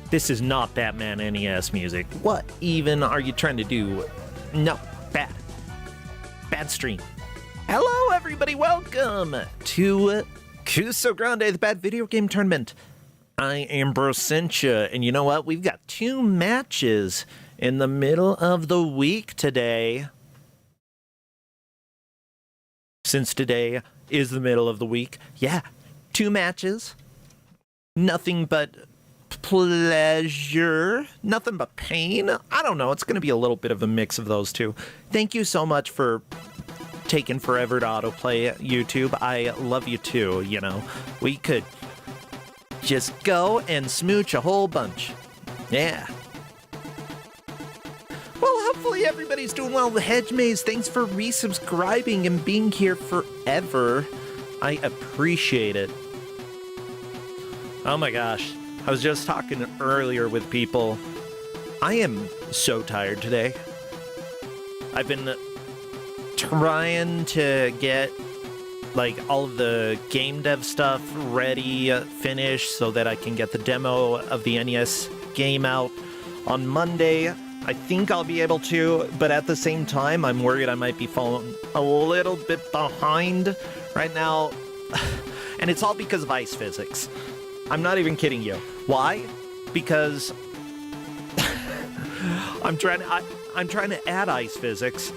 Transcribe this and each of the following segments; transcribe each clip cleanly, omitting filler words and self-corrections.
This is not Batman NES music. What even are you trying to do? No, bad. Bad stream. Hello, everybody. Welcome to Kusogrande, the Bad Video Game Tournament. I am Brocincha, and you know what? We've got 2 matches in the middle of the week today. Since today is the middle of the week, yeah, 2 matches. Nothing but pleasure, nothing but pain. I don't know, it's going to be a little bit of a mix of those two. Thank you so much for taking forever to autoplay YouTube. I love you too, you know. We could just go and smooch a whole bunch. Yeah. Well, hopefully everybody's doing well. The Hedge Maze, thanks for resubscribing and being here forever. I appreciate it. Oh my gosh. I was just talking earlier with people. I am so tired today. I've been trying to get like all of the game dev stuff ready, finished, so that I can get the demo of the NES game out on Monday. I think I'll be able to, but at the same time, I'm worried I might be falling a little bit behind right now. And it's all because of ice physics. I'm not even kidding you. Why? Because I'm trying to add ice physics,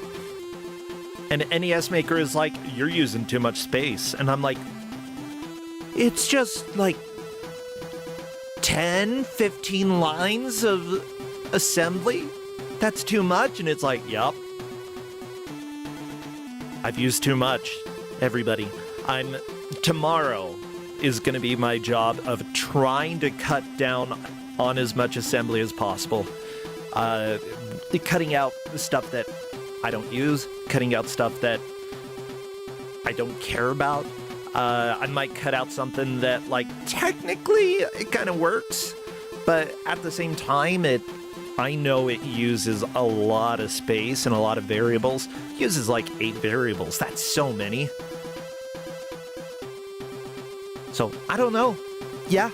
and NES Maker is like, you're using too much space, and I'm like, it's just like 10, 15 lines of assembly. That's too much, and it's like, yup. I've used too much, everybody. Tomorrow is going to be my job of trying to cut down on as much assembly as possible. Cutting out the stuff that I don't use, cutting out stuff that I don't care about. I might cut out something that, like, technically it kind of works, but at the same time, I know it uses a lot of space and a lot of variables. It uses like 8 variables. That's so many. So, I don't know. Yeah,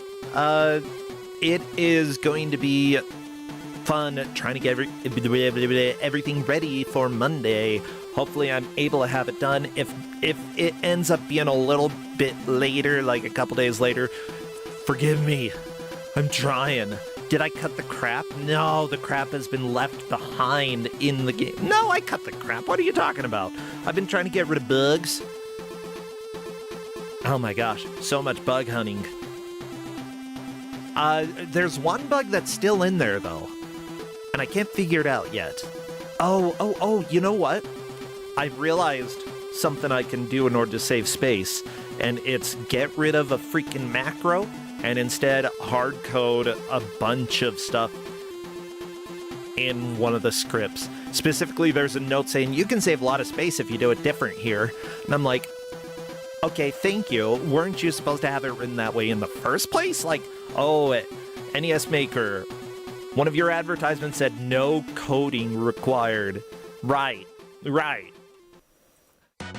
it is going to be fun trying to get everything ready for Monday. Hopefully I'm able to have it done. If it ends up being a little bit later, like a couple days later, forgive me. I'm trying. Did I cut the crap? No, the crap has been left behind in the game. No, I cut the crap. What are you talking about? I've been trying to get rid of bugs. Oh my gosh, so much bug hunting. There's one bug that's still in there, though. And I can't figure it out yet. Oh, you know what? I've realized something I can do in order to save space. And it's get rid of a freaking macro and instead hard code a bunch of stuff in one of the scripts. Specifically, there's a note saying you can save a lot of space if you do it different here. And I'm like, okay, thank you. Weren't you supposed to have it written that way in the first place? Like, oh, NES Maker, one of your advertisements said no coding required. Right.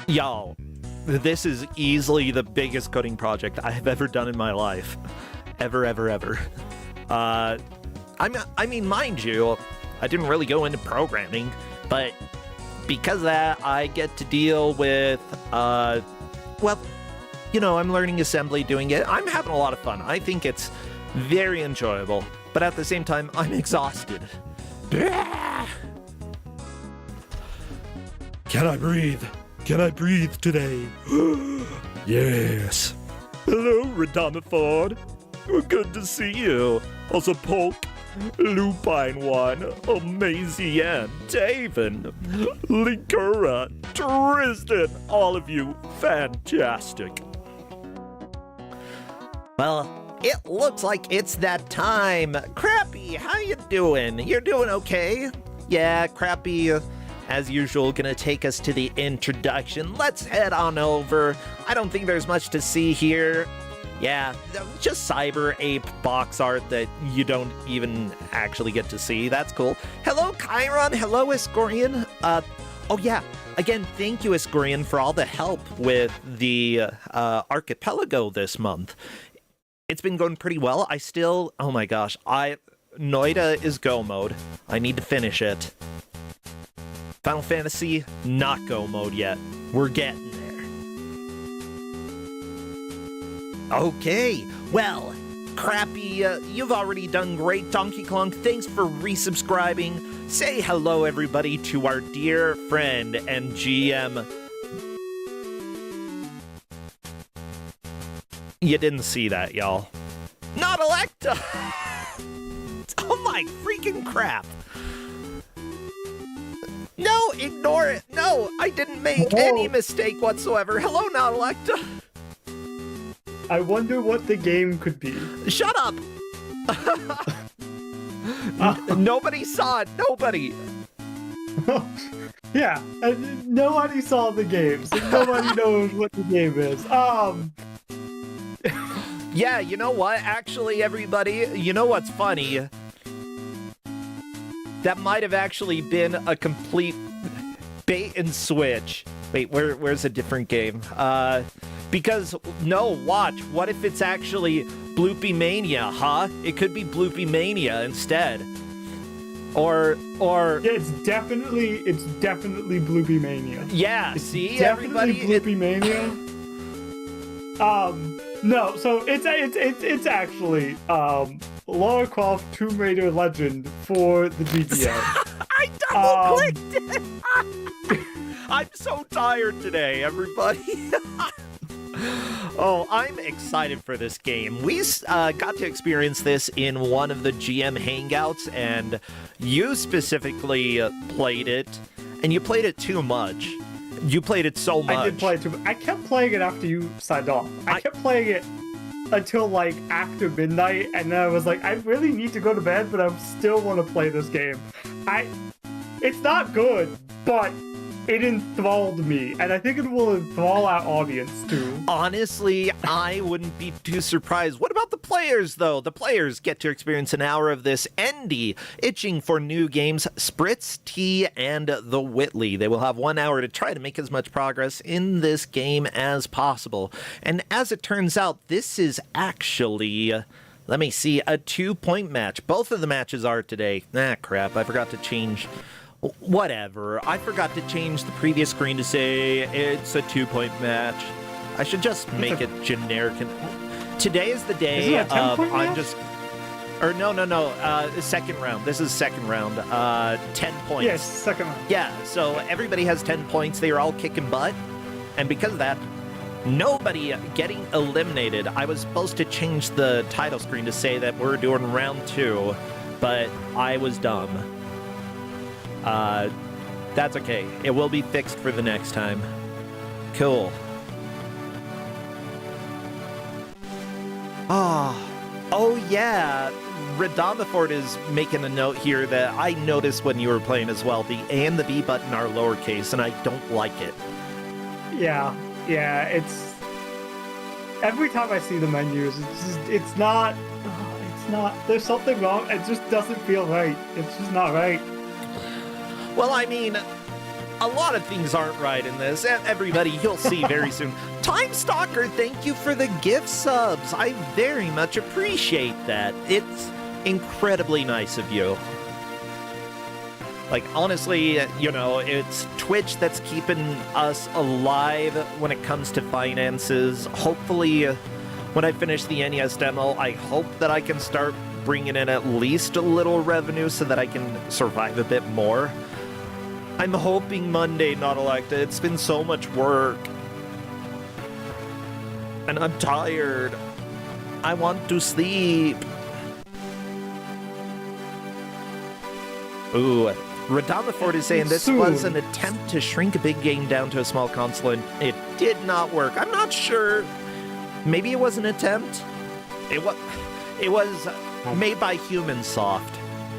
Y'all, this is easily the biggest coding project I have ever done in my life. Ever. I mean, mind you, I didn't really go into programming, but because of that, I get to deal with, well, you know, I'm learning assembly, doing it. I'm having a lot of fun. I think it's very enjoyable, but at the same time, I'm exhausted. Can I breathe? Can I breathe today? Yes. Hello, Radama Ford. Good to see you. Also, Polk, Lupine One, Maisie Ann, Taven, Linkura, Tristan, all of you, fantastic. Well, it looks like it's that time. Crappy, how you doing? You're doing okay? Yeah, Crappy, as usual, gonna take us to the introduction. Let's head on over. I don't think there's much to see here. Yeah, just Cyber Ape box art that you don't even actually get to see. That's cool. Hello, Chiron. Hello, Escorian. Oh yeah, again, thank you, Escorian, for all the help with the archipelago this month. It's been going pretty well. I still, oh my gosh, Noida is go mode. I need to finish it. Final Fantasy, not go mode yet. We're getting there. Okay, well, Crappy, you've already done great. Donkey Kong, thanks for resubscribing. Say hello, everybody, to our dear friend and GM. You didn't see that, y'all. Not Electa! Oh my freaking crap! No, ignore it! No, I didn't make any mistake whatsoever. Hello, Not Electa! I wonder what the game could be. Shut up! Nobody saw it. Nobody. Yeah, and nobody saw the game, so nobody knows what the game is. Yeah, you know what? Actually, everybody, you know what's funny? That might have actually been a complete bait and switch. Wait, where's a different game? Because, no, watch. What if it's actually Bloopy Mania, huh? It could be Bloopy Mania instead. Or... Yeah, it's definitely Bloopy Mania. Yeah, it's see, definitely everybody... Bloopy Mania. No, so it's actually, Lara Croft Tomb Raider Legend for the GBA. I double-clicked it! I'm so tired today, everybody. Oh, I'm excited for this game. We got to experience this in one of the GM Hangouts, and you specifically played it, and you played it too much. You played it so much. I did play it too much. I kept playing it after you signed off. I kept playing it until, like, after midnight, and then I was like, I really need to go to bed, but I still want to play this game. It's not good, but it enthralled me, and I think it will enthrall our audience, too. Honestly, I wouldn't be too surprised. What about the players, though? The players get to experience an hour of this. Endy, itching for new games, Spritz, T, and the Whitley. They will have 1 hour to try to make as much progress in this game as possible. And as it turns out, this is actually... let me see, a 2-point match. Both of the matches are today. Ah, crap, I forgot to change... Whatever. I forgot to change the previous screen to say it's a 2-point match. I should just make it generic. Today is the day of I'm just... Or no. Second round. This is second round. 10 points. Yes, second round. Yeah, so everybody has 10 points. They are all kicking butt. And because of that, nobody getting eliminated. I was supposed to change the title screen to say that we're doing round 2, but I was dumb. That's okay. It will be fixed for the next time. Cool. Oh yeah. Radomifort is making a note here that I noticed when you were playing as well. The A and the B button are lowercase, and I don't like it. Yeah, it's... Every time I see the menus, it's not... There's something wrong. It just doesn't feel right. It's just not right. Well, I mean, a lot of things aren't right in this. Everybody, you'll see very soon. Time Stalker, thank you for the gift subs. I very much appreciate that. It's incredibly nice of you. Like, honestly, you know, it's Twitch that's keeping us alive when it comes to finances. Hopefully, when I finish the NES demo, I hope that I can start bringing in at least a little revenue so that I can survive a bit more. I'm hoping Monday, Not Electa. It's been so much work. And I'm tired. I want to sleep. Ooh, Radomifort is saying this was an attempt to shrink a big game down to a small console, and it did not work. I'm not sure. Maybe it was an attempt. It was made by Humansoft,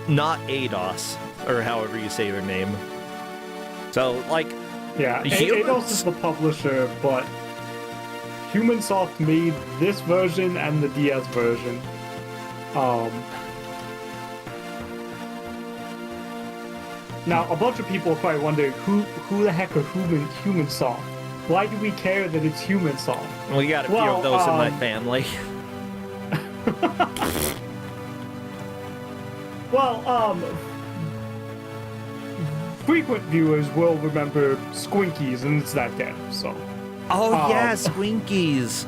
not ADOS, or however you say their name. So, like... Yeah, ADOS is the publisher, but Humansoft made this version and the DS version. Now, a bunch of people are probably wondering, who the heck are Humansoft? Why do we care that it's Humansoft? We got a few of those in my family. Well, frequent viewers will remember Squinkies, and it's that game, so. Oh, yeah, Squinkies.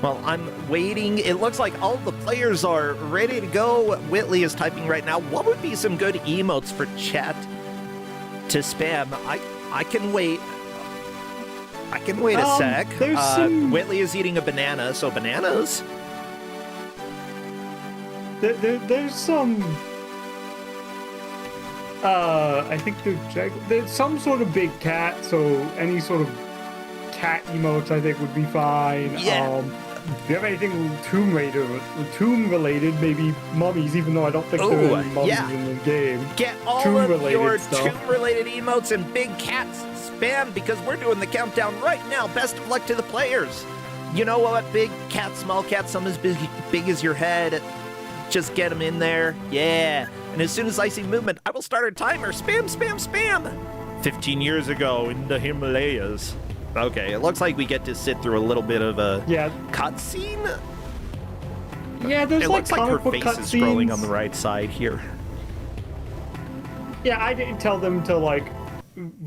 Well, I'm waiting. It looks like all the players are ready to go. Whitley is typing right now. What would be some good emotes for chat to spam? I can wait. I can wait a sec. There's some... Whitley is eating a banana, so bananas? There's some... I think there's some sort of big cat, so any sort of cat emotes I think would be fine. Yeah. If you have anything Tomb related, maybe mummies, even though I don't think there are any mummies in the game. Get all of your Tomb related emotes and big cats spam because we're doing the countdown right now. Best of luck to the players. You know what? Big cat, small cat, some as big as your head. Just get them in there. Yeah. And as soon as I see movement, I will start a timer. Spam, spam, spam. 15 years ago in the Himalayas. Okay, it looks like we get to sit through a little bit of a cutscene. Yeah, there's it like looks like her face is scrolling on the right side here. Yeah, I didn't tell them to like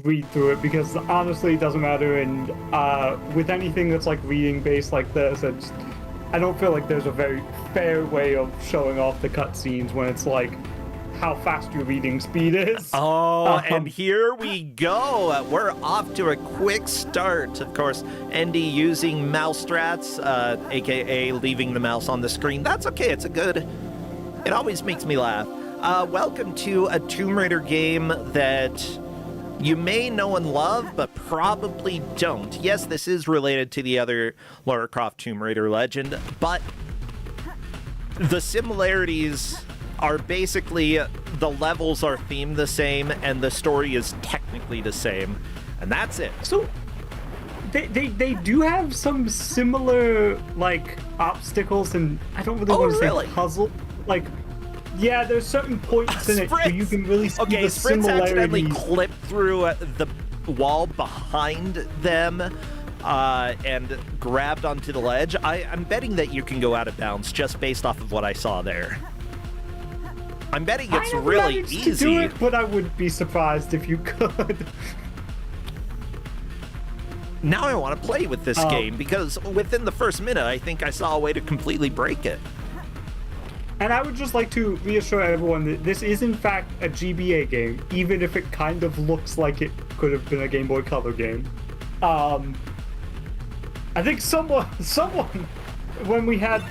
read through it because honestly it doesn't matter, and with anything that's like reading based like this, I don't feel like there's a very fair way of showing off the cutscenes when it's like how fast your reading speed is. Oh, and here we go. We're off to a quick start. Of course, Andy using mouse strats, aka leaving the mouse on the screen. That's okay. It's it always makes me laugh. Welcome to a Tomb Raider game that you may know and love, but probably don't. Yes, this is related to the other Lara Croft Tomb Raider legend, but the similarities are basically the levels are themed the same and the story is technically the same, and that's it. So they do have some similar like obstacles, and I don't really want to say puzzle. Like, yeah, there's certain points in it where you can really see the similarities. Accidentally clipped through the wall behind them and grabbed onto the ledge. I'm betting that you can go out of bounds just based off of what I saw there. I'm betting it's really easy. To do it, but I would be surprised if you could. Now I want to play with this game because within the first minute, I think I saw a way to completely break it. And I would just like to reassure everyone that this is in fact a GBA game, even if it kind of looks like it could have been a Game Boy Color game. I think someone, when we had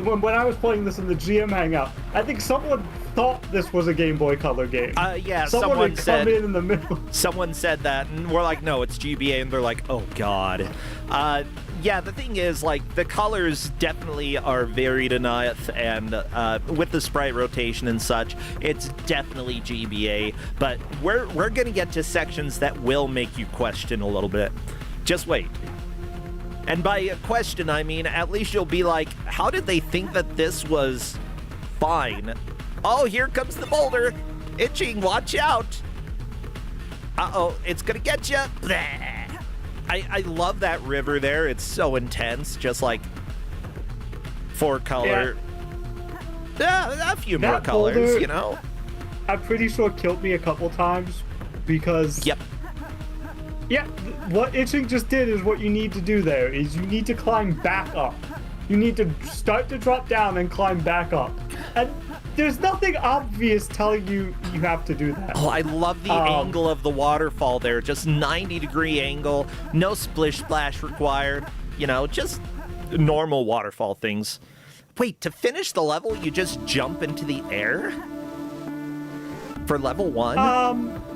when I was playing this in the GM Hangout, I think someone thought this was a Game Boy Color game. Yeah, someone said, come in the middle. Someone said that, and we're like, no, it's GBA, and they're like, oh god. Yeah, the thing is, like, the colors definitely are varied enough, and with the sprite rotation and such, it's definitely GBA, but we're gonna get to sections that will make you question a little bit. Just wait. And by question, I mean, at least you'll be like, how did they think that this was fine? Oh, here comes the boulder. Itching, watch out. Uh-oh, it's gonna get you. I love that river there. It's so intense, just like 4-color. Yeah, a few more colors, boulder, you know? I'm pretty sure killed me a couple times because... Yep. Yeah, what Itching just did is what you need to do there, is you need to climb back up. You need to start to drop down and climb back up. And there's nothing obvious telling you you have to do that. Oh, I love the angle of the waterfall there. Just 90-degree angle, no splish splash required. You know, just normal waterfall things. Wait, to finish the level, you just jump into the air? For level 1?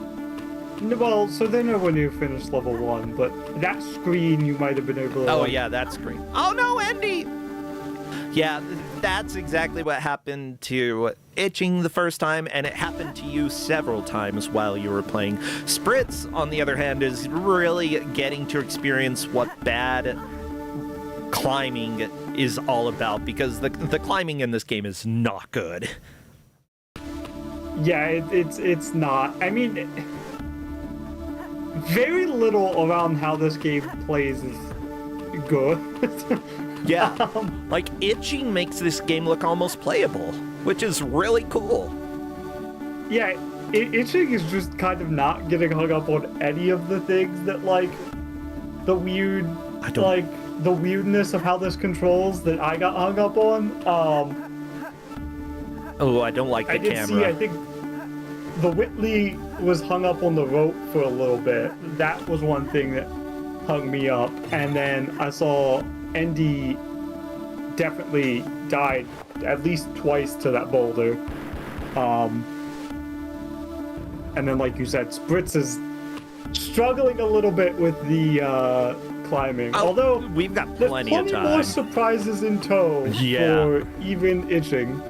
Well, so they know when you finish level 1, but that screen you might have been able to... Oh, yeah, that screen. Oh, no, Andy! Yeah, that's exactly what happened to Itching the first time, and it happened to you several times while you were playing. Spritz, on the other hand, is really getting to experience what bad climbing is all about, because the climbing in this game is not good. Yeah, it's not. I mean... Very little around how this game plays is good. Yeah, like itching makes this game look almost playable, which is really cool. Yeah, itching is just kind of not getting hung up on any of the things that, like, the weird, like, the weirdness of how this controls that I got hung up on. Oh, I don't like the camera. I think the Whitley was hung up on the rope for a little bit. That was one thing that hung me up. And then I saw Andy definitely died at least twice to that boulder. And then, like you said, Spritz is struggling a little bit with the climbing. Although we've got plenty of time. More surprises in tow for even itching.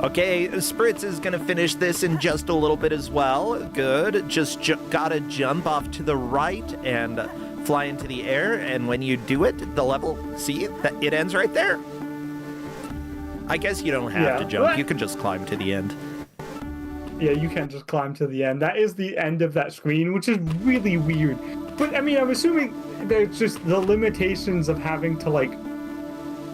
Okay, Spritz is gonna finish this in just a little bit as well. Good. Just gotta jump off to the right and fly into the air. And when you do it, the level, see, it ends right there. I guess you don't have to jump. You can just climb to the end. Yeah, you can just climb to the end. That is the end of that screen, which is really weird. But, I mean, I'm assuming there's just the limitations of having to, like...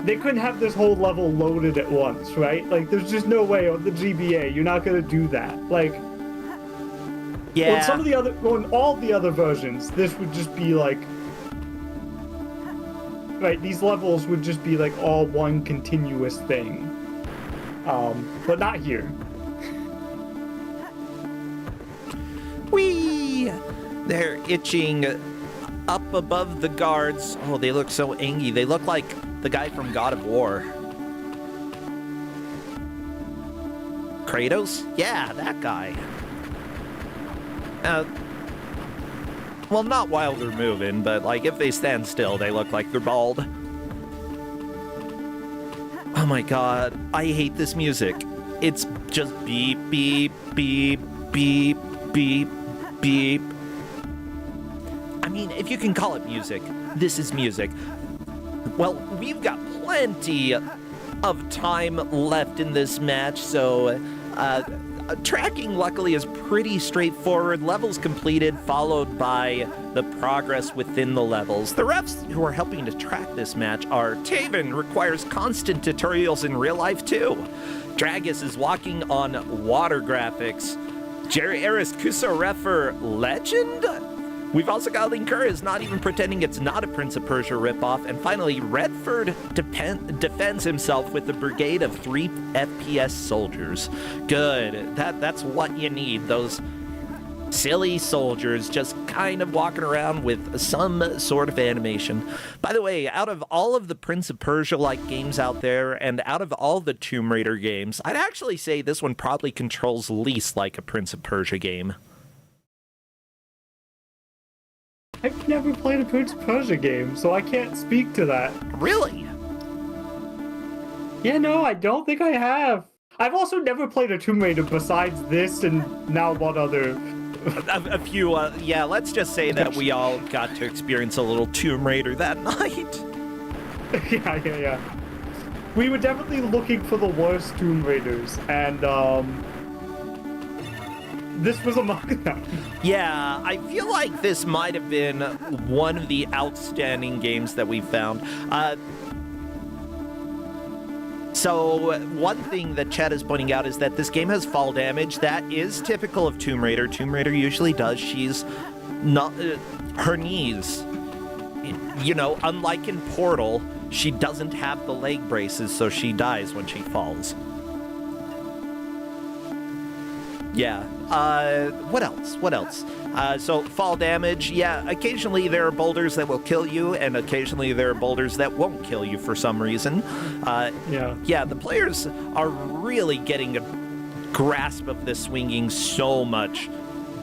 They couldn't have this whole level loaded at once, right? Like, there's just no way on the GBA. You're not going to do that. Like... Yeah. On all the other versions, this would just be, like... Right, these levels would just be like all one continuous thing. But not here. Whee! They're itching up above the guards. Oh, they look so angry. They look like the guy from God of War. Kratos? Yeah, that guy. Well, not while they're moving, but, like, if they stand still, they look like they're bald. Oh my god, I hate this music. It's just beep, beep, beep, beep, beep, beep. I mean, if you can call it music, this is music. Well, we've got plenty of time left in this match, so, tracking, luckily, is pretty straightforward. Levels completed, followed by the progress within the levels. The refs who are helping to track this match are Taven, requires constant tutorials in real life, too. Dragus is walking on water graphics. Jerry Eris, Kuso9rande, Legend? We've also got Linker is not even pretending it's not a Prince of Persia ripoff. And finally, Redford defends himself with a brigade of 3 FPS soldiers. Good. That's what you need. Those silly soldiers just kind of walking around with some sort of animation. By the way, out of all of the Prince of Persia-like games out there, and out of all the Tomb Raider games, I'd actually say this one probably controls least like a Prince of Persia game. I've never played a Prince of Persia game, so I can't speak to that. Really? Yeah, no, I don't think I have. I've also never played a Tomb Raider besides this and now what other... a few, yeah, let's just say that we all got to experience a little Tomb Raider that night. Yeah. We were definitely looking for the worst Tomb Raiders, and, this was among them. Yeah, I feel like this might have been one of the outstanding games that we found. So one thing that Chet is pointing out is that this game has fall damage. That is typical of Tomb Raider. Tomb Raider usually does. She's not... her knees, you know, unlike in Portal, she doesn't have the leg braces, so she dies when she falls. Yeah. What else? So fall damage. Yeah, occasionally there are boulders that will kill you, and occasionally there are boulders that won't kill you for some reason. Yeah, the players are really getting a grasp of this swinging so much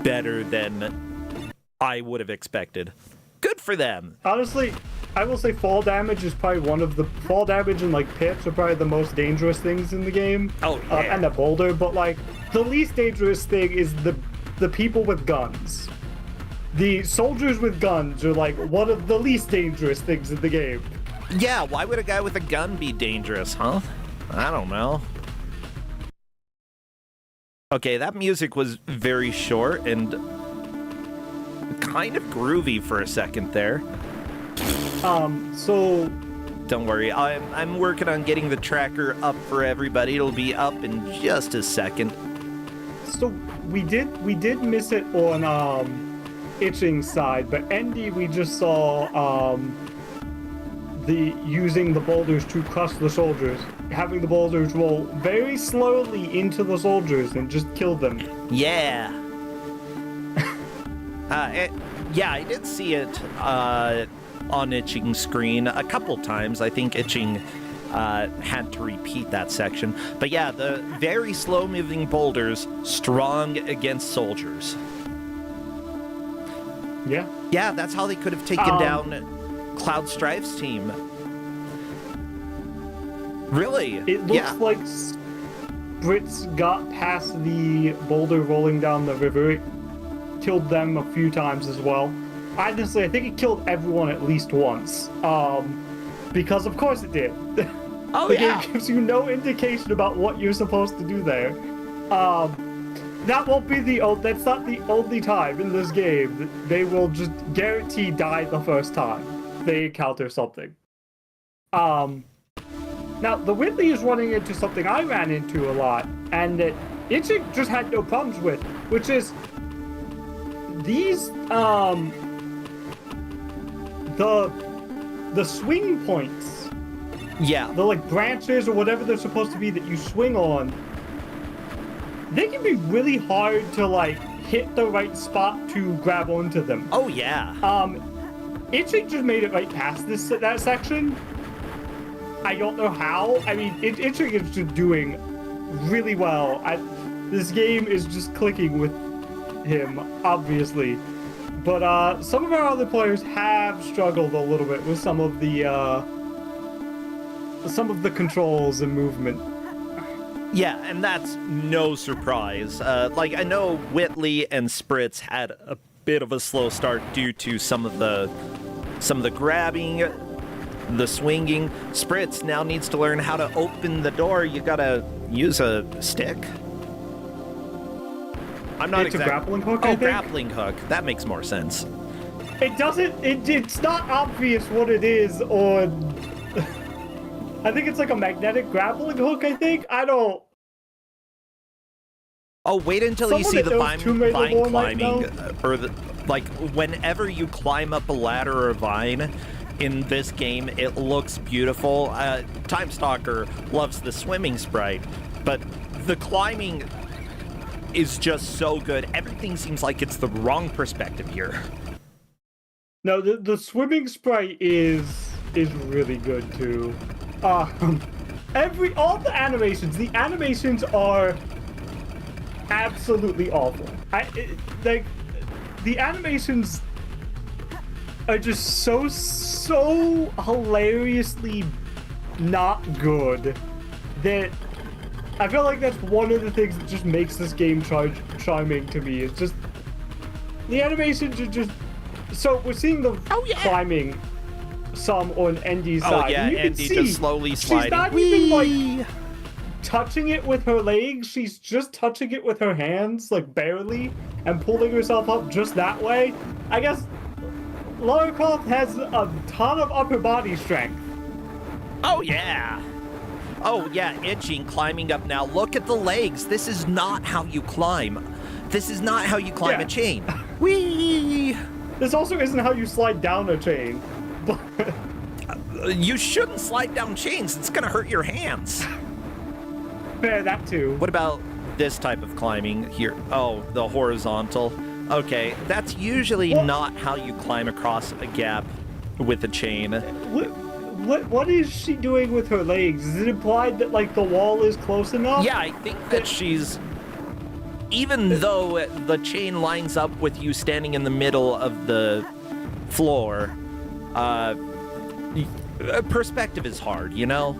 better than I would have expected. Good for them. Honestly, I will say fall damage is probably one of the... Fall damage and, like, pits are probably the most dangerous things in the game. Oh, yeah. And the boulder, but, like, the least dangerous thing is the people with guns. The soldiers with guns are, like, one of the least dangerous things in the game. Yeah, why would a guy with a gun be dangerous, huh? I don't know. Okay, that music was very short and kind of groovy for a second there. So Don't worry, I'm working on getting the tracker up for everybody. It'll be up in just a second. So we did miss it on Itching's side, but Endy we just saw the using the boulders to crush the soldiers, having the boulders roll very slowly into the soldiers and just kill them. Yeah. Yeah, I did see it on Itching's screen a couple times. I think Itching had to repeat that section. But yeah, the very slow-moving boulders, strong against soldiers. Yeah. Yeah, that's how they could have taken down Cloud Strife's team. Really? It looks like Brits got past the boulder rolling down the river. It killed them a few times as well. Honestly, I think it killed everyone at least once. Because of course it did. Oh, the yeah. game gives you no indication about what you're supposed to do there. That won't be that's not the only time in this game that they will just guarantee die the first time they encounter something. Now, the Whitley is running into something I ran into a lot, and that Itching just had no problems with, which is these, the swing points. Yeah. The, like, branches or whatever they're supposed to be that you swing on, they can be really hard to, like, hit the right spot to grab onto them. Oh, yeah. Itching just made it right past that section. I don't know how. I mean, Itching is just doing really well. This game is just clicking with him, obviously. But some of our other players have struggled a little bit with some of the controls and movement. Yeah, and that's no surprise. Like, I know Whitley and Spritz had a bit of a slow start due to some of the grabbing, the swinging. Spritz now needs to learn how to open the door. You gotta use a stick. I'm not It's a grappling hook, I think? Grappling hook. That makes more sense. It doesn't... It's not obvious what it is, or... I think it's like a magnetic grappling hook, I think? I don't... Oh, wait until you see the vine climbing. Or like, whenever you climb up a ladder or a vine in this game, it looks beautiful. Time Stalker loves the swimming sprite, but the climbing is just so good. Everything seems like it's the wrong perspective here. No, the swimming sprite is really good too. All the animations are absolutely awful. The animations are just so hilariously not good that I feel like that's one of the things that just makes this game charming to me. It's just the animations are just so we're seeing the climbing some on Endy's side. Oh yeah, and you Endy can see just slowly sliding. She's not even like touching it with her legs. She's just touching it with her hands, like barely, and pulling herself up just that way. I guess Lara Croft has a ton of upper body strength. Oh yeah. Oh yeah, Itching climbing up now. Look at the legs. This is not how you climb. This is not how you climb a chain. Whee! This also isn't how you slide down a chain. But you shouldn't slide down chains. It's gonna hurt your hands. Fair, that too. What about this type of climbing here? Oh, the horizontal. Okay, that's usually not how you climb across a gap with a chain. What is she doing with her legs? Is it implied that, like, the wall is close enough? Yeah, I think that she's... Even though the chain lines up with you standing in the middle of the floor, perspective is hard, you know?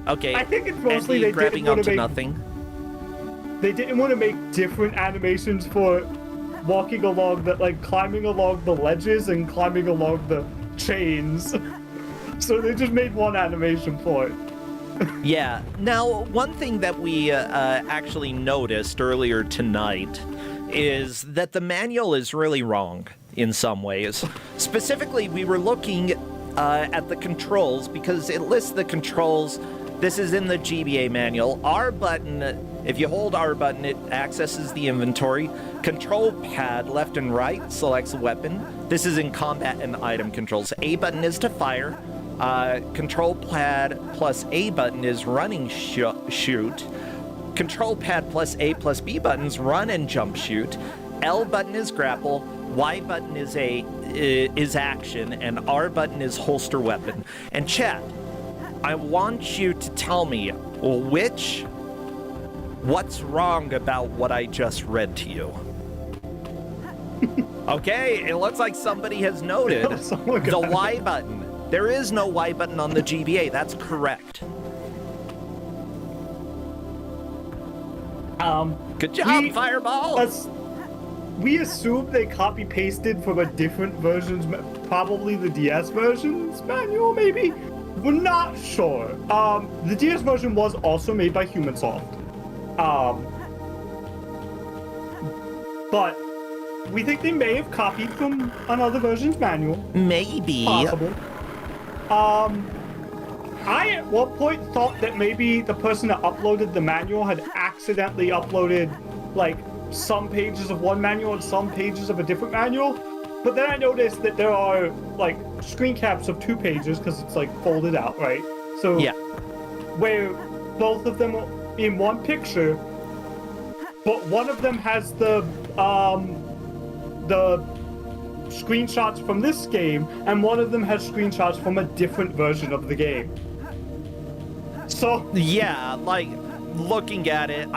Okay, I think it's mostly Andy they grabbing didn't want onto to make, nothing. They didn't want to make different animations for walking along the, like, climbing along the ledges and climbing along the chains. So they just made one animation for it. Yeah. Now, one thing that we actually noticed earlier tonight is that the manual is really wrong. in some ways. Specifically, we were looking at the controls because it lists the controls. This is in the GBA manual. R button, if you hold R button, it accesses the inventory. Control pad, left and right, selects a weapon. This is in combat and item controls. A button is to fire. Control pad plus A button is running shoot. Control pad plus A plus B buttons run and jump shoot. L button is grapple. Y button is action, and R button is holster weapon. And chat, I want you to tell me what's wrong about what I just read to you. Okay, it looks like somebody has noted the Y button. There is no Y button on the GBA. That's correct. Good job, Fireball. We assume they copy pasted from a different versions, probably the DS version's manual, maybe. We're not sure. The DS version was also made by HumanSoft. But we think they may have copied from another version's manual. Maybe. Possible. I at one point thought that maybe the person that uploaded the manual had accidentally uploaded like some pages of one manual and some pages of a different manual. But then I noticed that there are like screen caps of 2 pages because it's like folded out, right? So yeah, where both of them are in one picture, but one of them has the screenshots from this game, and one of them has screenshots from a different version of the game. So yeah, like looking at it,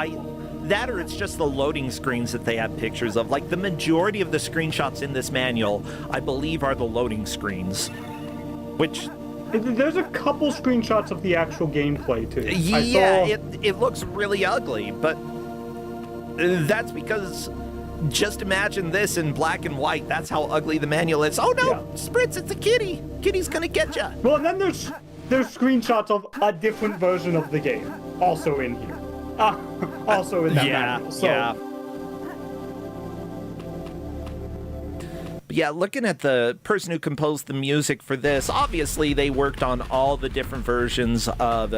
that or it's just the loading screens that they have pictures of. Like the majority of the screenshots in this manual, I believe, are the loading screens. Which there's a couple screenshots of the actual gameplay too. Yeah, it looks really ugly, but that's because just imagine this in black and white. That's how ugly the manual is. Oh no, yeah. Spritz, it's a kitty. Kitty's gonna get ya. Well, and then there's screenshots of a different version of the game also in here. Also in that manual. So. Yeah. But yeah, looking at the person who composed the music for this, obviously they worked on all the different versions of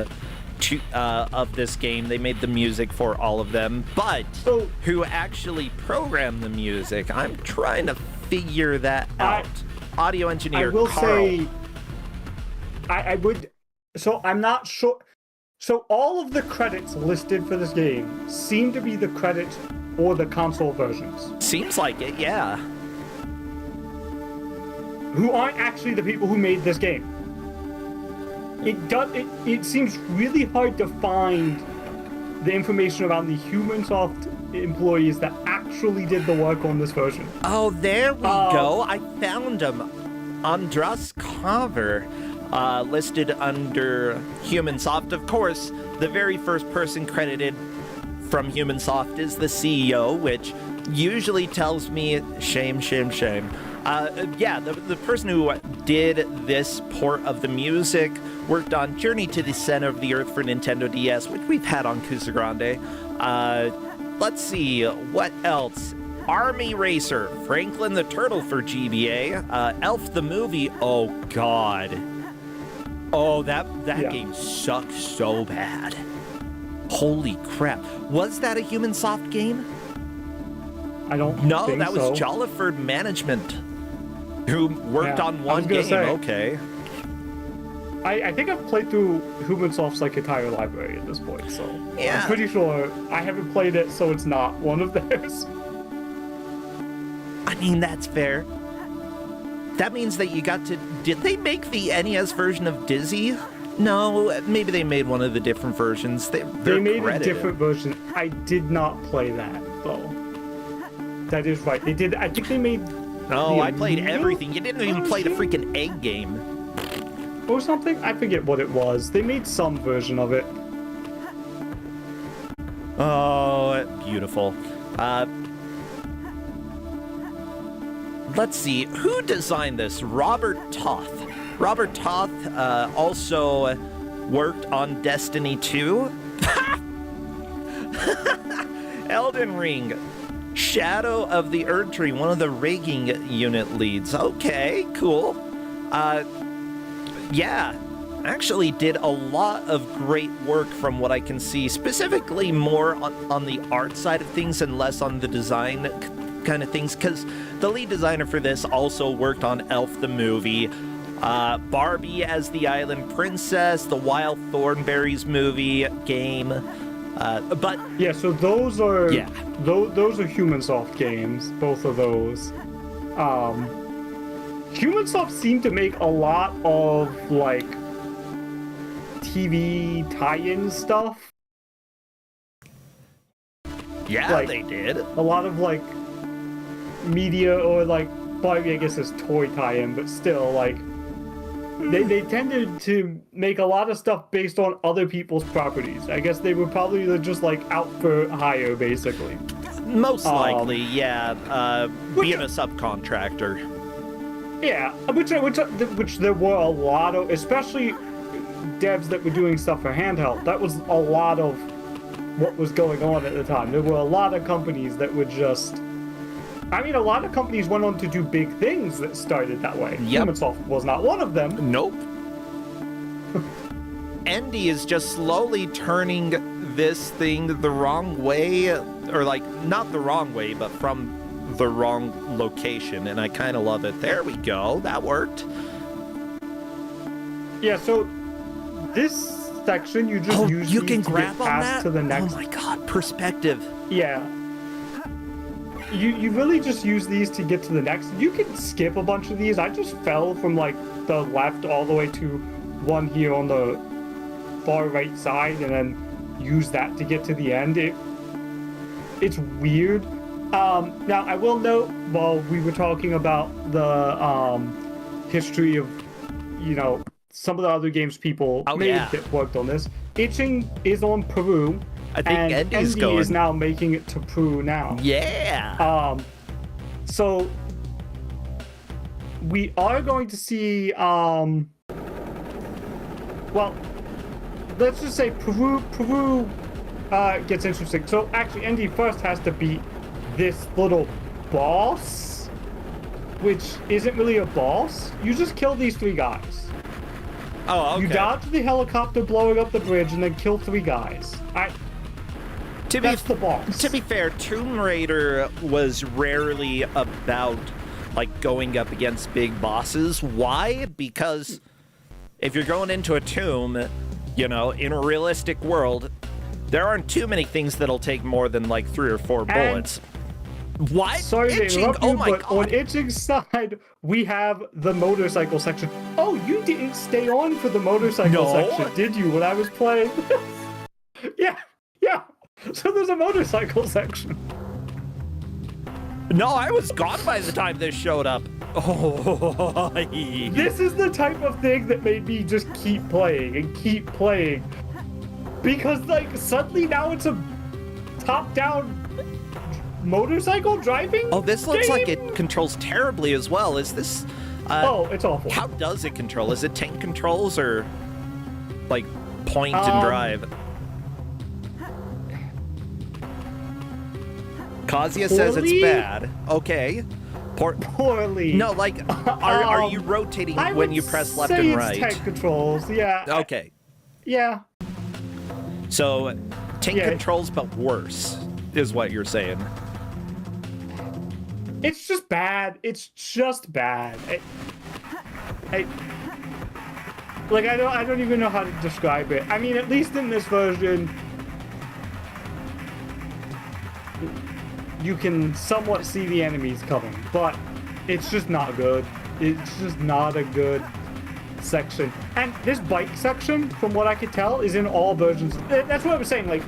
this game. They made the music for all of them, but who actually programmed the music? I'm trying to figure that out. Audio engineer I will Carl. say, I would. So I'm not sure. So all of the credits listed for this game seem to be the credits for the console versions. Seems like it, yeah. Who aren't actually the people who made this game. It seems really hard to find the information around the HumanSoft employees that actually did the work on this version. Oh, there we go. I found him. Andras Cover. Listed under HumanSoft. Of course, the very first person credited from HumanSoft is the CEO, which usually tells me shame, shame, shame. Yeah, the person who did this port of the music worked on Journey to the Center of the Earth for Nintendo DS, which we've had on Kusogrande. Let's see, what else? Army Racer, Franklin the Turtle for GBA, Elf the Movie, oh god. Oh, that game sucks so bad. Holy crap. Was that a HumanSoft game? I don't think No, that was Jolliford Management, who worked on one game. Okay. I think I've played through HumanSoft's like entire library at this point, so yeah. I'm pretty sure I haven't played it, so it's not one of theirs. I mean, that's fair. That means that you got to... Did they make the NES version of Dizzy? No, maybe they made one of the different versions. They made credited. A different version. I did not play that, though. That is right. They did... I think they made... No, I played everything. You didn't even play the freaking egg game. Or something? I forget what it was. They made some version of it. Oh, beautiful. Let's see, who designed this? Robert Toth. Robert Toth also worked on Destiny 2. Elden Ring. Shadow of the Erdtree, one of the rigging unit leads. Okay, cool. Yeah, actually did a lot of great work from what I can see, specifically more on the art side of things and less on the design kind of things, because the lead designer for this also worked on Elf the movie, Barbie as the Island Princess, the Wild Thornberrys movie, game, but... Yeah, so those are... Yeah. Those are HumanSoft games, both of those. HumanSoft seemed to make a lot of, like, TV tie-in stuff. Yeah, like, they did. A lot of, like, media or, like, Barbie, I guess, is toy tie-in, but still, like, they tended to make a lot of stuff based on other people's properties. I guess they were probably just, like, out for hire, basically. Most likely, yeah. Being a subcontractor. Yeah, which there were a lot of, especially devs that were doing stuff for handheld. That was a lot of what was going on at the time. There were a lot of companies that would just... I mean, a lot of companies went on to do big things that started that way. Yep. HumanSoft was not one of them. Nope. Andy is just slowly turning this thing the wrong way, or like, not the wrong way, but from the wrong location, and I kind of love it. There we go. That worked. Yeah, so this section, you just use you these can to grab get on past that? to the next... Oh my god, perspective. Yeah. You really just use these to get to the next. You can skip a bunch of these. I just fell from, like, the left all the way to one here on the far right side, and then use that to get to the end. It's weird. Now, I will note, while we were talking about the history of, you know, some of the other games people made that worked on this, Itching is on Peru. I think Andy's going. is now making it to Peru now. Yeah. So we are going to see, well, let's just say Peru gets interesting. So actually, Andy first has to beat this little boss, which isn't really a boss. You just kill these 3 guys. Oh, okay. You dodge the helicopter blowing up the bridge and then kill 3 guys. That's the boss. To be fair, Tomb Raider was rarely about, like, going up against big bosses. Why? Because if you're going into a tomb, you know, in a realistic world, there aren't too many things that'll take more than, like, 3 or 4 bullets. What? Sorry to interrupt you, my but God. on Itching's side, we have the motorcycle section. Oh, you didn't stay on for the motorcycle section, did you, when I was playing? Yeah. So there's a motorcycle section. No, I was gone by the time this showed up. Oh, This is the type of thing that made me just keep playing and keep playing. Because, like, suddenly now it's a top-down motorcycle driving this looks game? like it controls terribly as well. Is this... it's awful. How does it control? Is it tank controls or, like, point and drive? Kazuya says it's bad. Okay. Poorly. No, like, are you rotating when you press left and right? Tank controls, yeah. Okay. Yeah. So, tank controls, but worse, is what you're saying. It's just bad. It's just bad. I don't even know how to describe it. I mean, at least in this version, you can somewhat see the enemies coming, but it's just not good. It's just not a good section. And this bike section, from what I could tell, is in all versions. That's what I was saying, like,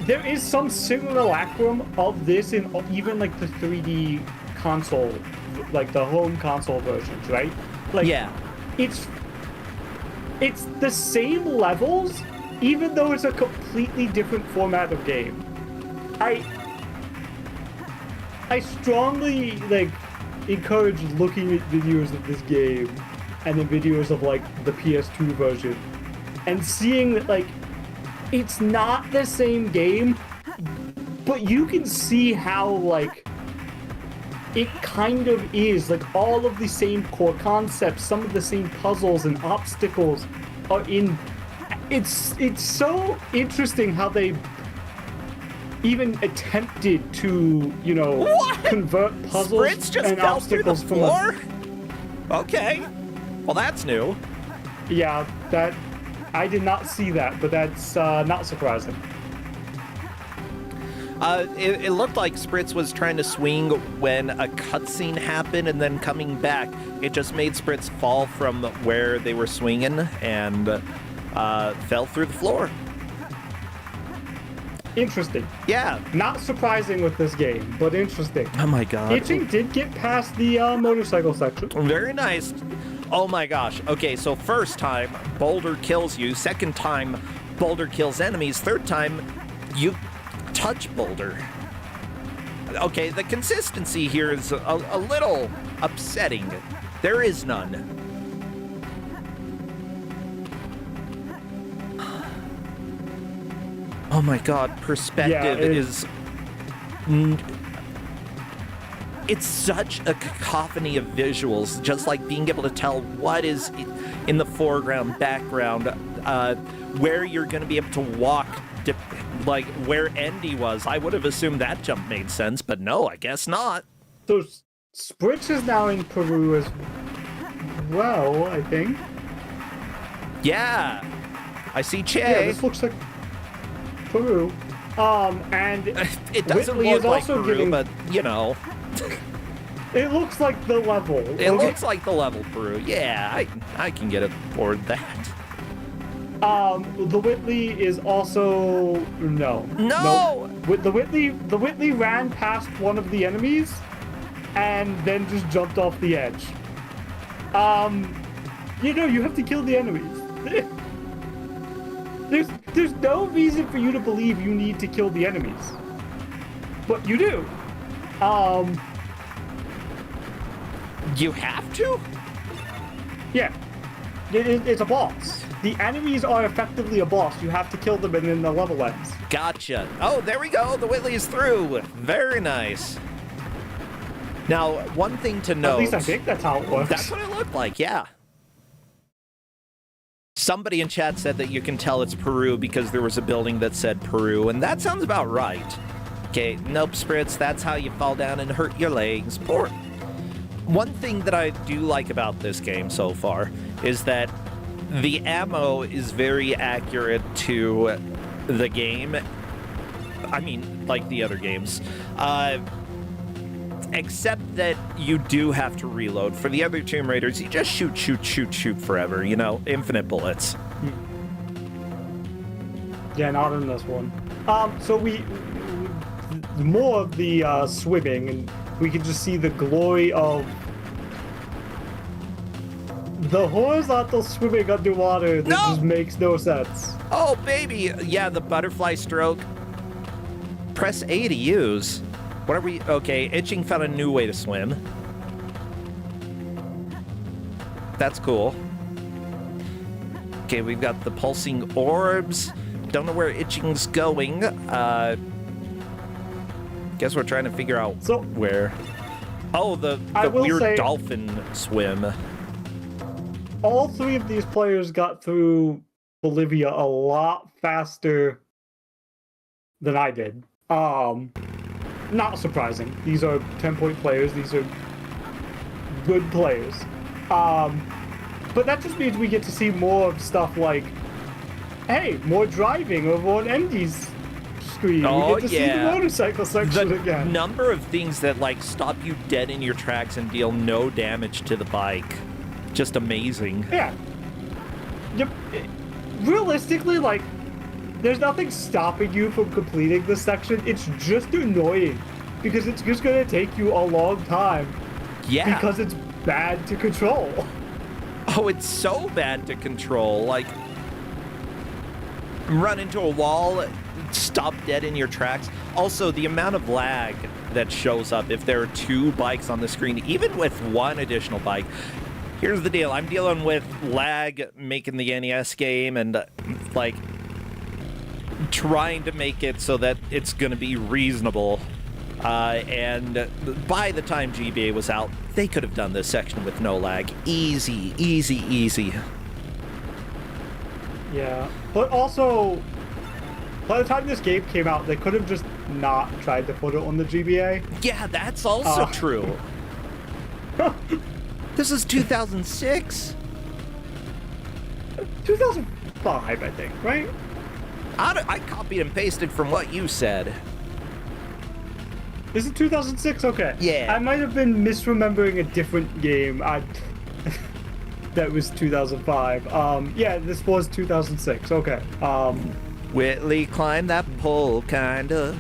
there is some simulacrum of this in even, like, the 3D console, like, the home console versions, right? Like, yeah. It's the same levels, even though it's a completely different format of game. I strongly, like, encourage looking at videos of this game and the videos of, like, the PS2 version and seeing that, like, it's not the same game, but you can see how, like, it kind of is, like, all of the same core concepts, some of the same puzzles and obstacles are in. It's so interesting how they even attempted to, you know, What? convert puzzles Spritz just and fell through the obstacles from floor? Okay. Well, that's new. Yeah, that I did not see that, but that's not surprising. It looked like Spritz was trying to swing when a cutscene happened, and then coming back, it just made Spritz fall from where they were swinging and fell through the floor. Interesting. Yeah. Not surprising with this game, but interesting. Oh my god. Itching did get past the motorcycle section. Very nice. Oh my gosh. Okay, so first time, Boulder kills you. Second time, Boulder kills enemies. Third time, you touch Boulder. Okay, the consistency here is a little upsetting. There is none. Oh my god, perspective is... It's such a cacophony of visuals, just like being able to tell what is in the foreground, background, where you're going to be able to walk, like where Andy was. I would have assumed that jump made sense, but no, I guess not. So Spritz is now in Peru as well, I think. Yeah, I see Che. Yeah, this looks like Peru. And it doesn't Whitley look is like also Peru, giving... but you know. It looks like the level. It looks like the level, Peru. Yeah, I can get aboard that. The Whitley is also no. With the Whitley ran past one of the enemies, and then just jumped off the edge. You know, you have to kill the enemies. There's no reason for you to believe you need to kill the enemies, but you do. You have to? Yeah. It's a boss. The enemies are effectively a boss. You have to kill them and then the level ends. Gotcha. Oh, there we go. The Whitley is through. Very nice. Now, one thing to note... At least I think that's how it works. That's what it looked like, yeah. Somebody in chat said that you can tell it's Peru because there was a building that said Peru, and that sounds about right. Okay, nope, Spritz, that's how you fall down and hurt your legs. Poor... One thing that I do like about this game so far is that the ammo is very accurate to the game. I mean, like the other games. Except that you do have to reload. For the other Tomb Raiders, you just shoot forever, you know? Infinite bullets. Yeah, not in this one. So we more of the swimming, and we can just see the glory of the horizontal swimming underwater that just makes no sense. Oh, baby! Yeah, the butterfly stroke. Press A to use. What are we... Okay, Itching found a new way to swim. That's cool. Okay, we've got the pulsing orbs. Don't know where Itching's going. Guess we're trying to figure out where. Oh, the weird dolphin swim. All three of these players got through Bolivia a lot faster than I did. Not surprising. These are 10-point players. These are good players. But that just means we get to see more of stuff like, hey, more driving over on Andy's screen. Oh, we get to see the motorcycle section again. The number of things that, like, stop you dead in your tracks and deal no damage to the bike. Just amazing. Yeah. Yep. Realistically, like, there's nothing stopping you from completing this section. It's just annoying because it's just going to take you a long time. Yeah. Because it's bad to control. Oh, it's so bad to control. Like, run into a wall, stop dead in your tracks. Also, the amount of lag that shows up if there are two bikes on the screen, even with one additional bike. Here's the deal. I'm dealing with lag making the NES game, and, like, trying to make it so that it's going to be reasonable. And by the time GBA was out, they could have done this section with no lag. Easy, easy, easy. Yeah, but also, by the time this game came out, they could have just not tried to put it on the GBA. Yeah, that's also true. This is 2006. 2005, I think, right? I copied and pasted from what you said. Is it 2006? Okay. Yeah. I might have been misremembering a different game. That was 2005. Yeah, this was 2006. Okay. Whitley climbed that pole, kind of.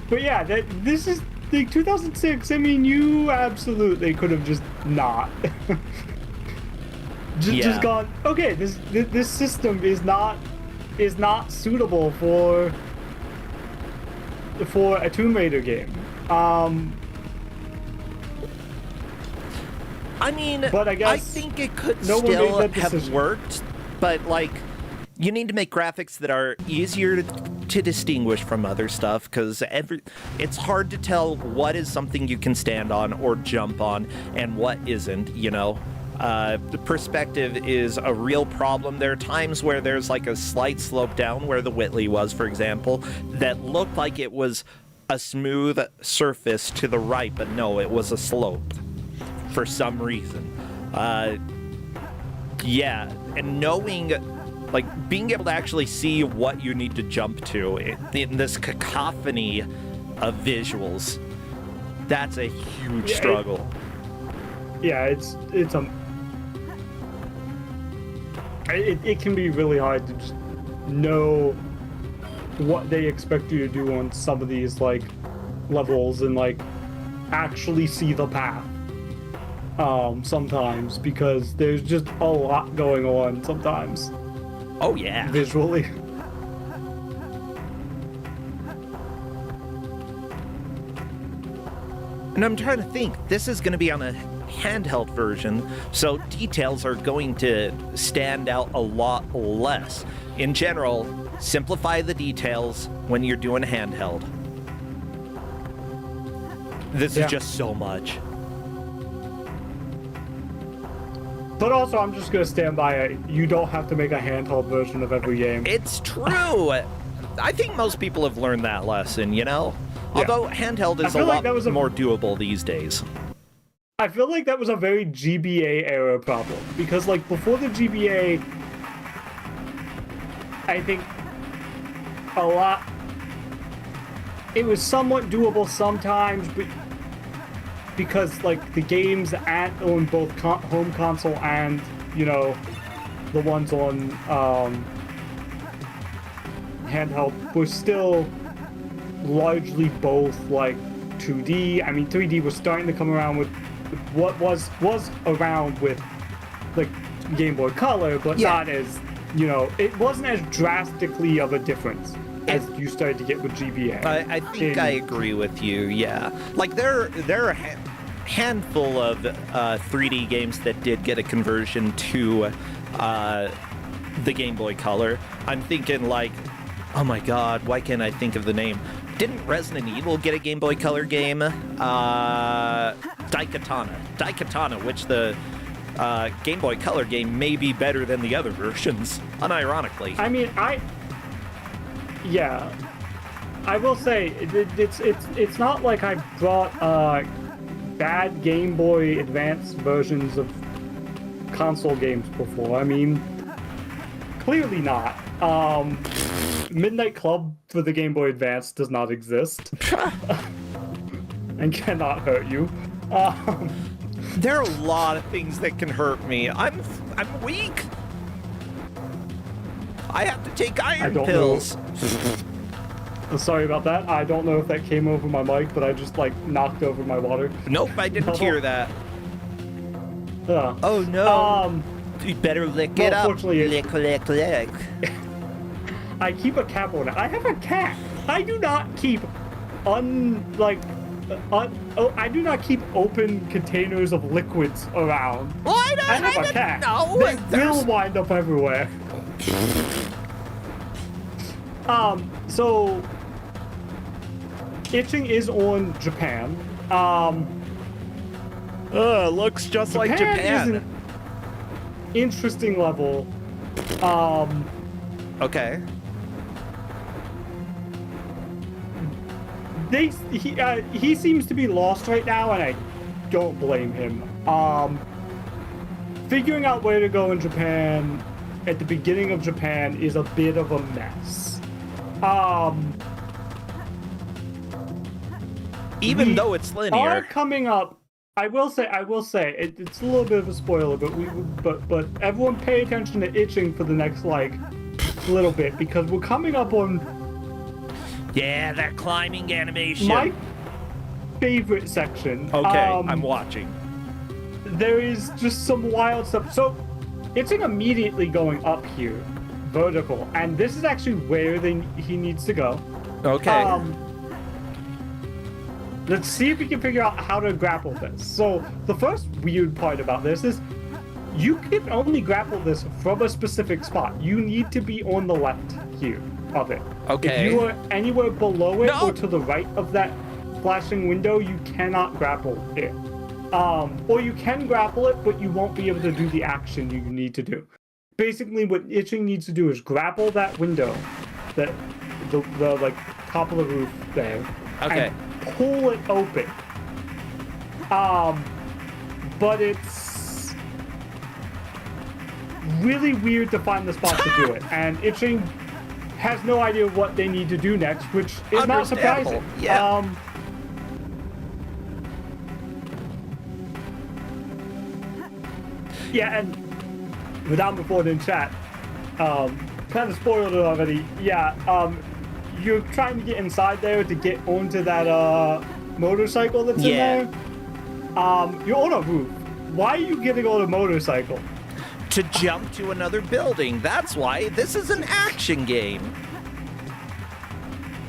But yeah, this is the 2006. I mean, you absolutely could have just not. Just gone. Okay, this system is not suitable for a Tomb Raider game. I mean, but I guess think it could still have worked, but like, you need to make graphics that are easier to distinguish from other stuff, because it's hard to tell what is something you can stand on or jump on and what isn't, you know? The perspective is a real problem. There are times where there's like a slight slope down where the Whitley was, for example, that looked like it was a smooth surface to the right, but no, it was a slope for some reason. Yeah, and knowing, like, being able to actually see what you need to jump to in this cacophony of visuals, that's a huge struggle. It can be really hard to just know what they expect you to do on some of these like levels and like actually see the path sometimes, because there's just a lot going on sometimes. Oh yeah, visually. And I'm trying to think, this is going to be on a handheld version, so details are going to stand out a lot less. In general, simplify the details when you're doing handheld. This is just so much. But also, I'm just going to stand by it. You don't have to make a handheld version of every game. It's true. I think most people have learned that lesson, you know? Yeah. Although handheld is a lot more doable these days. I feel like that was a very GBA era problem, because like before the GBA, I think it was somewhat doable sometimes, but because like the games on both home console and, you know, the ones on handheld were still largely both like 2D. I mean, 3D was starting to come around with what was around with like Game Boy Color, but not as, you know, it wasn't as drastically of a difference as you started to get with GBA. I think I agree with you. Yeah, like there are a handful of 3D games that did get a conversion to the Game Boy Color. I'm thinking like, oh my God, why can't I think of the name? Didn't Resident Evil get a Game Boy Color game? Daikatana, which the Game Boy Color game may be better than the other versions, unironically. I mean, I will say it's not like I brought bad Game Boy Advance versions of console games before. I mean, clearly not. Midnight Club for the Game Boy Advance does not exist and cannot hurt you. There are a lot of things that can hurt me. I'm weak. I have to take iron pills. Sorry about that. I don't know if that came over my mic, but I just like knocked over my water. Nope, I didn't hear that. Oh no. You better lick it up. Lick. I keep a cap on it. I have a cat. I do not keep I do not keep open containers of liquids around. Why not? I have a cat. No, they will wind up everywhere. So itching is on Japan. Looks just like Is Japan. an interesting level. Okay. He seems to be lost right now, and I don't blame him. Figuring out where to go in Japan at the beginning of Japan is a bit of a mess. Even though it's Are linear. coming up. I will say, it's a little bit of a spoiler, but everyone pay attention to itching for the next little bit, because we're coming up on Yeah, that climbing animation. my favorite section. Okay, I'm watching. There is just some wild stuff. So, itching immediately going up here, vertical, and this is actually where he needs to go. Okay. Let's see if we can figure out how to grapple this. So, the first weird part about this is you can only grapple this from a specific spot. You need to be on the left here of it. Okay. If you are anywhere below it No. or to the right of that flashing window, you cannot grapple it. Or you can grapple it, but you won't be able to do the action you need to do. Basically, what itching needs to do is grapple that window, that the top of the roof there, Okay. and pull it open. But it's really weird to find the spot to do it, and itching has no idea what they need to do next, which is not surprising. Yeah. Yeah, and without before in chat, kind of spoiled it already. Yeah, you're trying to get inside there to get onto that motorcycle that's in there. You're on a roof. Why are you getting on a motorcycle? To jump to another building. That's why this is an action game.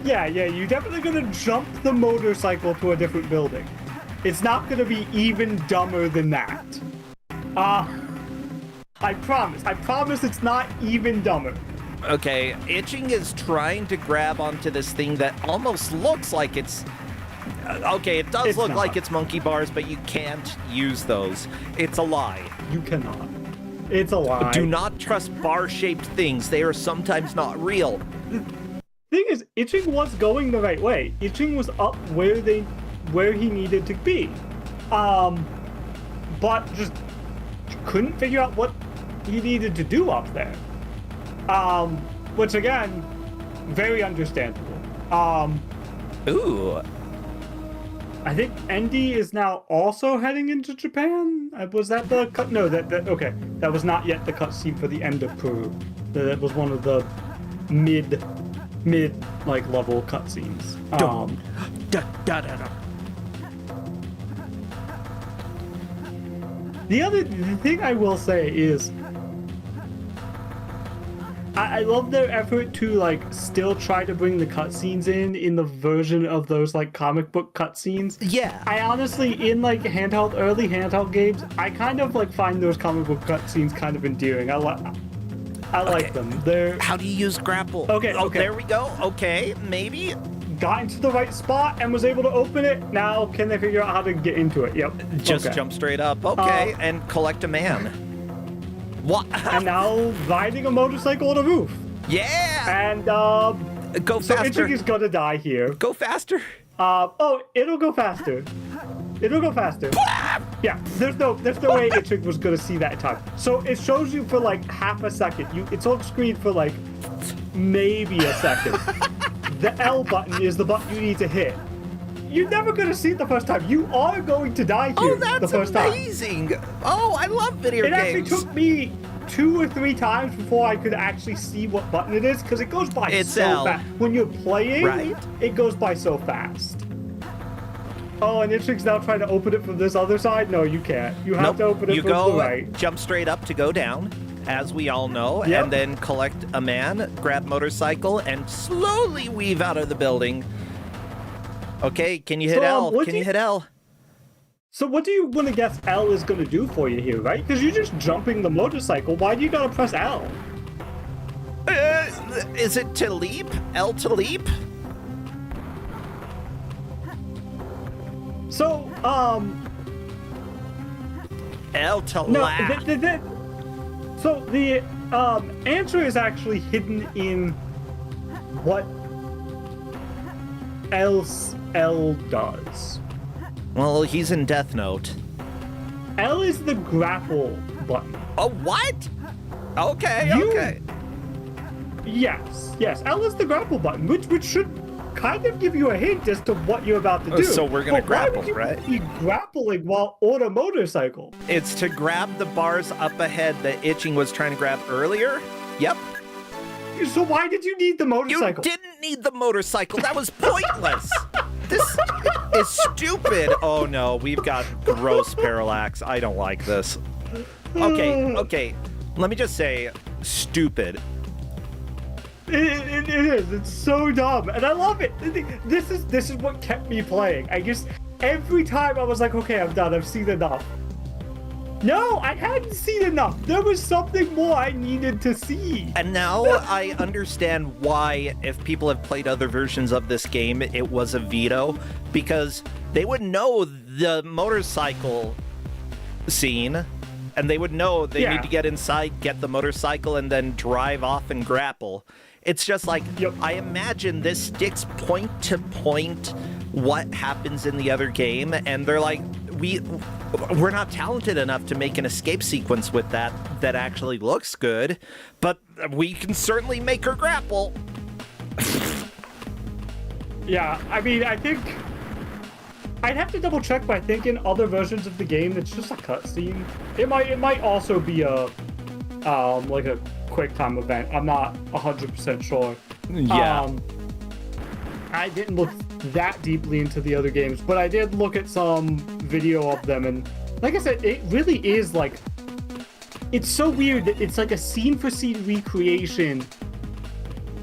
Yeah, you're definitely gonna jump the motorcycle to a different building. It's not gonna be even dumber than that. I promise it's not even dumber. Okay, itching is trying to grab onto this thing that almost looks like it's... Okay, it does It's look not. like it's monkey bars, but you can't use those. It's a lie. You cannot. It's a lie. Do not trust bar-shaped things. They are sometimes not real. Thing is, itching was going the right way. Itching was up where he needed to be. But just couldn't figure out what he needed to do up there. Which again, very understandable. Ooh. I think Andy is now also heading into Japan. Was that the cut? No, okay. That was not yet the cutscene for the end of Peru. That was one of the mid level cutscenes. The thing I will say is, I love their effort to still try to bring the cutscenes in the version of those comic book cutscenes. Yeah. I honestly, in early handheld games, I kind of find those comic book cutscenes kind of endearing. I like them. They're How do you use grapple? Okay, Oh, okay. there we go. Okay, maybe. got into the right spot and was able to open it. Now can they figure out how to get into it? Yep. Just Okay. jump straight up. Okay, and collect a man. What? And now riding a motorcycle on a roof. Yeah. And Go so faster. Itching is gonna die here. Go faster. Oh, it'll go faster. It'll go faster. Yeah, there's no way Itching was gonna see that time. So it shows you for half a second. It's on screen for maybe a second. The L button is the button you need to hit. You're never gonna see it the first time. You are going to die here Oh, that's the first time. amazing. Oh, I love video It actually games. took me 2 or 3 times before I could actually see what button it is, because it goes by It's so L. fast. When you're playing, Right. it goes by so fast. Oh, and Itching's now trying to open it from this other side? No, you can't. You have to open it You from go the right. jump straight up to go down, as we all know, Yep. and then collect a man, grab motorcycle, and slowly weave out of the building. Okay, can you hit So, L? what Can do you you- hit L? So what do you want to guess L is going to do for you here, right? Because you're just jumping the motorcycle. Why do you got to press L? Is it to leap? L to leap? So, L to no, laugh. so the answer is actually hidden in what else L does. Well, he's in Death Note. L is the grapple button. Oh, what? Okay, You- okay. Yes, L is the grapple button, which should kind of give you a hint as to what you're about to do. So we're gonna But grapple, why would you right? be grappling while on a motorcycle? It's to grab the bars up ahead that Itching was trying to grab earlier. Yep. So why did you need the You motorcycle? didn't need the motorcycle. That was pointless. This is stupid. Oh no, we've got gross parallax. I don't like this. Okay. Let me just say, stupid. It is. It's so dumb, and I love it. This is what kept me playing. I guess every time I was like, okay, I'm done. I've seen enough. No, I hadn't seen enough. There was something more I needed to see. And now I understand why, if people have played other versions of this game, it was a veto, because they would know the motorcycle scene, and they would know they Yeah. need to get inside, get the motorcycle, and then drive off and grapple. It's just like, Yep. I imagine this sticks point to point what happens in the other game, and they're like, we're not talented enough to make an escape sequence with that actually looks good, but we can certainly make her grapple. Yeah, I mean, I think I'd have to double check, but I think in other versions of the game, it's just a cutscene. It might also be a like a quick time event. I'm not 100% sure. Yeah. I didn't look that deeply into the other games, but I did look at some video of them, and like I said, it really is like, it's so weird that it's like a scene-for-scene recreation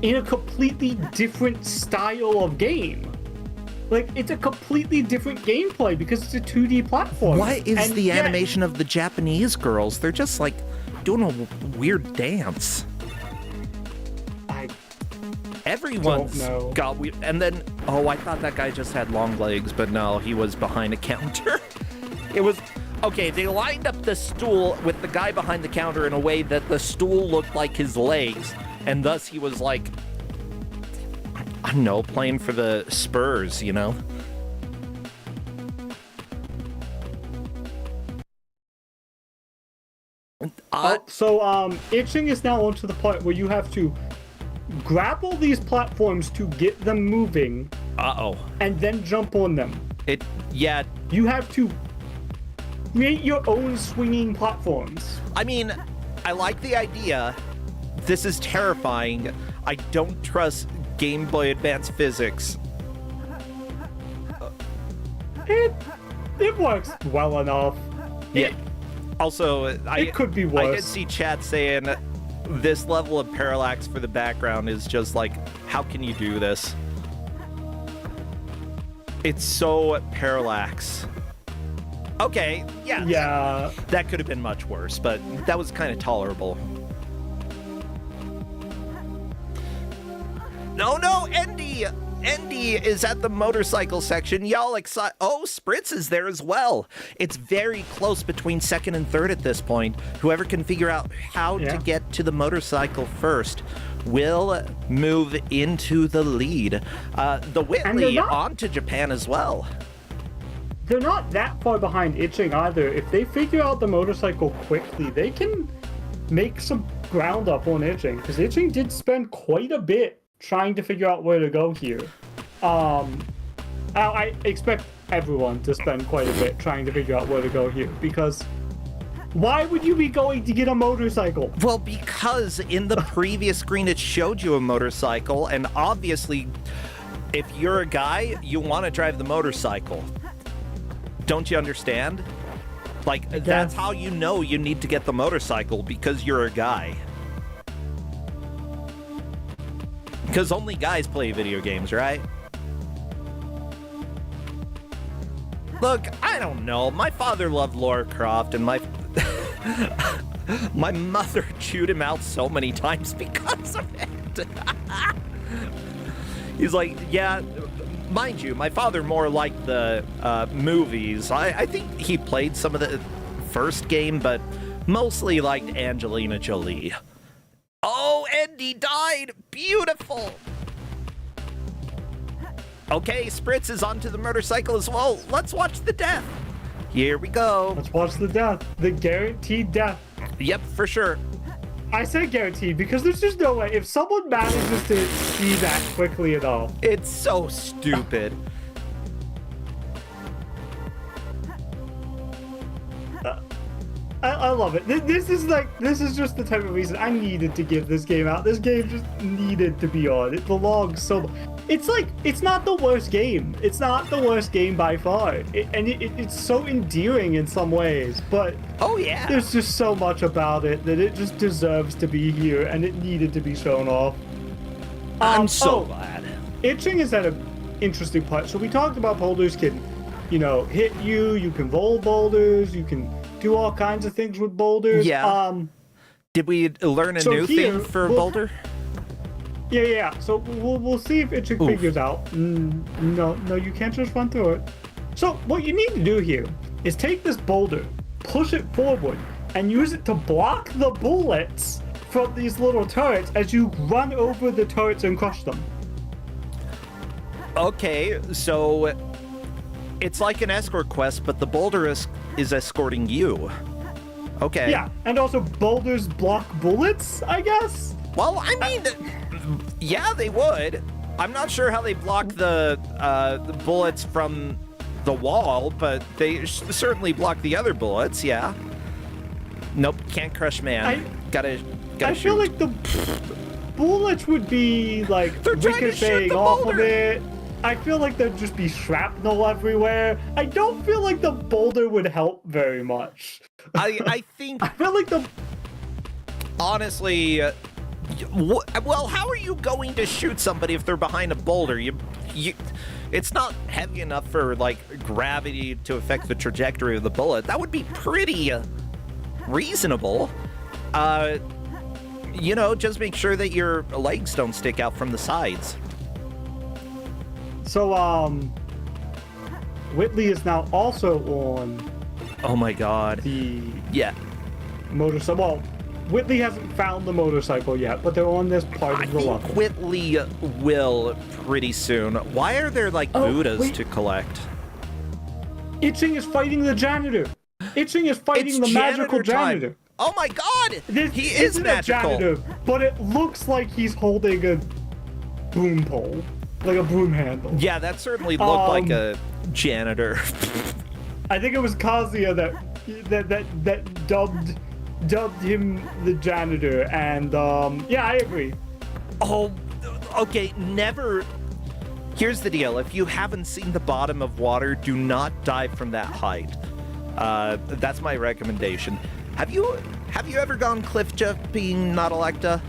in a completely different style of game. Like, it's a completely different gameplay because it's a 2D platform. What is And the yet- animation of the Japanese girls? They're just like doing a weird dance. I Everyone's Don't know. got weird. And then, oh, I thought that guy just had long legs, but no, he was behind a counter. It was, okay, they lined up the stool with the guy behind the counter in a way that the stool looked like his legs, and thus he was like, I don't know, playing for the Spurs, you know? So itching is now onto the point where you have to grapple these platforms to get them moving Uh-oh. and then jump on them. Yeah, You have to create your own swinging platforms. I mean, I like the idea. This is terrifying. I don't trust Game Boy Advance physics. It works well enough. Yeah. Also, It could be I did worse. see chat saying this level of parallax for the background is just like, how can you do this? It's so parallax. Okay, yeah. Yeah. That could have been much worse, but that was kind of tolerable. No, Endy! Endy is at the motorcycle section. Y'all excited? Oh, Spritz is there as well. It's very close between second and third at this point. Whoever can figure out how to get to the motorcycle first will move into the lead. The Whitley on to Japan as well. They're not that far behind itching either. If they figure out the motorcycle quickly, they can make some ground up on itching, because itching did spend quite a bit trying to figure out where to go here. I expect everyone to spend quite a bit trying to figure out where to go here, because why would you be going to get a motorcycle? Well, because in the previous screen it showed you a motorcycle, and obviously, if you're a guy, you want to drive the motorcycle. Don't you understand? Like, that's how you know you need to get the motorcycle, because you're a guy. Because only guys play video games, right? Look, I don't know. My father loved Lara Croft, and my... My mother chewed him out so many times because of it. He's like, yeah, mind you, my father more liked the movies. I think he played some of the first game, but mostly liked Angelina Jolie. Oh, Andy died! Beautiful! Okay, Spritz is onto the motorcycle as well. Let's watch the death. Here we go. Let's watch the death. The guaranteed death. Yep, for sure. I say guaranteed because there's just no way. If someone manages to see that quickly at all. It's so stupid. I love it. This is just the type of reason I needed to give this game out. This game just needed to be on. It belongs so. It's not the worst game. It's not the worst game by far. It's so endearing in some ways, but oh yeah, there's just so much about it that it just deserves to be here, and it needed to be shown off. I'm so glad. Itching is at an interesting part. So we talked about boulders can, hit you. You can roll boulders. You can do all kinds of things with boulders. Yeah. Did we learn a new thing for boulder? Yeah. So we'll see if Itching figures out. No, you can't just run through it. So what you need to do here is take this boulder, push it forward, and use it to block the bullets from these little turrets as you run over the turrets and crush them. Okay, so it's like an escort quest, but the boulder is escorting you. Okay. Yeah, and also boulders block bullets, I guess? Well, I mean, yeah, they would. I'm not sure how they block the bullets from the wall, but they certainly block the other bullets, yeah. Nope, can't crush man. Gotta I shoot. feel like the bullets would be, like, They're trying to shoot ricocheting the off boulder. of it. I feel like there'd just be shrapnel everywhere. I don't feel like the boulder would help very much. I think, I feel like the... honestly, well, how are you going to shoot somebody if they're behind a boulder? It's not heavy enough for, like, gravity to affect the trajectory of the bullet. That would be pretty reasonable. Just make sure that your legs don't stick out from the sides. So, Whitley is now also on Oh my god. the Yeah. motorcycle. Well, Whitley hasn't found the motorcycle yet, but they're on this part I of the think level. Whitley will pretty soon. Why are there, like, Buddhas wait. to collect? Itching is fighting the janitor. Itching is fighting the magical time. janitor. Oh my god! He is isn't magical. a janitor, but it looks like he's holding a broom pole, like a broom handle. Yeah, that certainly looked like a janitor. I think it was Kazuya that dubbed him the janitor, and yeah, I agree. Oh, okay, never. Here's the deal. If you haven't seen the bottom of water, do not dive from that height. That's my recommendation. Have you ever gone cliff jumping, not Electa?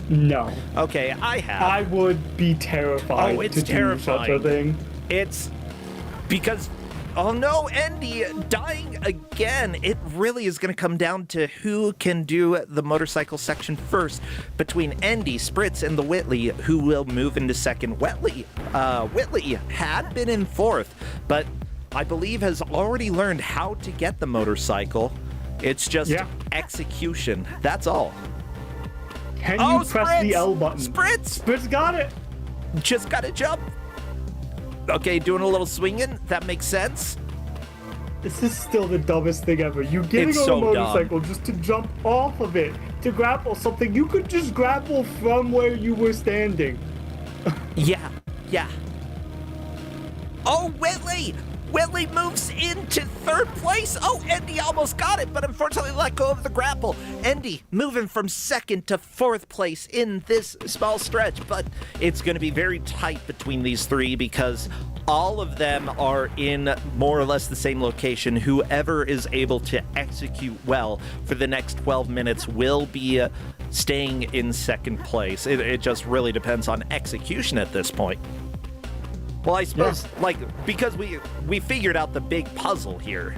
No. Okay, I have. I would be terrified Oh, it's to do terrifying. such a thing. It's because, oh no, Andy dying again. It really is going to come down to who can do the motorcycle section first between Andy, Spritz, and the Whitley, who will move into second. Whitley had been in fourth, but I believe has already learned how to get the motorcycle. It's just execution. That's all. Can you press the L button? Spritz! Spritz got it. Just gotta jump. Okay, doing a little swinging. That makes sense. This is still the dumbest thing ever. You getting It's on so a motorcycle just to jump off of it, to grapple something. You could just grapple from where you were standing. Yeah. Oh, Whitley! Whitley moves into third place. Oh, Andy almost got it, but unfortunately let go of the grapple. Andy moving from second to fourth place in this small stretch, but it's going to be very tight between these three because all of them are in more or less the same location. Whoever is able to execute well for the next 12 minutes will be staying in second place. It just really depends on execution at this point. Well, I suppose, because we figured out the big puzzle here,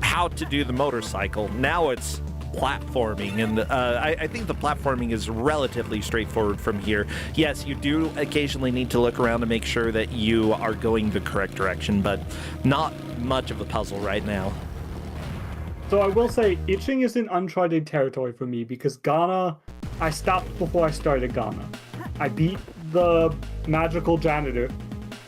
how to do the motorcycle. Now it's platforming, and I think the platforming is relatively straightforward from here. Yes, you do occasionally need to look around to make sure that you are going the correct direction, but not much of a puzzle right now. So I will say, itching is in uncharted territory for me, because Ghana, I stopped before I started Ghana. I beat the magical janitor,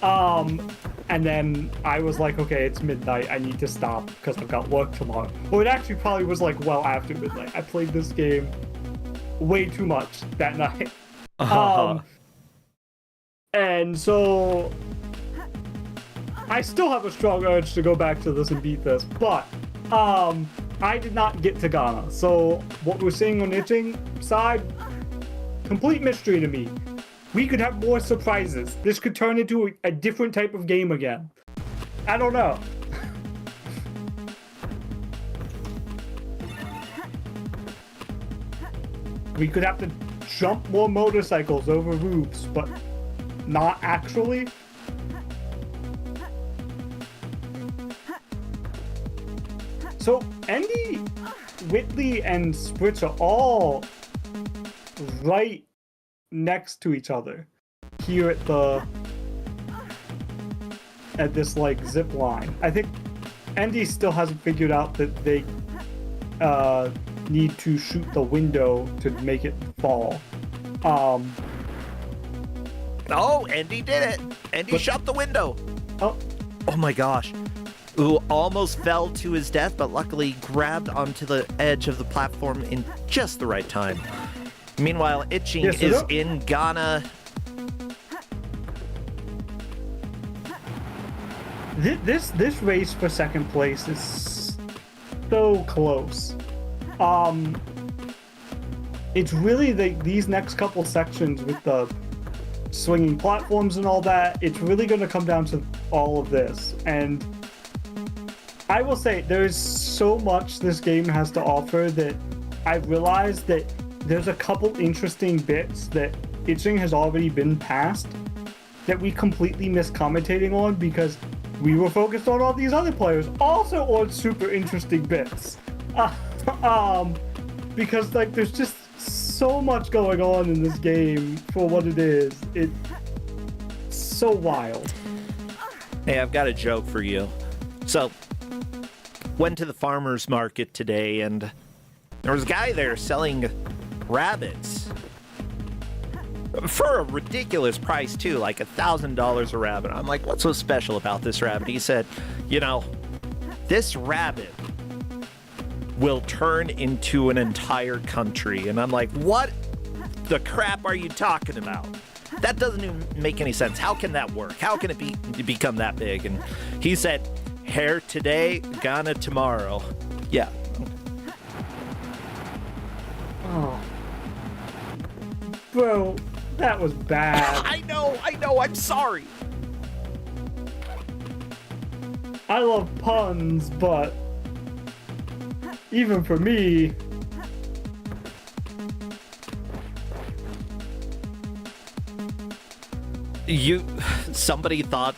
and then I was like, okay, it's midnight, I need to stop because I've got work tomorrow. Well, it actually probably was like well after midnight. I played this game way too much that night. And so I still have a strong urge to go back to this and beat this, but I did not get to Ghana. So what we're seeing on itching side, complete mystery to me. We could have more surprises. This could turn into a different type of game again. I don't know. We could have to jump more motorcycles over roofs, but not actually. So Andy, Whitley, and Spritz are all right next to each other here at this like zip line. I think Andy still hasn't figured out that they need to shoot the window to make it fall. Oh, Andy did it. Andy shot the window. Oh my gosh. Who almost fell to his death, but luckily grabbed onto the edge of the platform in just the right time. Meanwhile, Itching is in Ghana. This race for second place is so close. It's really these next couple sections with the swinging platforms and all that. It's really going to come down to all of this. And I will say there's so much this game has to offer that I realized that there's a couple interesting bits that Itching has already been past that we completely missed commentating on because we were focused on all these other players also on super interesting bits. Because like there's just so much going on in this game for what it is. It's so wild. Hey, I've got a joke for you. So, went to the farmer's market today and there was a guy there selling rabbits for a ridiculous price too, like $1,000 a rabbit. I'm like, what's so special about this rabbit? He said, you know, this rabbit will turn into an entire country. And I'm like, what the crap are you talking about? That doesn't even make any sense. How can that work? How can it become that big? And he said, hair today, Ghana tomorrow. Yeah. Oh. Bro, that was bad. I know, I'm sorry. I love puns, but even for me, somebody thought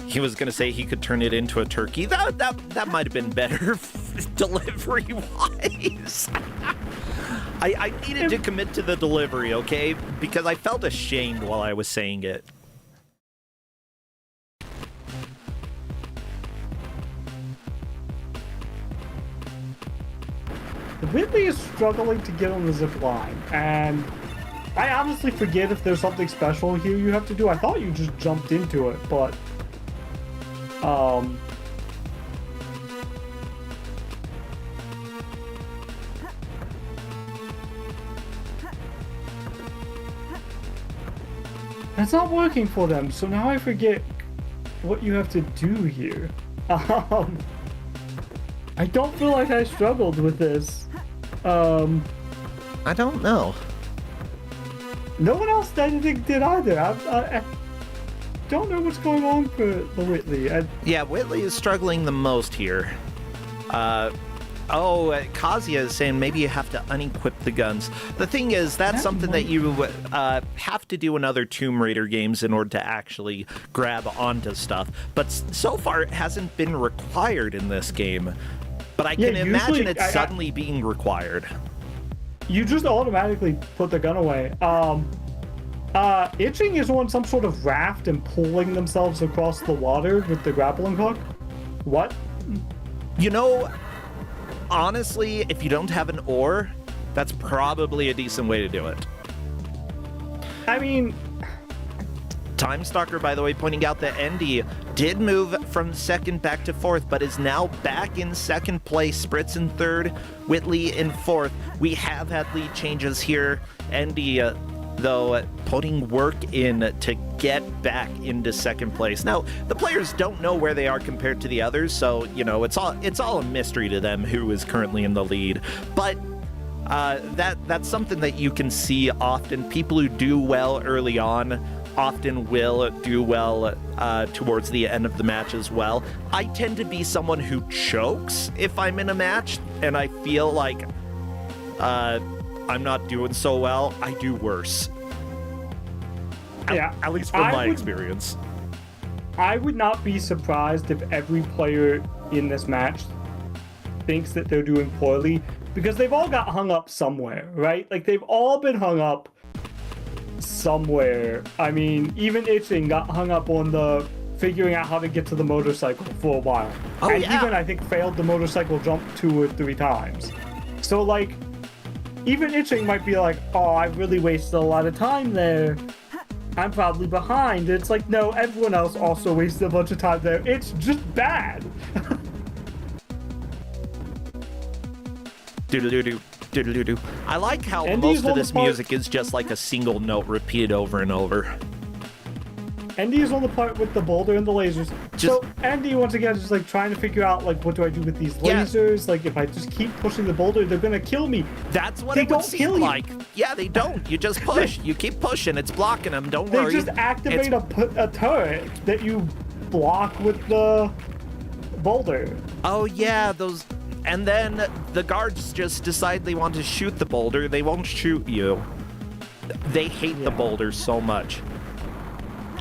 he was gonna say he could turn it into a turkey. That might have been better delivery wise. I needed to commit to the delivery, okay? Because I felt ashamed while I was saying it. Whitley is struggling to get on the zip line, and I honestly forget if there's something special here you have to do. I thought you just jumped into it, but that's not working for them, so now I forget what you have to do here. I don't feel like I struggled with this. I don't know. No one else I think did either. I don't know what's going on for the Whitley. Yeah, Whitley is struggling the most here. Kazuya is saying maybe you have to unequip the guns. The thing is, that's something that you have to do in other Tomb Raider games in order to actually grab onto stuff. But so far, it hasn't been required in this game. But I Yeah, can imagine usually it I- suddenly being required. You just automatically put the gun away. Itching is on some sort of raft and pulling themselves across the water with the grappling hook. What? You know, honestly, if you don't have an oar, that's probably a decent way to do it. I mean, Time Stalker, by the way, pointing out that Endy did move from second back to fourth, but is now back in second place. Spritz in third, Whitley in fourth. We have had lead changes here. Endy, though, putting work in to get back into second place. Now, the players don't know where they are compared to the others, so, you know, it's all a mystery to them who is currently in the lead. But that's something that you can see often. People who do well early on often will do well towards the end of the match as well. I tend to be someone who chokes if I'm in a match, and I feel like I'm not doing so well. I do worse. yeah. At least from my experience. I would not be surprised if every player in this match thinks that they're doing poorly, because they've all got hung up somewhere, right? Like, they've all been hung up somewhere. I mean, even Itching got hung up on the figuring out how to get to the motorcycle for a while. Oh, and yeah. even, I think, failed the motorcycle jump 2 or 3 times. So, like, even Itching might be like, oh, I really wasted a lot of time there. I'm probably behind. It's like, no, everyone else also wasted a bunch of time there. It's just bad. Doodle-doo-doo, doodle-doo-doo. I like how Andy's most of on the this part- music is just like a single note repeated over and over. Andy is on the part with the boulder and the lasers. So Andy, once again, is like trying to figure out, like, what do I do with these Yeah. lasers? Like, if I just keep pushing the boulder, they're gonna kill me. That's what They it would don't seem kill you. like. Yeah, they don't. You just push. You keep pushing. It's blocking them. Don't They worry. just activate It's- a turret that you block with the boulder. Oh, yeah, those... And then the guards just decide they want to shoot the boulder. They won't shoot you. They hate the boulder so much.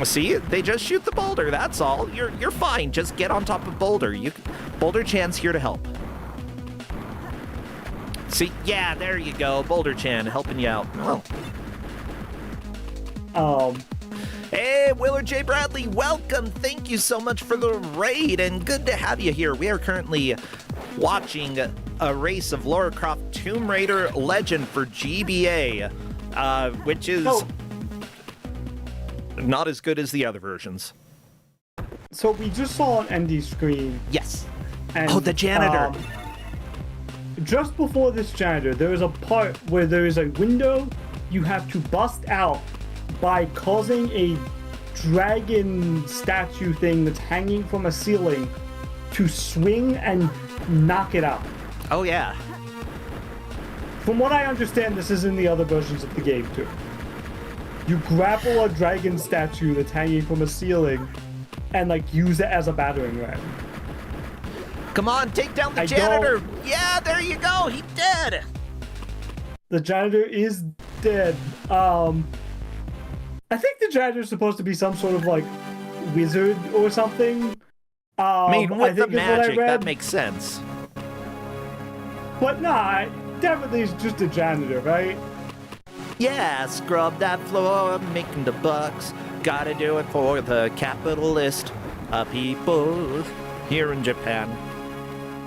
See? They just shoot the boulder. That's all. You're fine. Just get on top of boulder. Boulder Chan's here to help. See? Yeah, there you go. Boulder Chan helping you out. Oh. Hey, Willard J. Bradley, welcome. Thank you so much for the raid, and good to have you here. We are currently watching a race of Lara Croft Tomb Raider Legend for GBA, which is not as good as the other versions. So we just saw on Andy's screen. Yes. And, Oh, the janitor. Just before this janitor, there is a part where there is a window you have to bust out by causing a dragon statue thing that's hanging from a ceiling to swing and knock it out. Oh, yeah. From what I understand, this is in the other versions of the game too. You grapple a dragon statue that's hanging from a ceiling and, like, use it as a battering ram. Come on, take down the janitor. Yeah, there you go. He dead. The janitor is dead. I think the janitor's supposed to be some sort of, like, wizard or something. I mean, with the think is what I magic, that read. makes sense. But nah, definitely is just a janitor, right? Yeah, scrub that floor, making the bucks. Gotta do it for the capitalist people here in Japan.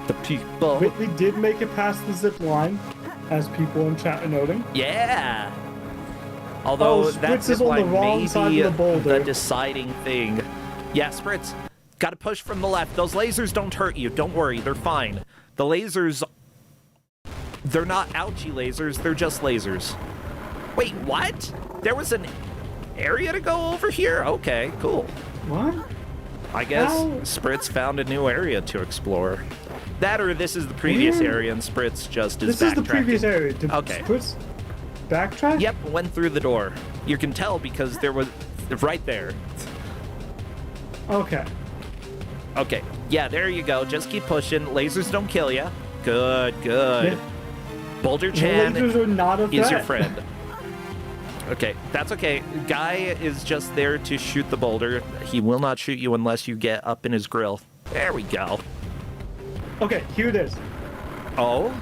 The people. Whitley did make it past the zip line, as people in chat are noting. Yeah. Although that Spritz is zip on the line wrong may side be of the boulder. the deciding thing. Yeah, Spritz. Gotta push from the left. Those lasers don't hurt you. Don't worry, they're fine. The lasers... They're not ouchie lasers, they're just lasers. Wait, what? There was an area to go over here? Okay, cool. What? I guess How? Spritz found a new area to explore. That or this is the previous Where? area and Spritz just is This is the backtracking. previous area. Did Okay. Spritz backtrack? Yep, went through the door. You can tell because there was... Right there. Okay. Okay, yeah, there you go. Just keep pushing. Lasers don't kill you. Good, good. Yeah. Boulder The Chan lasers are not a threat. is your friend. Okay, that's okay. Guy is just there to shoot the boulder. He will not shoot you unless you get up in his grill. There we go. Okay, here it is. Oh?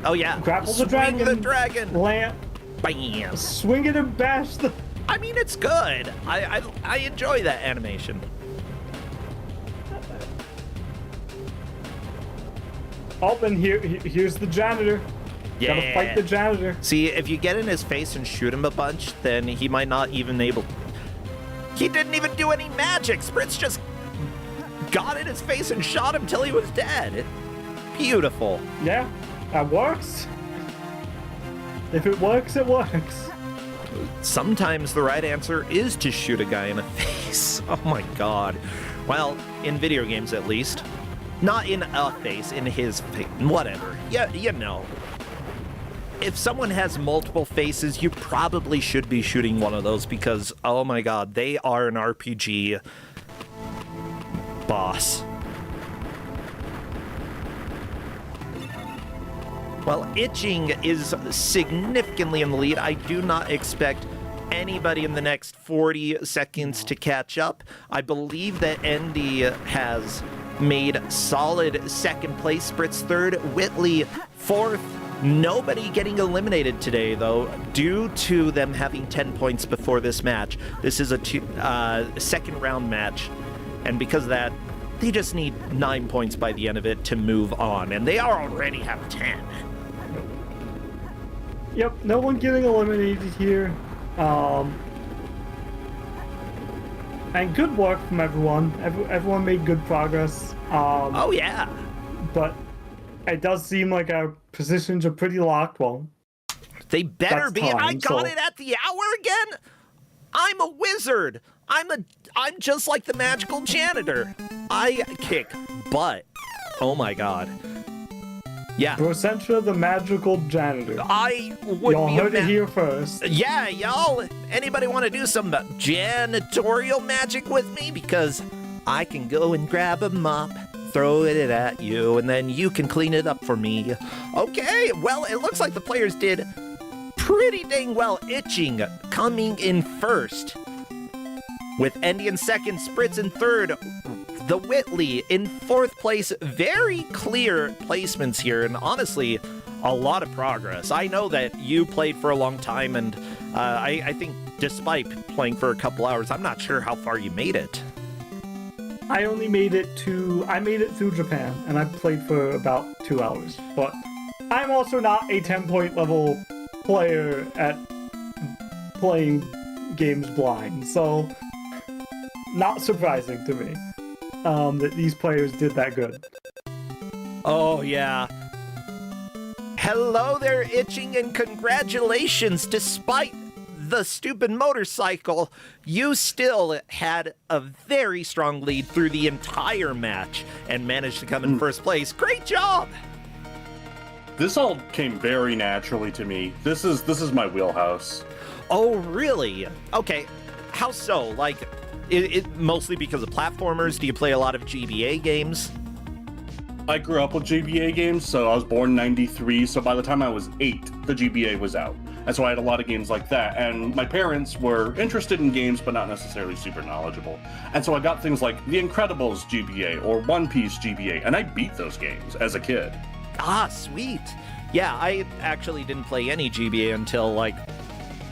Oh, yeah. Grapple the Swing dragon. the dragon. Land. Bam. Swing it and bash the... I mean, it's good. I enjoy that animation. Oh, and here's the janitor. Yeah. Gotta fight the janitor. See, if you get in his face and shoot him a bunch, then he might not even able... He didn't even do any magic. Spritz just got in his face and shot him till he was dead. Beautiful. Yeah, that works. If it works, it works. Sometimes the right answer is to shoot a guy in the face. Oh my god. Well, in video games at least. Not in a face, in his face. Whatever. Yeah, you know. If someone has multiple faces, you probably should be shooting one of those because, oh my god, they are an RPG boss. Well, Itching is significantly in the lead. I do not expect anybody in the next 40 seconds to catch up. I believe that Andy has made solid second place, Spritz third, Whitley fourth. Nobody getting eliminated today, though, due to them having 10 points before this match. This is a second round match, and because of that, they just need 9 points by the end of it to move on, and they already have 10. Yep, no one getting eliminated here. And good work from everyone. Everyone made good progress. Oh, yeah. But it does seem like our positions are pretty locked. Well, they better be. Time, I got so... it at the hour again. I'm a wizard. I'm just like the magical janitor. I kick butt. Oh my god. Yeah. Brocentra, the magical janitor. I would y'all be heard it here first. Yeah, y'all. Anybody want to do some janitorial magic with me? Because I can go and grab a mop, throw it at you, and then you can clean it up for me. Okay, well, it looks like the players did pretty dang well. Itching coming in first, with Andy in second, Spritz in third, the Whitley in fourth place. Very clear placements here, and honestly, a lot of progress. I know that you played for a long time, and I think despite playing for a couple hours, I'm not sure how far you made it. I made it through Japan, and I played for about 2 hours. But I'm also not a 10-point level player at playing games blind, so not surprising to me that these players did that good. Oh, yeah. Hello there, Itching, and congratulations. Despite the stupid motorcycle, you still had a very strong lead through the entire match and managed to come in first place. Great job! This all came very naturally to me. This is my wheelhouse. Oh, really? Okay. How so? Like, it mostly because of platformers? Do you play a lot of GBA games? I grew up with GBA games, so I was born in '93, so by the time I was 8, the GBA was out. And so I had a lot of games like that, and my parents were interested in games, but not necessarily super knowledgeable. And so I got things like The Incredibles GBA or One Piece GBA, and I beat those games as a kid. Ah, sweet. Yeah, I actually didn't play any GBA until, like,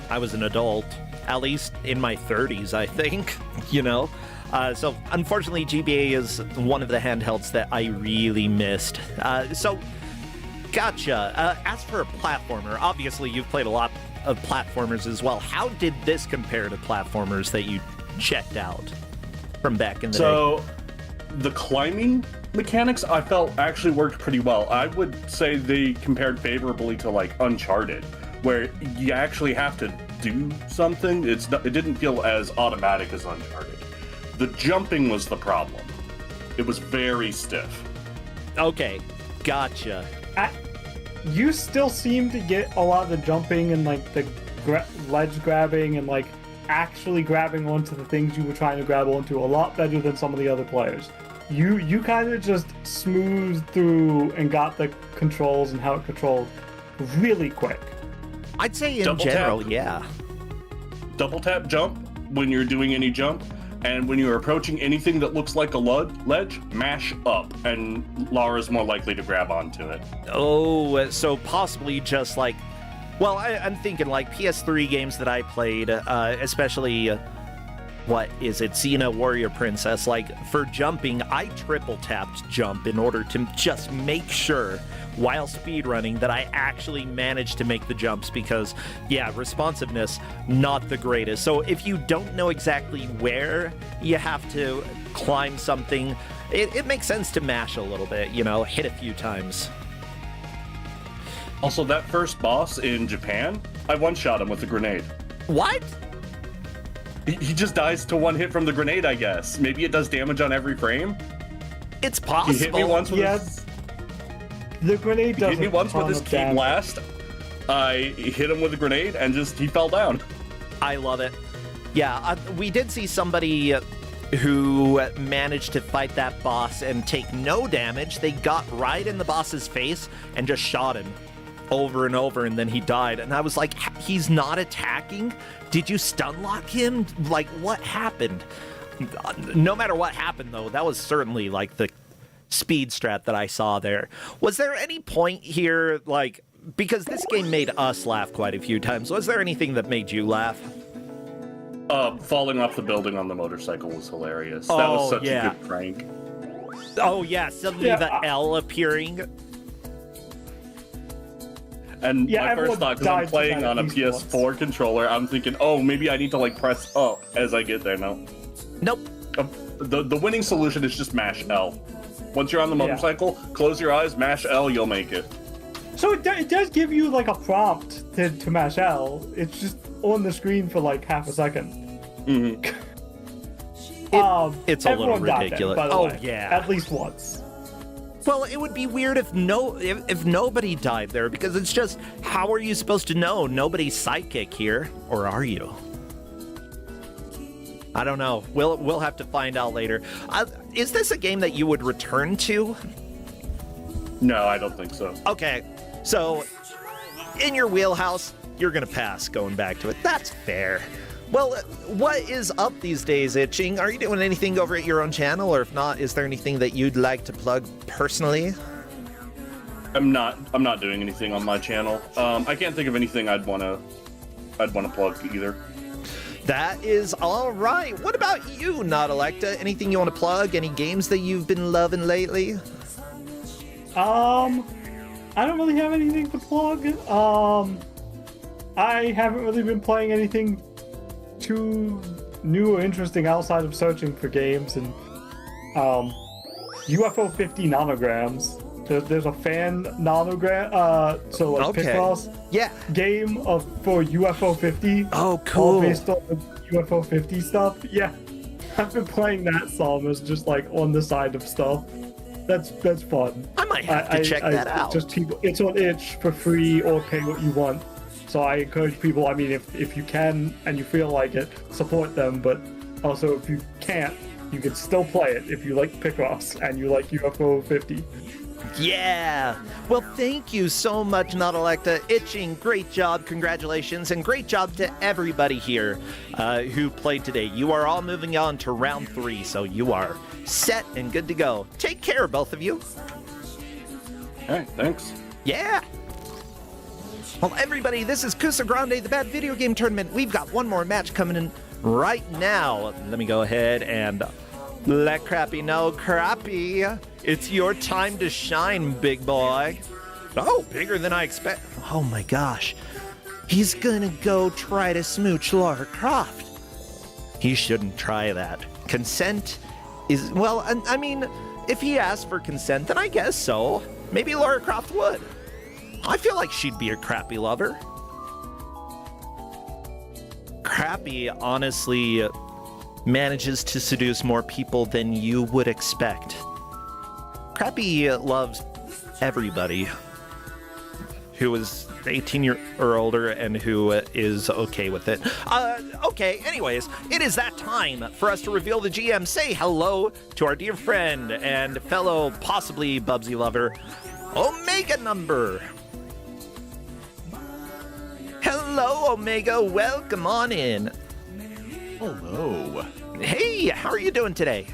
I was an adult. At least in my 30s, I think, you know? So, unfortunately, GBA is one of the handhelds that I really missed. So, gotcha. As for a platformer, obviously you've played a lot of platformers as well. How did this compare to platformers that you checked out from back in the day? So, the climbing mechanics I felt actually worked pretty well. I would say they compared favorably to, like, Uncharted, where you actually have to do something. It didn't feel as automatic as Uncharted. The jumping was the problem. It was very stiff. Okay, gotcha. You still seem to get a lot of the jumping and like the ledge grabbing and like actually grabbing onto the things you were trying to grab onto a lot better than some of the other players. You kind of just smoothed through and got the controls and how it controlled really quick. I'd say in Double general, tap. yeah. Double tap jump when you're doing any jump, And when you're approaching anything that looks like a ledge, mash up, and Lara's more likely to grab onto it. Oh, so possibly just like, well, I'm thinking like PS3 games that I played, especially, what is it, Xena Warrior Princess, like for jumping, I triple tapped jump in order to just make sure while speedrunning that I actually managed to make the jumps because, yeah, responsiveness, not the greatest. So if you don't know exactly where you have to climb something, it makes sense to mash a little bit, you know, hit a few times. Also, that first boss in Japan, I one-shot him with a grenade. What? He just dies to one hit from the grenade, I guess. Maybe it does damage on every frame? It's possible. He hit me once with the grenade does hit me once with his key blast. I hit him with a grenade and he fell down. I love it. Yeah, we did see somebody who managed to fight that boss and take no damage. They got right in the boss's face and just shot him over and over, and then he died. And I was like, he's not attacking? Did you stun lock him? Like, what happened? No matter what happened, though, that was certainly like the speed strat that I saw there. Was there any point here, like, because this game made us laugh quite a few times, was there anything that made you laugh? Falling off the building on the motorcycle was hilarious. That was such a good prank. Oh yeah, suddenly the L appearing. And my first thought, because I'm playing on a PS4 controller, I'm thinking, oh, maybe I need to like press up as I get there. No. Nope. The winning solution is just mash L. Once you're on the motorcycle, close your eyes, mash L, you'll make it. So it does give you like a prompt to mash L. It's just on the screen for like half a second. Mm-hmm. It's a little ridiculous. By the way, yeah. At least once. Well, it would be weird if nobody died there, because it's just, how are you supposed to know? Nobody's psychic here, or are you? I don't know. We'll have to find out later. Is this a game that you would return to? No, I don't think so. Okay, so in your wheelhouse, you're gonna pass going back to it. That's fair. Well, what is up these days, Itching? Are you doing anything over at your own channel, or if not, is there anything that you'd like to plug personally? I'm not doing anything on my channel. I can't think of anything I'd wanna plug either. That is all right. What about you, Not Electa? Anything you want to plug? Any games that you've been loving lately? I don't really have anything to plug. I haven't really been playing anything too new or interesting outside of searching for games and UFO 50 nanograms. There's a fan nanogram, so like Picross game for UFO 50. Oh, cool. All based on the UFO 50 stuff. Yeah, I've been playing that some as just like on the side of stuff. That's fun. I might have to check that out. It's on itch for free or pay what you want. So I encourage people, I mean, if you can and you feel like it, support them. But also, if you can't, you can still play it if you like Picross and you like UFO 50. Yeah. Well, thank you so much, Not Electa. Itching, great job. Congratulations. And great job to everybody here who played today. You are all moving on to round 3, so you are set and good to go. Take care, both of you. All right, thanks. Yeah. Well, everybody, this is Kusogrande, the Bad Video Game Tournament. We've got one more match coming in right now. Let me go ahead and let Crappy know. Crappy, it's your time to shine, big boy. Oh, bigger than I expect. Oh my gosh. He's gonna go try to smooch Lara Croft. He shouldn't try that. Consent is, well, I mean, if he asked for consent, then I guess so. Maybe Lara Croft would. I feel like she'd be a Crappy lover. Crappy honestly manages to seduce more people than you would expect. Crappy loves everybody who is 18 or older and who is okay with it. Okay, anyways, it is that time for us to reveal the GM. Say hello to our dear friend and fellow possibly Bubsy lover, Omega Number. Hello, Omega. Welcome on in. Hello. Hey, how are you doing today?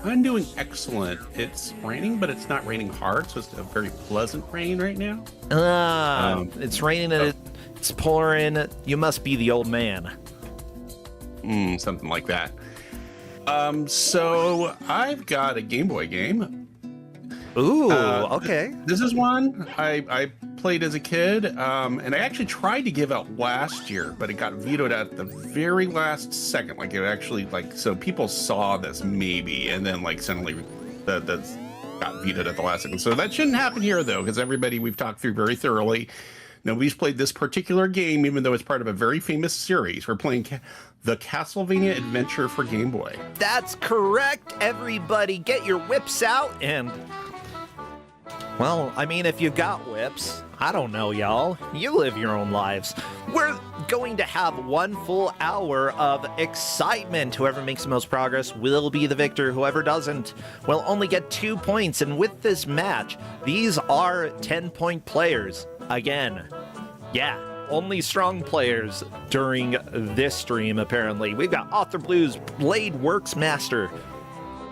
I'm doing excellent. It's raining, but it's not raining hard, so it's a very pleasant rain right now. It's raining and it's pouring. You must be the old man. Something like that. So I've got a Game Boy game. Ooh, okay. This is one I played as a kid, and I actually tried to give out last year, but it got vetoed at the very last second. Like it actually, so people saw this maybe, and then suddenly that got vetoed at the last second. So that shouldn't happen here though, because everybody we've talked through very thoroughly. Nobody's played this particular game, even though it's part of a very famous series. We're playing the Castlevania Adventure for Game Boy. That's correct, everybody. Get your whips out and... Well, I mean, if you got whips, I don't know, y'all. You live your own lives. We're going to have 1 full hour of excitement. Whoever makes the most progress will be the victor. Whoever doesn't will only get 2 points. And with this match, these are 10-point players. Again, yeah, only strong players during this stream, apparently. We've got Author Blues, Blade Works Master,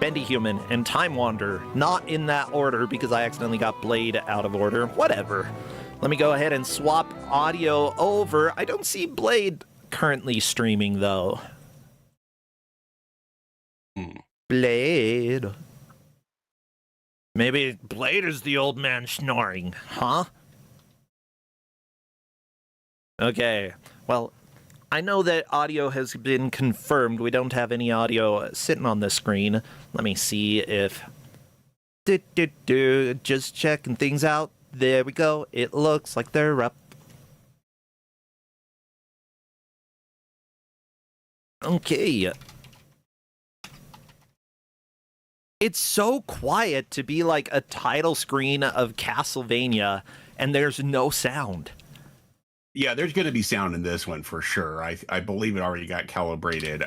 Bendy Human, and Time Wander. Not in that order because I accidentally got Blade out of order. Whatever. Let me go ahead and swap audio over. I don't see Blade currently streaming, though. Blade. Maybe Blade is the old man snoring, huh? Okay, well, I know that audio has been confirmed. We don't have any audio sitting on the screen. Let me see if... Just checking things out. There we go. It looks like they're up. Okay. It's so quiet to be like a title screen of Castlevania, and there's no sound. Yeah, there's going to be sound in this one for sure. I believe it already got calibrated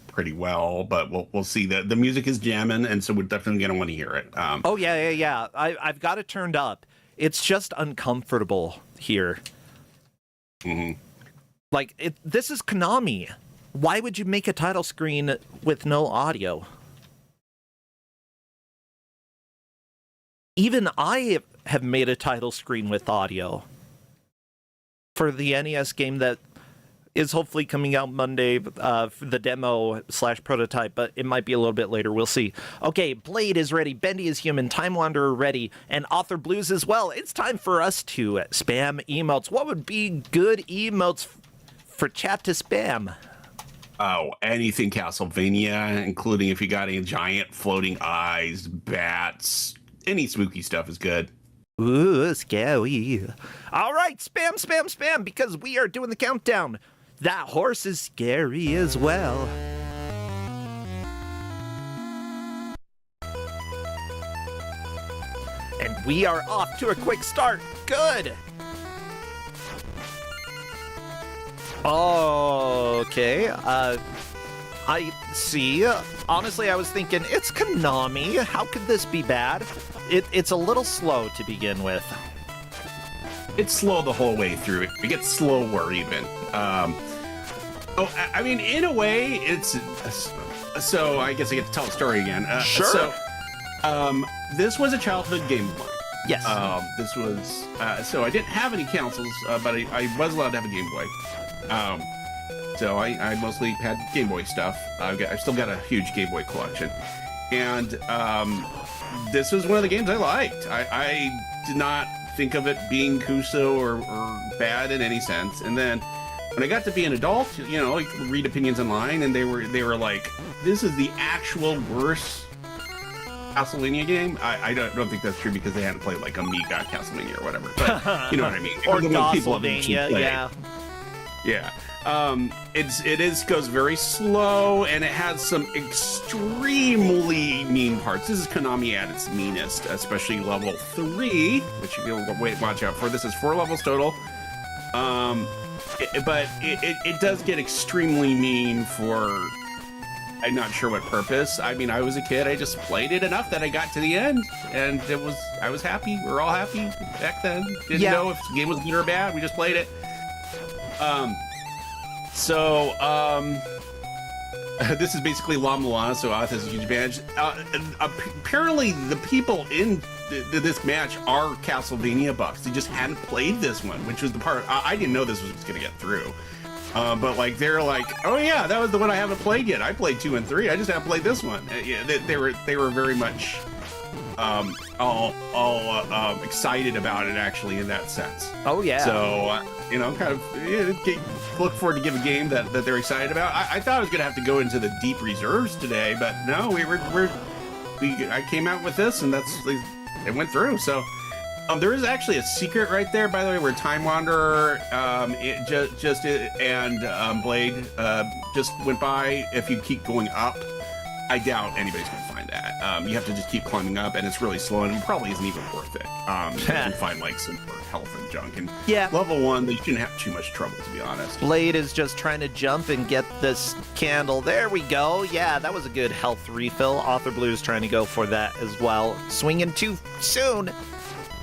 pretty well, but we'll see. The music is jamming, and so we're definitely going to want to hear it. Oh, yeah. I've got it turned up. It's just uncomfortable here. Mm-hmm. This is Konami. Why would you make a title screen with no audio? Even I have made a title screen with audio for the NES game that is hopefully coming out Monday for the demo / prototype, but it might be a little bit later. We'll see. Okay, Blade is ready. Bendy is human. Time Wanderer ready. And Author Blues as well. It's time for us to spam emotes. What would be good emotes for chat to spam? Oh, anything Castlevania, including if you got any giant floating eyes, bats, any spooky stuff is good. Ooh, scary. All right, spam, because we are doing the countdown. That horse is scary as well. And we are off to a quick start. Good. Okay, I see. Honestly, I was thinking, it's Konami. How could this be bad? It's a little slow to begin with. It's slow the whole way through. It gets slower even. I mean, in a way, it's... So I guess I get to tell a story again. Sure. So, this was a childhood game of mine. Yes. This was... so I didn't have any consoles, but I was allowed to have a Game Boy. So I mostly had Game Boy stuff. I've still got a huge Game Boy collection. And this was one of the games I liked. I did not think of it being Kuso or bad in any sense. And then when I got to be an adult, read opinions online, and they were like, this is the actual worst Castlevania game. I don't think that's true because they hadn't played like Amiga Castlevania or whatever. But you know what I mean? Or Castlevania, yeah. Yeah. It goes very slow, and it has some extremely mean parts. This is Konami at its meanest, especially level 3, which you'll watch out for. This is 4 levels total. But it does get extremely mean for, I'm not sure what purpose. I mean, I was a kid. I just played it enough that I got to the end, and I was happy. We were all happy back then. Didn't know if the game was good or bad. We just played it. This is basically La Milana, so Oth has a huge advantage. Apparently, the people in this match are Castlevania bucks. They just hadn't played this one, which was the part I didn't know this was going to get through. But like they're like, oh yeah, that was the one I haven't played yet. I played 2 and 3. I just haven't played this one. Yeah, they were very much all excited about it actually in that sense. Oh yeah. So kind of look forward to give a game that they're excited about. I thought I was gonna have to go into the deep reserves today, but no, I came out with this and it went through. So. There is actually a secret right there, by the way, where Time Wanderer and Blade just went by. If you keep going up, I doubt anybody's going to find that. You have to just keep climbing up, and it's really slow, and it probably isn't even worth it. You can find like some more health and junk. And yeah, level 1, they shouldn't have too much trouble, to be honest. Blade is just trying to jump and get this candle. There we go. Yeah, that was a good health refill. Author Blue is trying to go for that as well. Swinging too soon.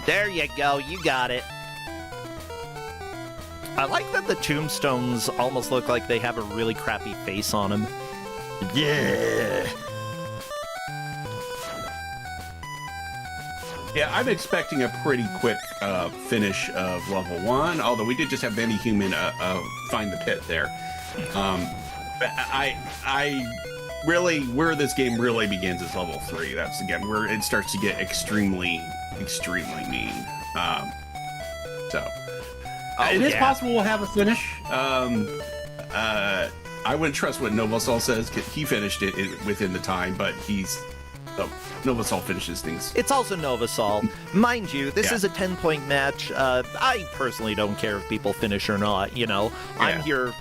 There you go, you got it. I like that the tombstones almost look like they have a really crappy face on them. Yeah. Yeah, I'm expecting a pretty quick finish of level 1, although we did just have Benny Human find the pit there. I really, where this game really begins is level 3. That's, again, where it starts to get extremely mean. It is possible we'll have a finish. I wouldn't trust what Novosol says. He finished it within the time, but Novosol finishes things. It's also Novosol. Mind you, this is a 10-point match. I personally don't care if people finish or not, I'm here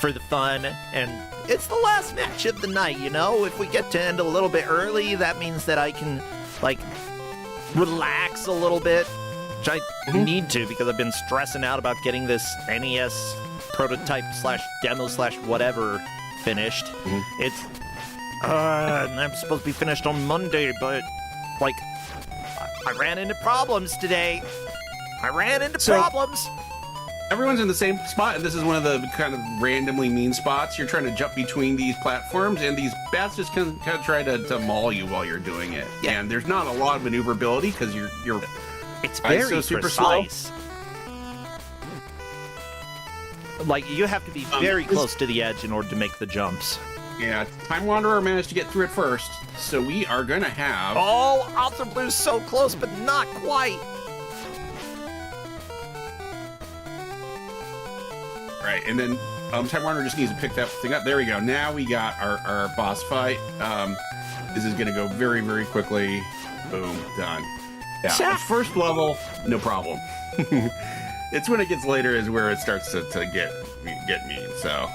for the fun, and it's the last match of the night, If we get to end a little bit early, that means that I can, relax a little bit, which I need to because I've been stressing out about getting this NES prototype / demo / whatever finished. It's I'm supposed to be finished on Monday, but I ran into problems today. Problems. Everyone's in the same spot, and this is one of the kind of randomly mean spots. You're trying to jump between these platforms, and these bats just kind of try to maul you while you're doing it. Yeah. And there's not a lot of maneuverability because you're it's very super precise. Slow. You have to be very close to the edge in order to make the jumps. Yeah, Time Wanderer managed to get through it first, so we are gonna have. Oh, Author Blue's so close, but not quite. Right, and then Time Warner just needs to pick that thing up. There we go. Now we got our boss fight. This is going to go very, very quickly. Boom, done. Yeah, the first level, no problem. It's when it gets later is where it starts to get mean. So,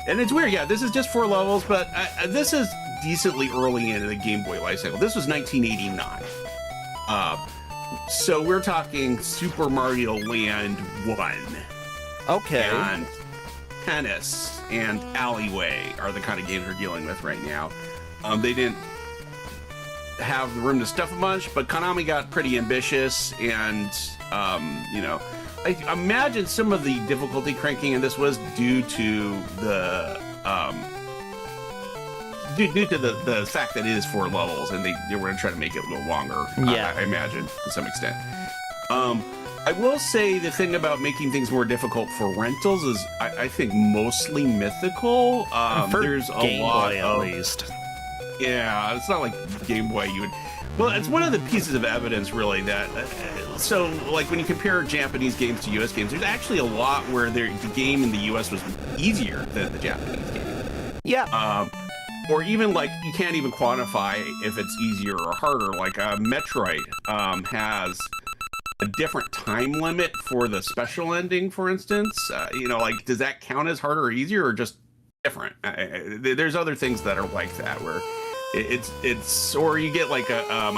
and it's weird. Yeah, this is just 4 levels, but this is decently early into the Game Boy life cycle. This was 1989. So we're talking Super Mario Land 1. Okay. And Tennis and Alleyway are the kind of games we're dealing with right now. They didn't have the room to stuff a bunch, but Konami got pretty ambitious, and I imagine some of the difficulty cranking in this was due to the the fact that it is 4 levels, and they were going to try to make it a little longer. Yeah, I imagine to some extent. I will say the thing about making things more difficult for rentals is, I think, mostly mythical. There's a Game lot Boy, of, at least. Yeah, it's not like Game Boy. Well, it's one of the pieces of evidence, really, that so when you compare Japanese games to U.S. games, there's actually a lot where the game in the U.S. was easier than the Japanese game. Yeah. Or even you can't even quantify if it's easier or harder. Metroid has a different time limit for the special ending, for instance. Does that count as harder or easier, or just different? There's other things that are like that, where it's or you get a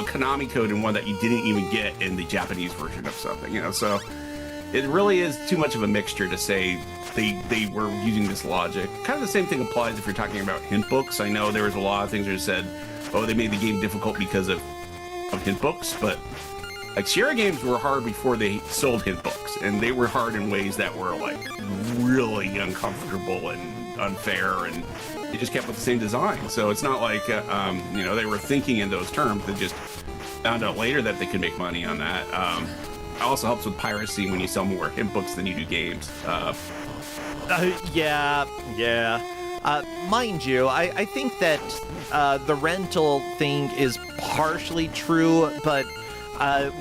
Konami code in one that you didn't even get in the Japanese version of something. So it really is too much of a mixture to say they were using this logic. Kind of the same thing applies if you're talking about hint books. I know there was a lot of things that said, oh, they made the game difficult because of hint books, but Sierra games were hard before they sold hint books, and they were hard in ways that were really uncomfortable and unfair, and they just kept with the same design. So it's not like they were thinking in those terms. They just found out later that they could make money on that. It also helps with piracy when you sell more hymn books than you do games. Yeah. Mind you, I think that the rental thing is partially true, but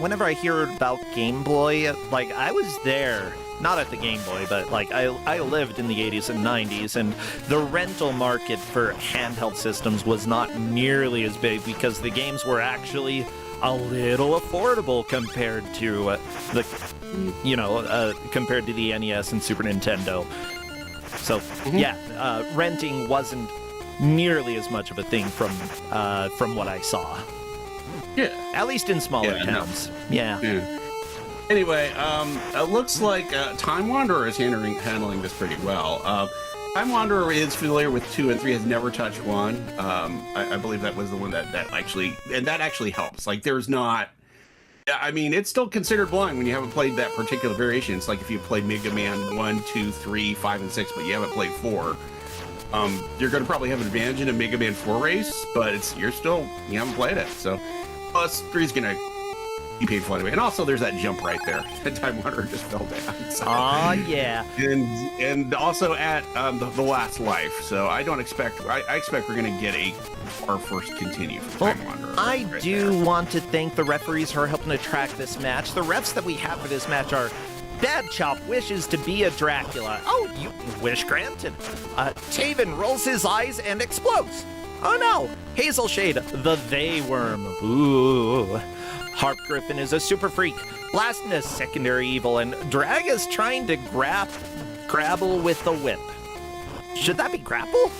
whenever I hear about Game Boy, like, I was there, not at the Game Boy, but like I lived in the 80s and 90s, and the rental market for handheld systems was not nearly as big because the games were actually a little affordable compared to compared to the NES and Super Nintendo. So renting wasn't nearly as much of a thing from what I saw. Yeah, at least in smaller towns. No. Yeah. Anyway, it looks like Time Wanderer is handling this pretty well. Time Wanderer is familiar with 2 and 3, has never touched 1. I believe that was the one that actually helps. Like, there's not. I mean, it's still considered blind when you haven't played that particular variation. It's like if you played Mega Man 1, 2, 3, 5, and 6, but you haven't played 4. You're going to probably have an advantage in a Mega Man 4 race, but you haven't played it. So, plus 3 is going to be painful anyway. And also, there's that jump right there. That Time Wanderer just fell down. So. Yeah. And also at the last life. So I expect we're going to get our first continue for Time Wanderer. I do want to thank the referees who are helping to track this match. The refs that we have for this match are Bad Chop wishes to be a Dracula. Oh, you wish granted. Taven rolls his eyes and explodes. Oh no, Hazel Shade, the They Worm. Ooh. Harp Griffin is a super freak. Blastin is secondary evil, and Drag is trying to grapple with the whip. Should that be grapple?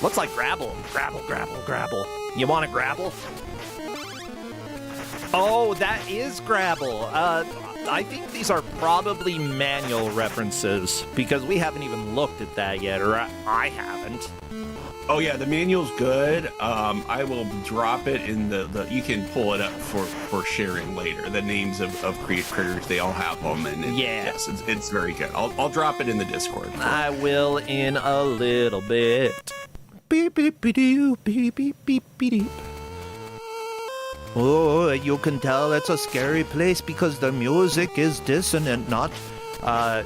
Looks like grapple. Grapple. You want to grapple? Oh, that is grapple. I think these are probably manual references because we haven't even looked at that yet, or I haven't. Oh yeah, the manual's good. I will drop it in the. You can pull it up for sharing later. The names of critters, they all have them, and yes, it's very good. I'll drop it in the Discord. I will in a little bit. Beep beep beep beep beep beep beep. Oh, you can tell it's a scary place because the music is dissonant, not the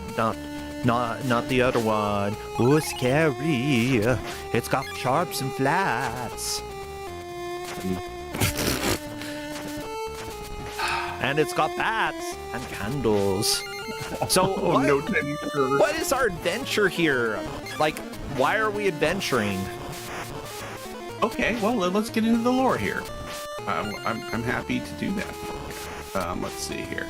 other one. Oh, scary. It's got sharps and flats. And it's got bats and candles. So, what is our adventure here? Like, why are we adventuring? Okay, well, let's get into the lore here. I'm happy to do that for you. Let's see here.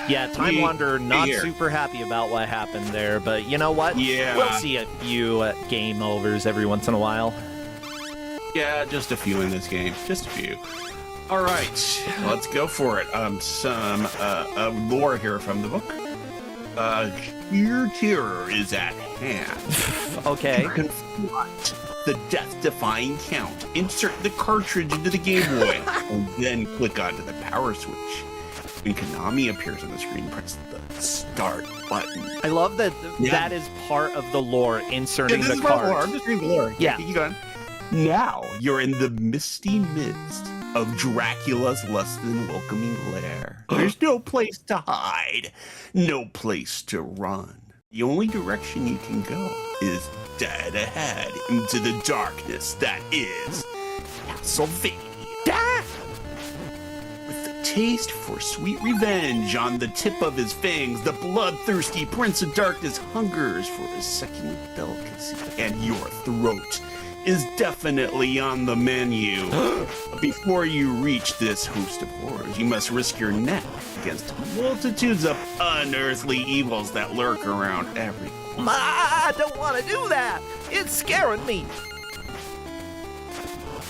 Yeah, Time Wanderer not super happy about what happened there, but you know what? Yeah. We'll see a few game overs every once in a while. Yeah, just a few in this game. Just a few. All right, let's go for it. Some lore here from the book. Your terror is at hand. Okay. To confront the death-defying count, insert the cartridge into the Game Boy, and then click onto the power switch. When Konami appears on the screen, press the start button. I love that that is part of the lore, inserting the card. I'm just reading the lore. Yeah. Keep going. Now you're in the misty midst of Dracula's less than welcoming lair. There's no place to hide, no place to run. The only direction you can go is dead ahead into the darkness that is Castlevania. With the taste for sweet revenge on the tip of his fangs, the bloodthirsty Prince of Darkness hungers for a second delicacy, and your throat is definitely on the menu. But before you reach this host of horrors, you must risk your neck against multitudes of unearthly evils that lurk around every corner. I don't want to do that. It's scaring me.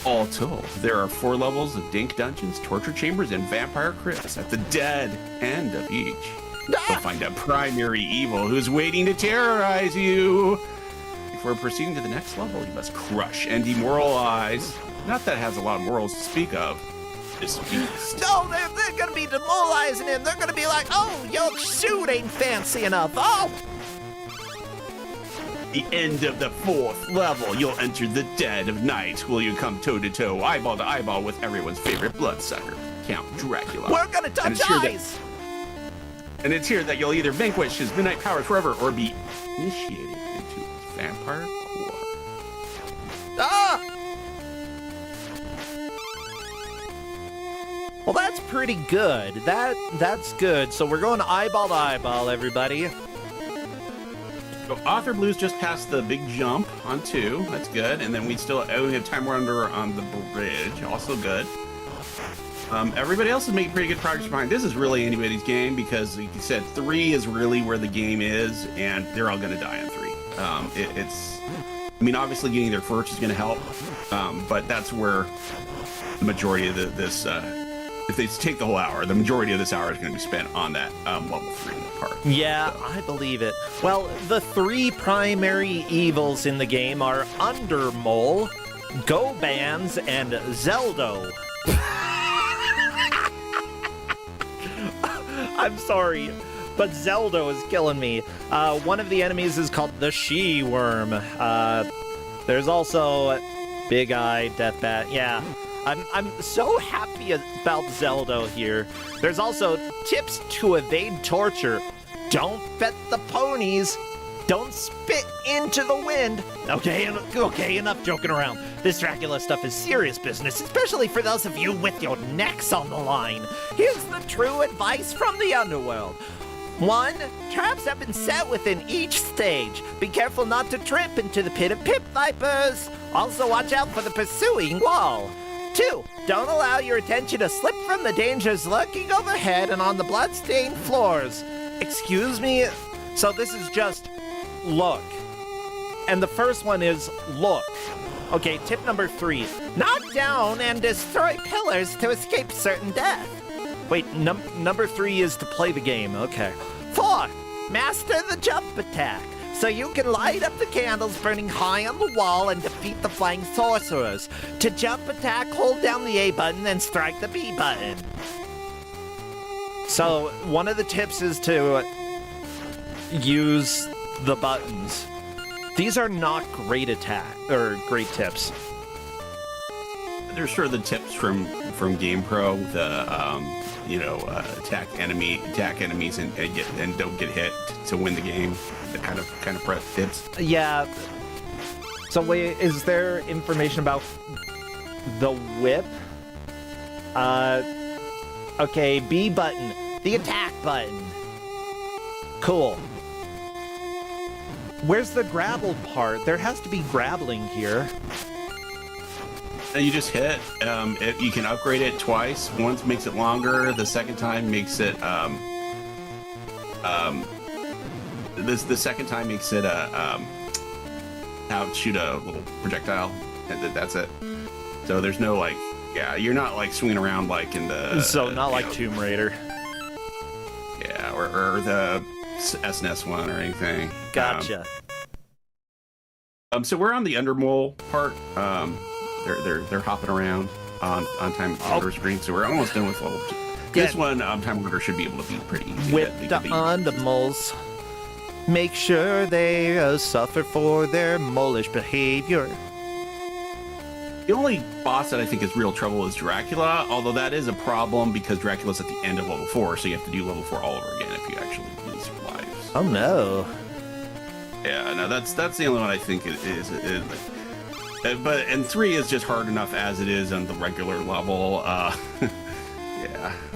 All told, there are 4 levels of dank dungeons, torture chambers, and vampire crypts at the dead end of each. You'll find a primary evil who's waiting to terrorize you. Before proceeding to the next level, you must crush and demoralize. Not that it has a lot of morals to speak of. This beast. No, demoralizing him. They're gonna be like, oh, your suit ain't fancy enough. Oh! The end of the 4th level, you'll enter the dead of night. Will you come toe-to-toe, eyeball to eyeball with everyone's favorite bloodsucker, Count Dracula? We're gonna touch eyes! And it's here that you'll either vanquish his midnight powers forever or be initiated into his vampire core. Ah! Well, that's pretty good. That's good. So we're going eyeball to eyeball, everybody. So Author Blues just passed the big jump on 2. That's good. And then we have Time Wonder on the bridge. Also good. Everybody else is making pretty good progress behind. This is really anybody's game because, like you said, 3 is really where the game is, and they're all going to die on 3. I mean, obviously getting there first is going to help, but that's where the majority of this, if they take the whole hour, the majority of this hour is going to be spent on that level 3 part. Yeah, so. I believe it. Well, the 3 primary evils in the game are Undermole, Go-Bands, and Zeldo. I'm sorry, but Zeldo is killing me. One of the enemies is called the She-Worm. There's also Big Eye, Death Bat. Yeah, I'm so happy about Zeldo here. There's also tips to evade torture. Don't pet the ponies. Don't spit into the wind. Okay, enough joking around. This Dracula stuff is serious business, especially for those of you with your necks on the line. Here's the true advice from the underworld. 1. Traps have been set within each stage. Be careful not to trip into the pit of pip vipers. Also watch out for the pursuing wall. 2. Don't allow your attention to slip from the dangers lurking overhead and on the blood-stained floors. Excuse me? So this is just look. And the first one is look. Okay, tip number 3. Knock down and destroy pillars to escape certain death. Wait, number 3 is to play the game. Okay. 4. Master the jump attack, so you can light up the candles burning high on the wall and defeat the flying sorcerers. To jump attack, hold down the A button and strike the B button. So, one of the tips is to use the buttons. These are not great great tips. There's sort of the tips from GamePro, attack enemies and don't get hit to win the game. The kind of prep tips. Yeah. So wait, is there information about the whip? Okay, B button, the attack button. Cool. Where's the grapple part? There has to be grappling here. You just hit. You can upgrade it twice. Once makes it longer. The second time makes it. The second time makes it shoot a little projectile. And that's it. So there's no you're not swinging around like in the. So not like Tomb Raider. Yeah, or the SNES one or anything. Gotcha. So we're on the Undermole part. They're hopping around on Time Wonder screen, so we're almost done with level 2. This one, Time Wonder should be able to be pretty easy. With the Undermoles, make sure they suffer for their molish behavior. The only boss that I think is real trouble is Dracula, although that is a problem because Dracula's at the end of level 4, so you have to do level 4 all over again if you actually lose your lives. Oh no. Yeah, no, that's the only one I think is but 3 is just hard enough as it is on the regular level.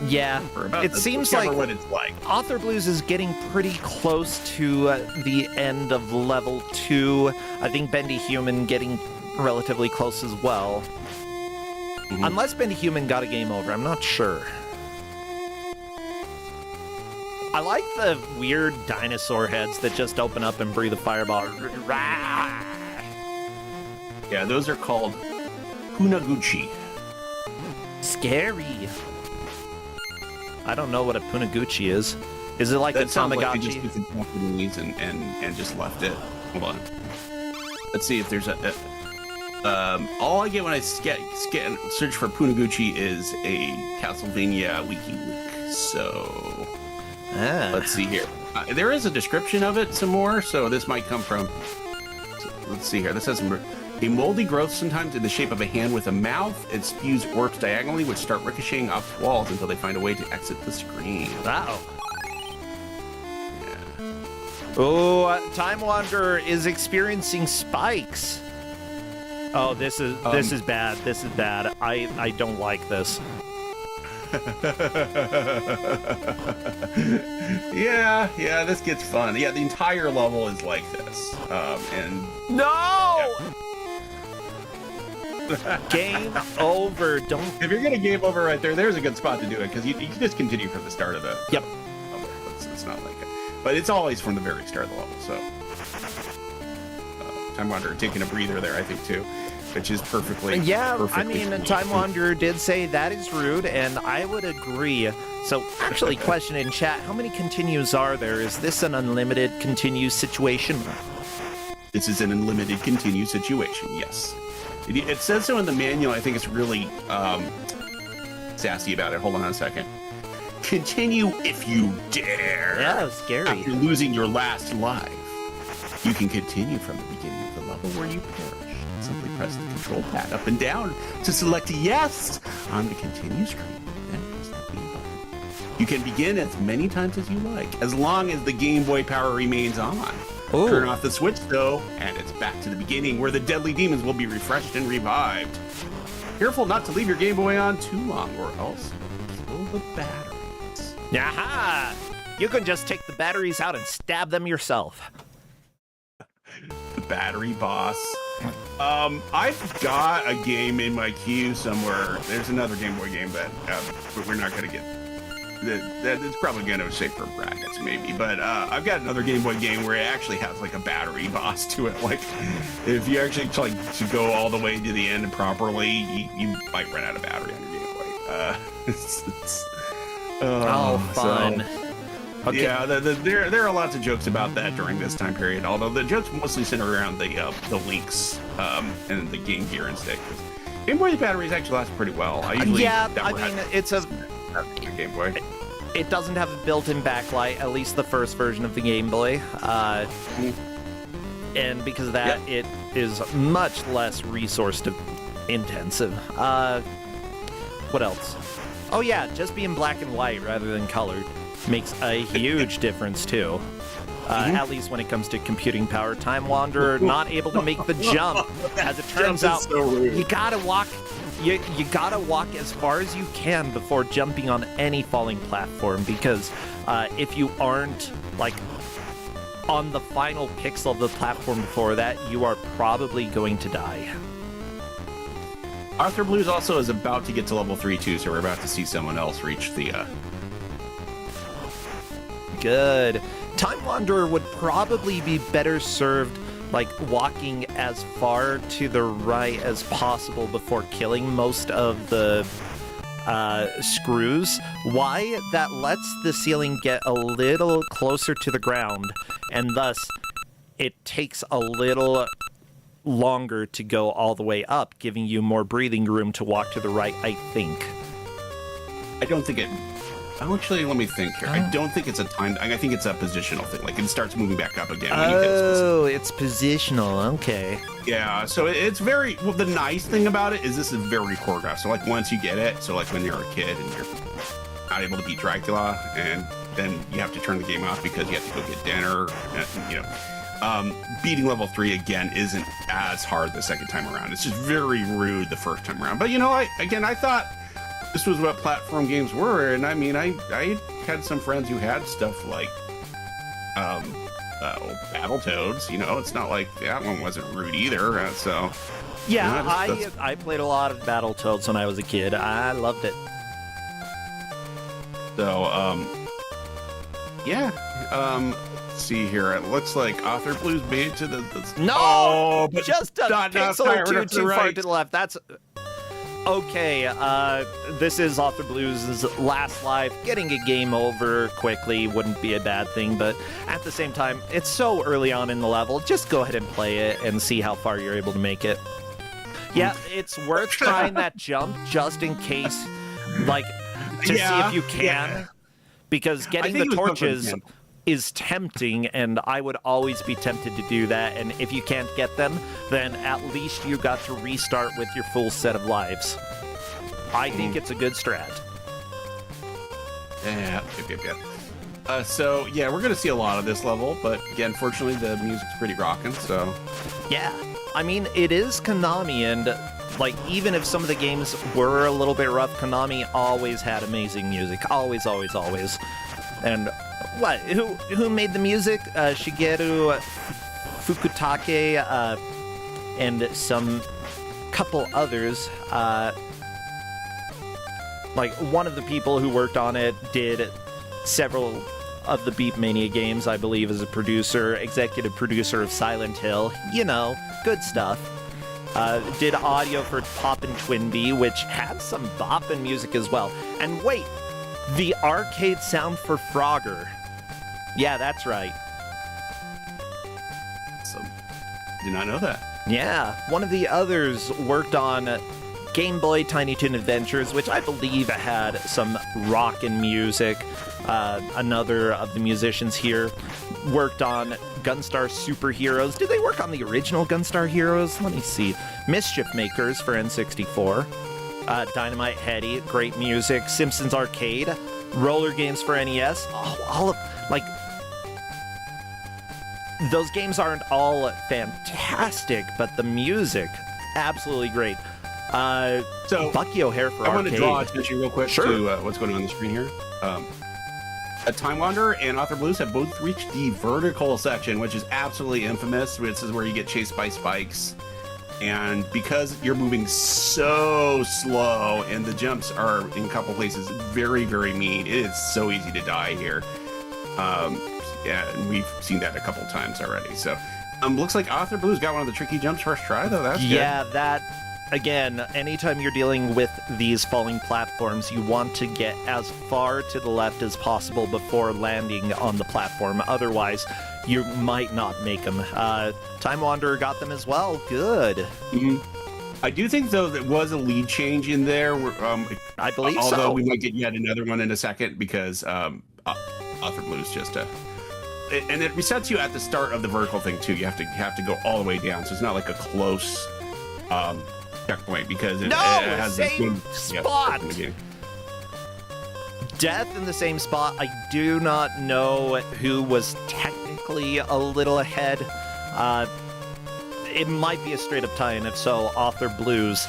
Yeah. It seems like what it's like. Author Blues is getting pretty close to the end of level 2. I think Bendy Human getting relatively close as well. Mm-hmm. Unless Bendy Human got a game over, I'm not sure. I like the weird dinosaur heads that just open up and breathe a fireball. Yeah, those are called Punaguchi. Scary. I don't know what a Punaguchi is. Is it like that a Tamagotchi? Like just took the Japanese and just left it. Hold on. Let's see if there's a All I get when I search for Punaguchi is a Castlevania WikiLeak. So let's see here. There is a description of it some more, so this might come from. Let's see here. This says a moldy growth, sometimes in the shape of a hand with a mouth. It spews orbs diagonally, which start ricocheting off walls until they find a way to exit the screen. Wow. Oh, Time Wanderer is experiencing spikes. Oh, this is bad. This is bad. I don't like this. yeah, this gets fun. Yeah, the entire level is like this. And no. Yeah. Game over. Don't. If you're gonna game over right there, there's a good spot to do it because you can just continue from the start of the. Yep. It's not like it, but it's always from the very start of the level. So, Time Wanderer taking a breather there, I think too, which is perfectly. Yeah, perfectly I mean, cool. Time Wanderer did say that is rude, and I would agree. So, actually, question in chat: how many continues are there? Is this an unlimited continue situation? This is an unlimited continue situation. Yes. It says so in the manual. I think it's really sassy about it. Hold on a second. Continue if you dare. Yeah, that was scary. After losing your last life, you can continue from the beginning of the level where you perished. Simply press the control pad up and down to select yes on the continue screen. Then press the B button. You can begin as many times as you like, as long as the Game Boy power remains on. Ooh. Turn off the switch, though, and it's back to the beginning where the deadly demons will be refreshed and revived. Careful not to leave your Game Boy on too long, or else you'll kill the batteries. Aha! You can just take the batteries out and stab them yourself. The battery boss. I've got a game in my queue somewhere. There's another Game Boy game that we're not going to get. That it's probably going to save for brackets maybe, but I've got another Game Boy game where it actually has like a battery boss to it. Like if you actually like to go all the way to the end properly, you might run out of battery on your Game Boy. Fun. So, Okay. yeah, there are lots of jokes about that during this time period. Although the jokes mostly center around the links and the Game Gear and stick. Game Boy batteries actually last pretty well. I usually it's a. Game Boy. It doesn't have a built-in backlight, at least the first version of the Game Boy. And because of that, It is much less resource intensive. What else? Oh yeah, just being black and white rather than colored makes a huge difference too. At least when it comes to computing power. Time Wanderer not able to make the jump. As it turns out, so you gotta walk. You gotta walk as far as you can before jumping on any falling platform, because if you aren't like on the final pixel of the platform before that, you are probably going to die. Arthur Blues also is about to get to level 3 too, so we're about to see someone else reach the. Good. Time Wanderer would probably be better served like walking as far to the right as possible before killing most of the screws. Why? That lets the ceiling get a little closer to the ground, and thus it takes a little longer to go all the way up, giving you more breathing room to walk to the right, I think. I don't think it. Actually, let me think here. I don't think it's a time. I think it's a positional thing. Like it starts moving back up again. When you hit it's positional. Okay. Yeah. So it's very. Well, the nice thing about it is this is very choreographed. So like once you get it, so like when you're a kid and you're not able to beat Dracula, and then you have to turn the game off because you have to go get dinner. And, beating level 3 again isn't as hard the second time around. It's just very rude the first time around. But I thought this was what platform games were, and I mean, I had some friends who had stuff like Battletoads. It's not like that one wasn't rude either. So yeah, I played a lot of Battletoads when I was a kid. I loved it. So let's see here. It looks like Author Blues made it to the no, but just a pixel or two too far to the left. That's. Okay, this is Author Blues' last life. Getting a game over quickly wouldn't be a bad thing, but at the same time, it's so early on in the level. Just go ahead and play it and see how far you're able to make it. Yeah, it's worth trying that jump just in case, like, to see Yeah, if you can. yeah. Because I getting think the it was fun for torches example. is tempting, and I would always be tempted to do that. And if you can't get them, then at least you got to restart with your full set of lives. I think it's a good strat. Yeah, yep. So yeah, we're gonna see a lot of this level, but again, fortunately, the music's pretty rocking. So Yeah, I mean, it is Konami, and like, even if some of the games were a little bit rough, Konami always had amazing music. Always. And what? Who made the music? Shigeru Fukutake, and some couple others. Like, one of the people who worked on it did several of the Beatmania games, I believe, as a producer, executive producer of Silent Hill. You know, good stuff. Did audio for Poppin' Twinbee, which had some boppin' music as well. And wait, the arcade sound for Frogger. Yeah, that's right. so did not know that. Yeah, one of the others worked on Game Boy Tiny Toon Adventures, which I believe had some rockin' music. Another of the musicians here worked on Gunstar Superheroes. Did they work on the original Gunstar Heroes? Let me see. Mischief Makers for N64. Dynamite Heady, great music. Simpsons Arcade. Roller Games for NES. Oh, all of, like, those games aren't all fantastic, but the music, absolutely great. So Bucky O'Hare for I want to Arcade. draw attention real quick Sure. to what's going on the screen here. Time Wanderer and Author Blues have both reached the vertical section, which is absolutely infamous. This is where you get chased by spikes. And because you're moving so slow and the jumps are in a couple places very, very mean, it is so easy to die here. Yeah, and we've seen that a couple times already. So looks like Author Blues got one of the tricky jumps first try, though. That's Yeah, that, again, anytime you're dealing with these falling platforms, you want to get as far to the left as possible before landing on the platform. Otherwise, you might not make them. Time Wanderer got them as well. Good. good. Mhm. I do think, though, there was a lead change in there. I believe although so. we might get yet another one in a second because Author Blues just and it resets you at the start of the vertical thing too. You have to go all the way down, so it's not like a close checkpoint because it has the same spot. in the game. Death in the same spot. I do not know who was technically a little ahead. It might be a straight up tie, and if so, Author Blues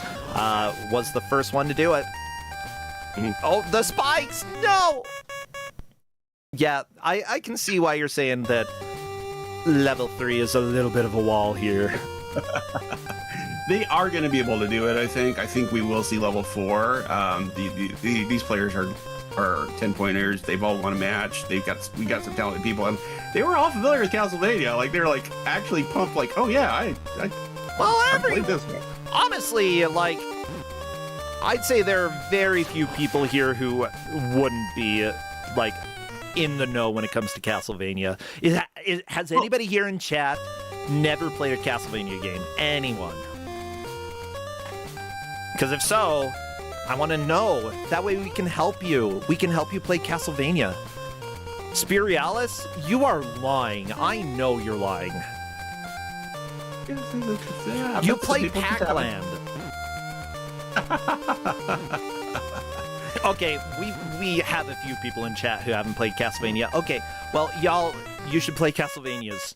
was the first one to do it. Mhm. Oh, the spikes! No! Yeah, I can see why you're saying that level 3 is a little bit of a wall here. They are going to be able to do it. I think we will see level 4. These players are 10-pointers. They've all won a match. We got some talented people, and they were all familiar with Castlevania. Like, they're like actually pumped. Like, oh yeah, I played this one. Honestly, like, I'd say there are very few people here who wouldn't be, like, in the know when it comes to Castlevania. Has anybody here in chat never played a Castlevania game? Anyone? Because if so, I want to know. That way we can help you. We can help you play Castlevania. Spirialis, you are lying. I know you're lying. Yeah, You but play people just haven't- Pac-Land. Okay, we have a few people in chat who haven't played Castlevania. Okay, well, y'all, you should play Castlevanias.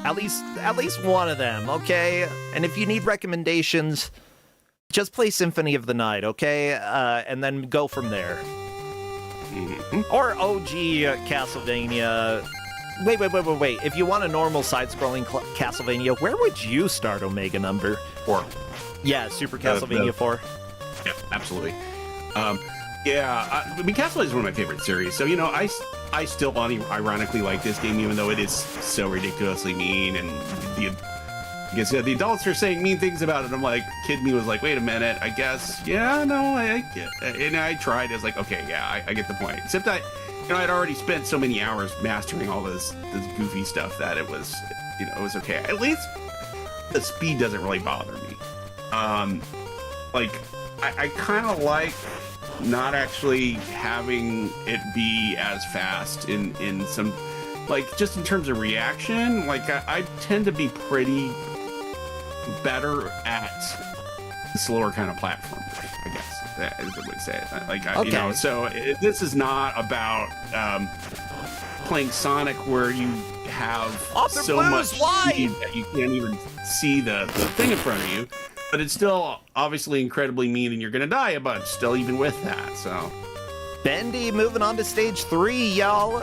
At least one of them, okay? And if you need recommendations, just play Symphony of the Night, okay? And then go from there. Mhm. Or OG Castlevania. Wait. If you want a normal side-scrolling Castlevania, where would you start Omega number? 4. Yeah, Super Castlevania 4. Yeah, absolutely. I mean, Castlevania is one of my favorite series. So, you know, I still ironically like this game, even though it is so ridiculously mean. And the adults are saying mean things about it. I'm like, kid me was like, wait a minute, I guess, yeah, no, I get it. And I tried. I was like, okay, yeah, I get the point. Except I'd already spent so many hours mastering all this goofy stuff that it was, it was okay. At least the speed doesn't really bother me. Like, I kind of like not actually having it be as fast in some, like, just in terms of reaction. Like, I tend to be pretty better at slower kind of platform, I guess that is the way to say it. Like, Okay. you know, so this is not about playing Sonic where you have Arthur so Blues, much why? speed that you can't even see the thing in front of you, but it's still obviously incredibly mean and you're gonna die a bunch still even with that. So Bendy moving on to stage 3, y'all.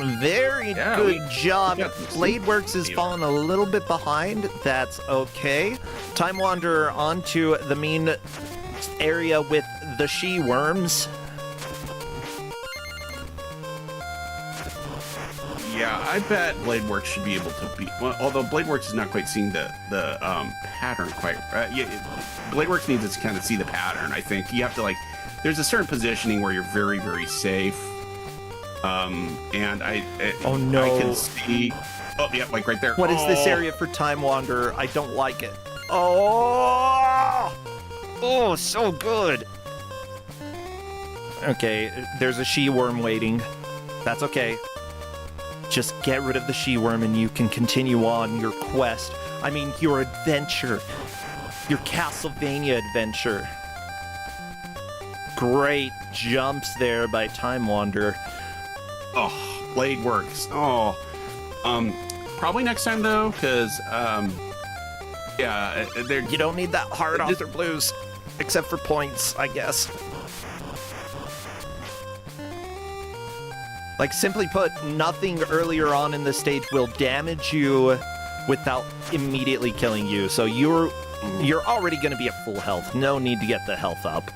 Very Yeah, good we job. got this. Bladeworks is Yeah. falling a little bit behind. That's okay. Time Wanderer onto the main area with the she-worms. yeah, I bet Bladeworks should be able to beat. Well, although Bladeworks is not quite seeing the pattern quite. Bladeworks needs to kind of see the pattern. I think you have to, like. There's a certain positioning where you're very, very safe. And Oh, no. I can see. Oh, yeah, like right there. What is this Oh. area for Time Wanderer? I don't like it. Oh! Oh, so good. Okay, there's a she-worm waiting. That's okay. Just get rid of the she-worm and you can continue on your quest. I mean, your adventure. Your Castlevania adventure. Great jumps there by Time Wanderer. Oh, Bladeworks. Oh, probably next time though, because yeah, they're You don't need that hard This- Arthur Blues, except for points, I guess. Like, simply put, nothing earlier on in the stage will damage you without immediately killing you. So you're already going to be at full health. No need to get the health up.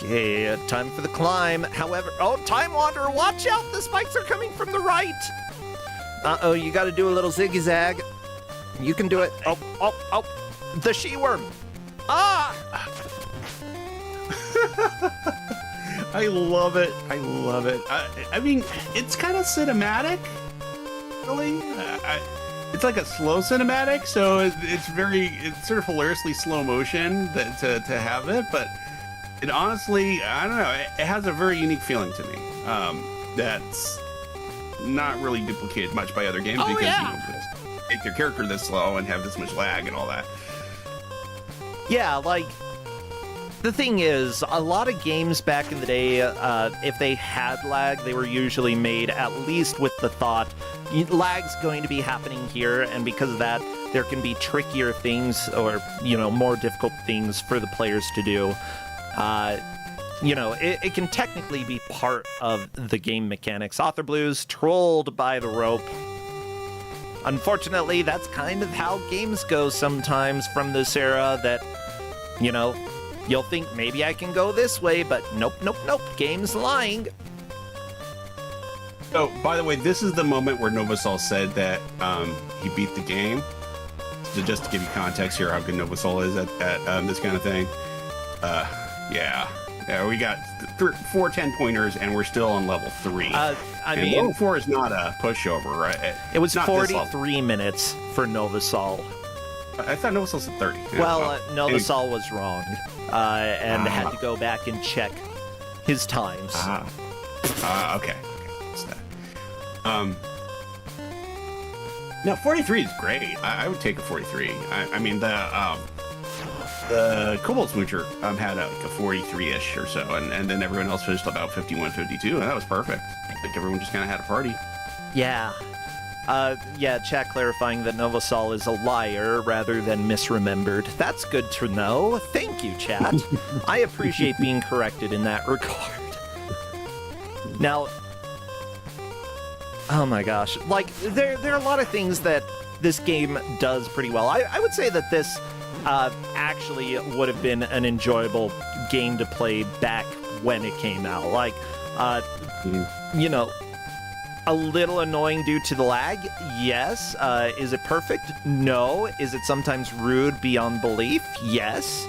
Okay, time for the climb. However, oh, Time Wanderer, watch out! The spikes are coming from the right! Uh-oh, you gotta do a little ziggy-zag. You can do it. Oh, oh, oh! The she-worm! Ah! I love it. I love it. I mean, it's kind of cinematic, really. It's like a slow cinematic, so it's sort of hilariously slow motion to have it, but it honestly, I don't know, it has a very unique feeling to me. That's not really duplicated much by other games Oh, because yeah. you know, just make their character this slow and have this much lag and all that. Yeah, like, the thing is, a lot of games back in the day, if they had lag, they were usually made at least with the thought, lag's going to be happening here, and because of that, there can be trickier things or, you know, more difficult things for the players to do. You know, it can technically be part of the game mechanics. Author Blues trolled by the rope. Unfortunately, that's kind of how games go sometimes from this era, that, you know, you'll think maybe I can go this way, but nope, nope, nope. Game's lying. So, by the way, this is the moment where Novasol said that he beat the game. So just to give you context here, how good Novasol is at this kind of thing. Yeah, we got 4 10-pointers, and we're still on level 3. I and mean, level 4 is not a pushover, right? it was not this level. 43 minutes for Novasol. I thought Novasol's at 30. Yeah, Well, anyway. Novasol was wrong, and had to go back and check his times. Okay. What's that? No, 43 is great. I would take a 43. I mean, the Cobalt Smoocher had like a 43-ish or so, and then everyone else finished about 51, 52, and that was perfect. Like, everyone just kind of had a party. Yeah. Yeah, chat clarifying that Novasol is a liar rather than misremembered. That's good to know. Thank you, chat. I appreciate being corrected in that regard. Now, oh my gosh. Like, there are a lot of things that this game does pretty well. I would say that this actually would have been an enjoyable game to play back when it came out. Like, you know, a little annoying due to the lag, yes. Is it perfect? No. Is it sometimes rude beyond belief? Yes.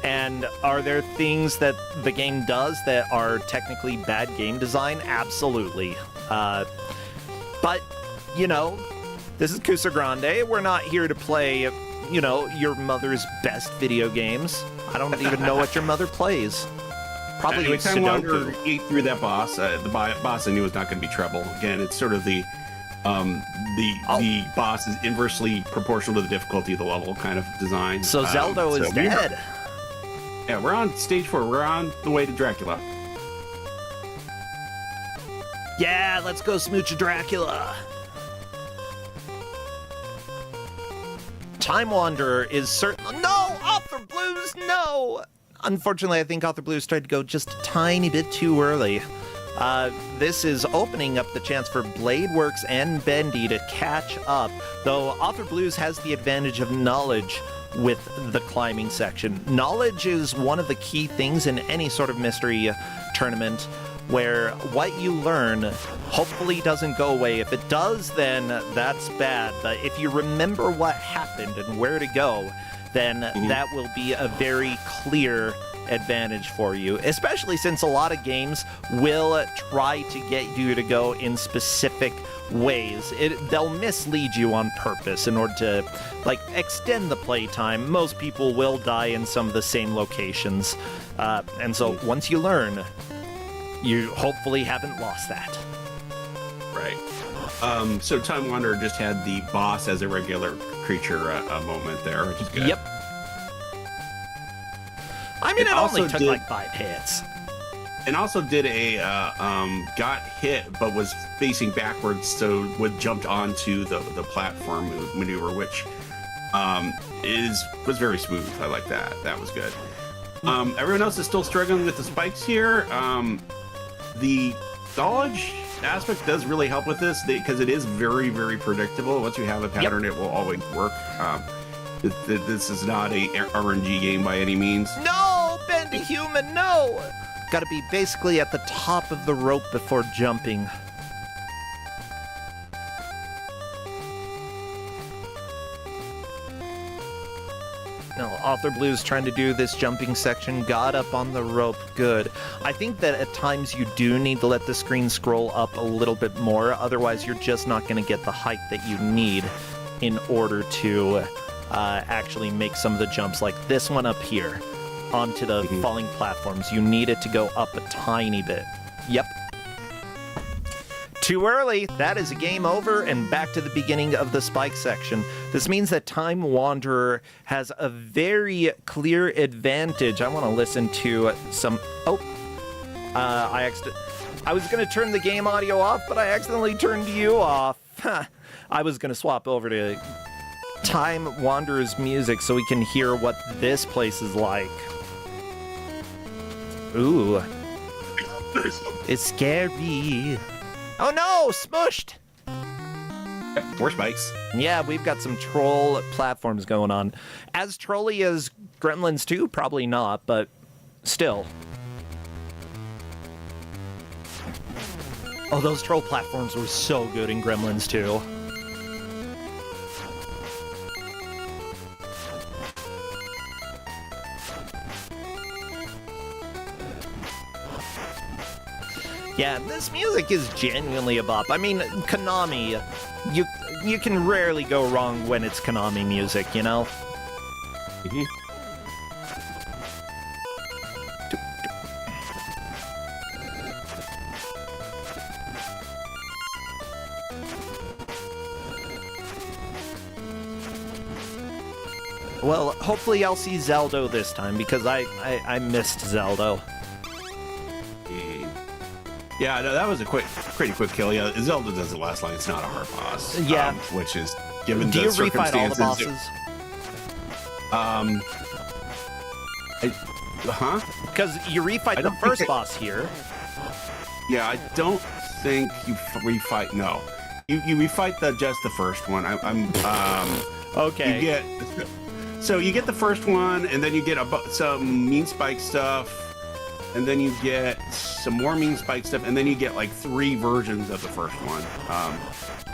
And are there things that the game does that are technically bad game design? Absolutely. But But, you know, this is Kusogrande. We're not here to play, you know, your mother's best video games. I don't even know what your mother plays. Probably anyway, Time Wander Sudoku. ate through that boss. The boss I knew was not going to be trouble. Again, it's sort of the boss is inversely proportional to the difficulty of the level kind of design. So Zelda is dead. Yeah, we're on stage 4. We're on the way to Dracula. Yeah, let's go smooch a Dracula. Time Wanderer is certain. No, Author Blues, no. Unfortunately, I think Author Blues tried to go just a tiny bit too early. This is opening up the chance for Bladeworks and Bendy to catch up, though Author Blues has the advantage of knowledge with the climbing section. Knowledge is one of the key things in any sort of mystery tournament, where what you learn hopefully doesn't go away. If it does, then that's bad. But if you remember what happened and where to go, then that will be a very clear advantage for you, especially since a lot of games will try to get you to go in specific ways. They'll mislead you on purpose in order to, like, extend the playtime. Most people will die in some of the same locations. And so once you learn, you hopefully haven't lost that. Right. So Time Wanderer just had the boss as a regular creature a moment there, which is good. Yep. I mean, it also only took did- like 5 hits. And also did a got hit but was facing backwards, so would jumped onto the platform maneuver, which was very smooth. I like that. That was good. Everyone else is still struggling with the spikes here. The dodge aspect does really help with this because it is very, very predictable. Once you have a pattern, it will always work. This is not a RNG game by any means. No, Bendy Human, no! Gotta be basically at the top of the rope before jumping. No, Author Blue's trying to do this jumping section, got up on the rope, good. I think that at times you do need to let the screen scroll up a little bit more, otherwise you're just not going to get the height that you need in order to actually make some of the jumps, like this one up here, onto the falling platforms. You need it to go up a tiny bit. Yep. Too early. That is a game over and back to the beginning of the spike section. This means that Time Wanderer has a very clear advantage. I want to listen to some... Oh. I was going to turn the game audio off, but I accidentally turned you off. I was going to swap over to Time Wanderer's music so we can hear what this place is like. Ooh. It's scary. Oh no, smushed! Yep, more spikes. Yeah, we've got some troll platforms going on. As trolly as Gremlins 2? Probably not, but still. Oh, those troll platforms were so good in Gremlins 2. Yeah, this music is genuinely a bop. I mean, Konami, you can rarely go wrong when it's Konami music, you know? Well, hopefully I'll see Zelda this time, because I missed Zelda. Yeah, no, that was a pretty quick kill. Yeah, Zelda doesn't last long. It's not a hard boss. Yeah. Which is, given Do the you refight all the circumstances... bosses? Because you refight the first boss here. Yeah, I don't think you refight... No. You refight just the first one. Okay. You get the first one, and then you get some mean spike stuff, and then you get some more mean spike stuff, and then you get like 3 versions of the first one,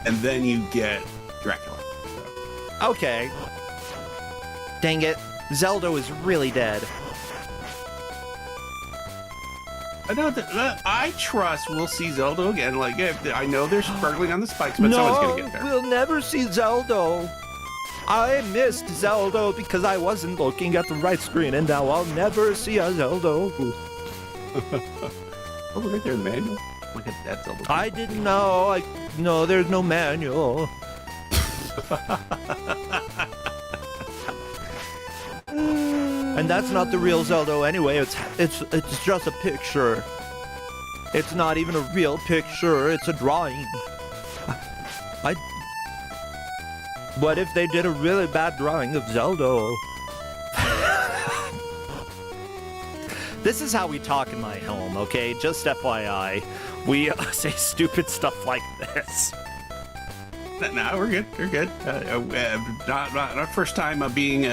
and then you get Dracula. Okay. Dang it. Zelda is really dead. I know that I trust we'll see Zelda again. Like, I know they're struggling on the spikes, but someone's gonna get there. We'll never see Zelda. I missed Zelda because I wasn't looking at the right screen, and now I'll never see a Zelda. Oh, look right there, the manual. Look at that Zelda. I didn't know. No, there's no manual. And that's not the real Zelda anyway. It's just a picture. It's not even a real picture. It's a drawing. What if they did a really bad drawing of Zelda? This is how we talk in my home, okay? Just FYI. We say stupid stuff like this. No, we're good. We're good. Not first time being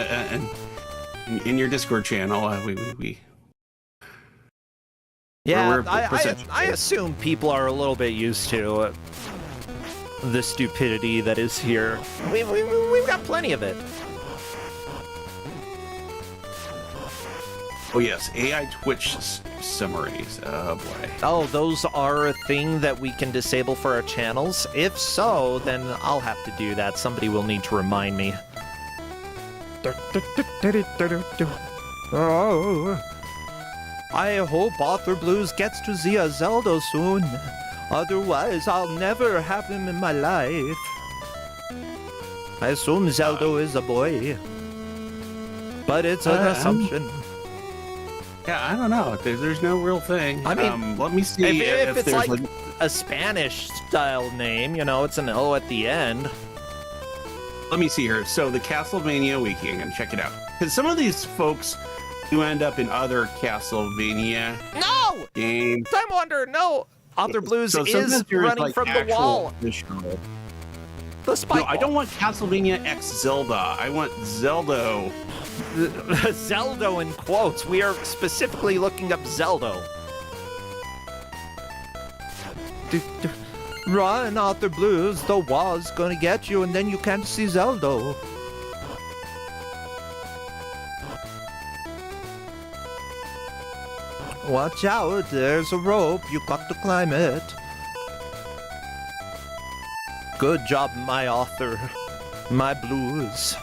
in your Discord channel. We yeah, I assume people are a little bit used to the stupidity that is here. We've got plenty of it. Oh yes, AI Twitch summaries. Oh boy. Oh, those are a thing that we can disable for our channels? If so, then I'll have to do that. Somebody will need to remind me. Oh. I hope Author Blues gets to see a Zelda soon. Otherwise, I'll never have him in my life. I assume Zelda is a boy. But it's an assumption. Yeah, I don't know. There's no real thing. I mean, let me see if it's there's like a Spanish-style name, you know, it's an O at the end. Let me see here. So the Castlevania Wiki, I'm gonna check it out. Because some of these folks do end up in other Castlevania games. Time Wonder, no! Author Blues So is running like from the wall. Visual. The spike No, I don't want Castlevania X Zelda. I want Zelda. Zelda in quotes. We are specifically looking up Zelda. Run, Author Blues. The wall's gonna get you, and then you can't see Zelda. Watch out, there's a rope. You got to climb it. Good job, my author. My blues.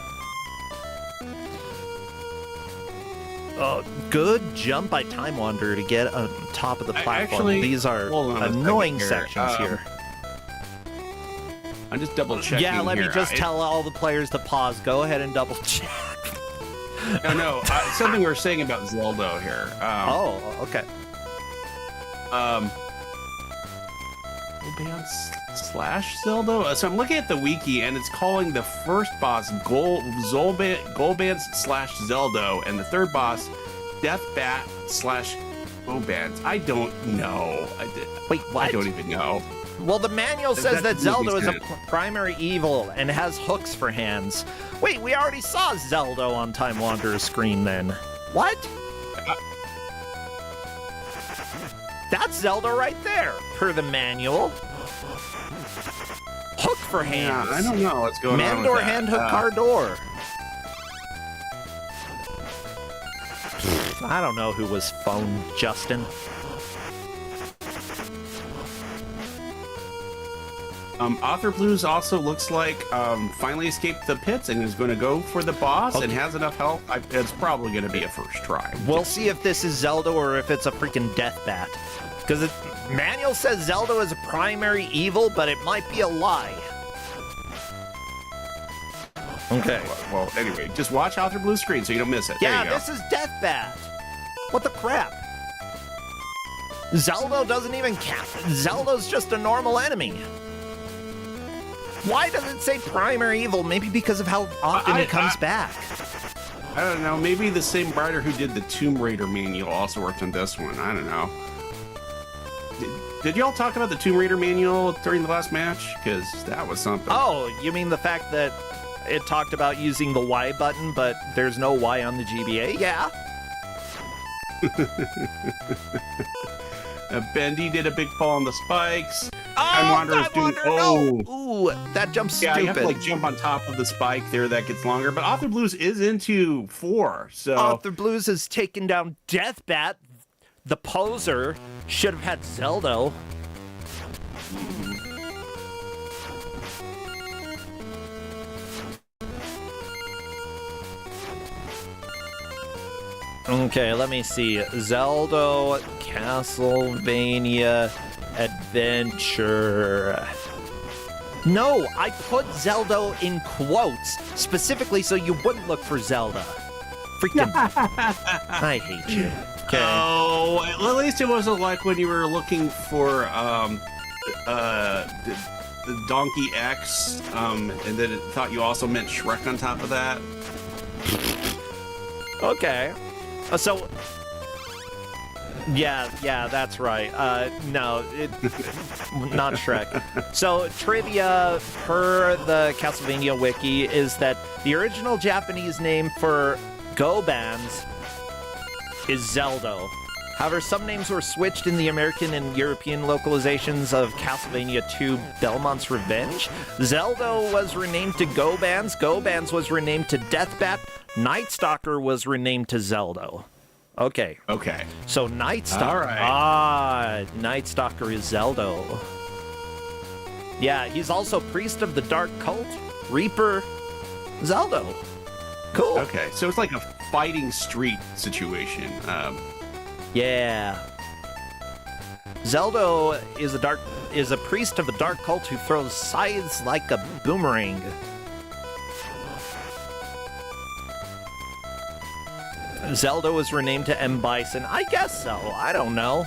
Good jump by Time Wander to get on top of the platform. Actually, these are annoying sections here. I'm just double checking. Yeah, let me just tell all the players to pause. Go ahead and double check. No, something we were saying about Zelda here. Oh, okay. Slash Zelda. So I'm looking at the wiki, and it's calling the first boss Golband slash Zelda, and the third boss Deathbat slash Golband. I don't know. Wait, what? I don't even know. Well, the manual says that Zelda is a good. primary evil and has hooks for hands. Wait, we already saw Zelda on Time Wanderer's screen then. What? That's Zelda right there, per the manual. Hook for hands. Yeah, I don't know what's going on with Mandor that. hand hook Cardor. I don't know who was phone Justin. Author Blues also looks like finally escaped the pits and is going to go for the boss and has enough health. It's probably going to be a first try. We'll see if this is Zelda or if it's a freaking Deathbat. Because the manual says Zelda is a primary evil, but it might be a lie. Okay. Well, anyway, just watch Author Blues screen so you don't miss it. Yeah, there you go. this is Deathbat. What the crap? Zelda doesn't even count. Zelda's just a normal enemy. Why does it say primary evil? Maybe because of how often it comes back. I don't know. Maybe the same writer who did the Tomb Raider manual also worked on this one. I don't know. Did y'all talk about the Tomb Raider manual during the last match? Because that was something. Oh, you mean the fact that it talked about using the Y button, but there's no Y on the GBA? Yeah. Bendy did a big fall on the spikes. No! Ooh, that jump's yeah, stupid. you have to like jump on top of the spike there. That gets longer. But Author Blues is into 4, so Author Blues has taken down Deathbat. the poser should have had Zelda. Okay, let me see. Zelda Castlevania Adventure. No, I put Zelda in quotes specifically so you wouldn't look for Zelda. Freaking. I hate you. Okay. Oh, at least it wasn't like when you were looking for the Donkey X, and then it thought you also meant Shrek on top of that. Okay. So, yeah, that's right. No, not Shrek. So, trivia per the Castlevania wiki is that the original Japanese name for Go bands is Zelda. However, some names were switched in the American and European localizations of Castlevania II Belmont's Revenge. Zelda was renamed to Go Bands. Go Bands was renamed to Deathbat. Night Stalker was renamed to Zelda. Okay. Okay. So Night Stalker. All right. Night Stalker is Zelda. Yeah, he's also priest of the Dark Cult, Reaper, Zelda. Cool. Okay, so it's like a fighting street situation. Yeah. Zelda is a priest of the Dark Cult who throws scythes like a boomerang. Zelda was renamed to M. Bison. I guess so. I don't know.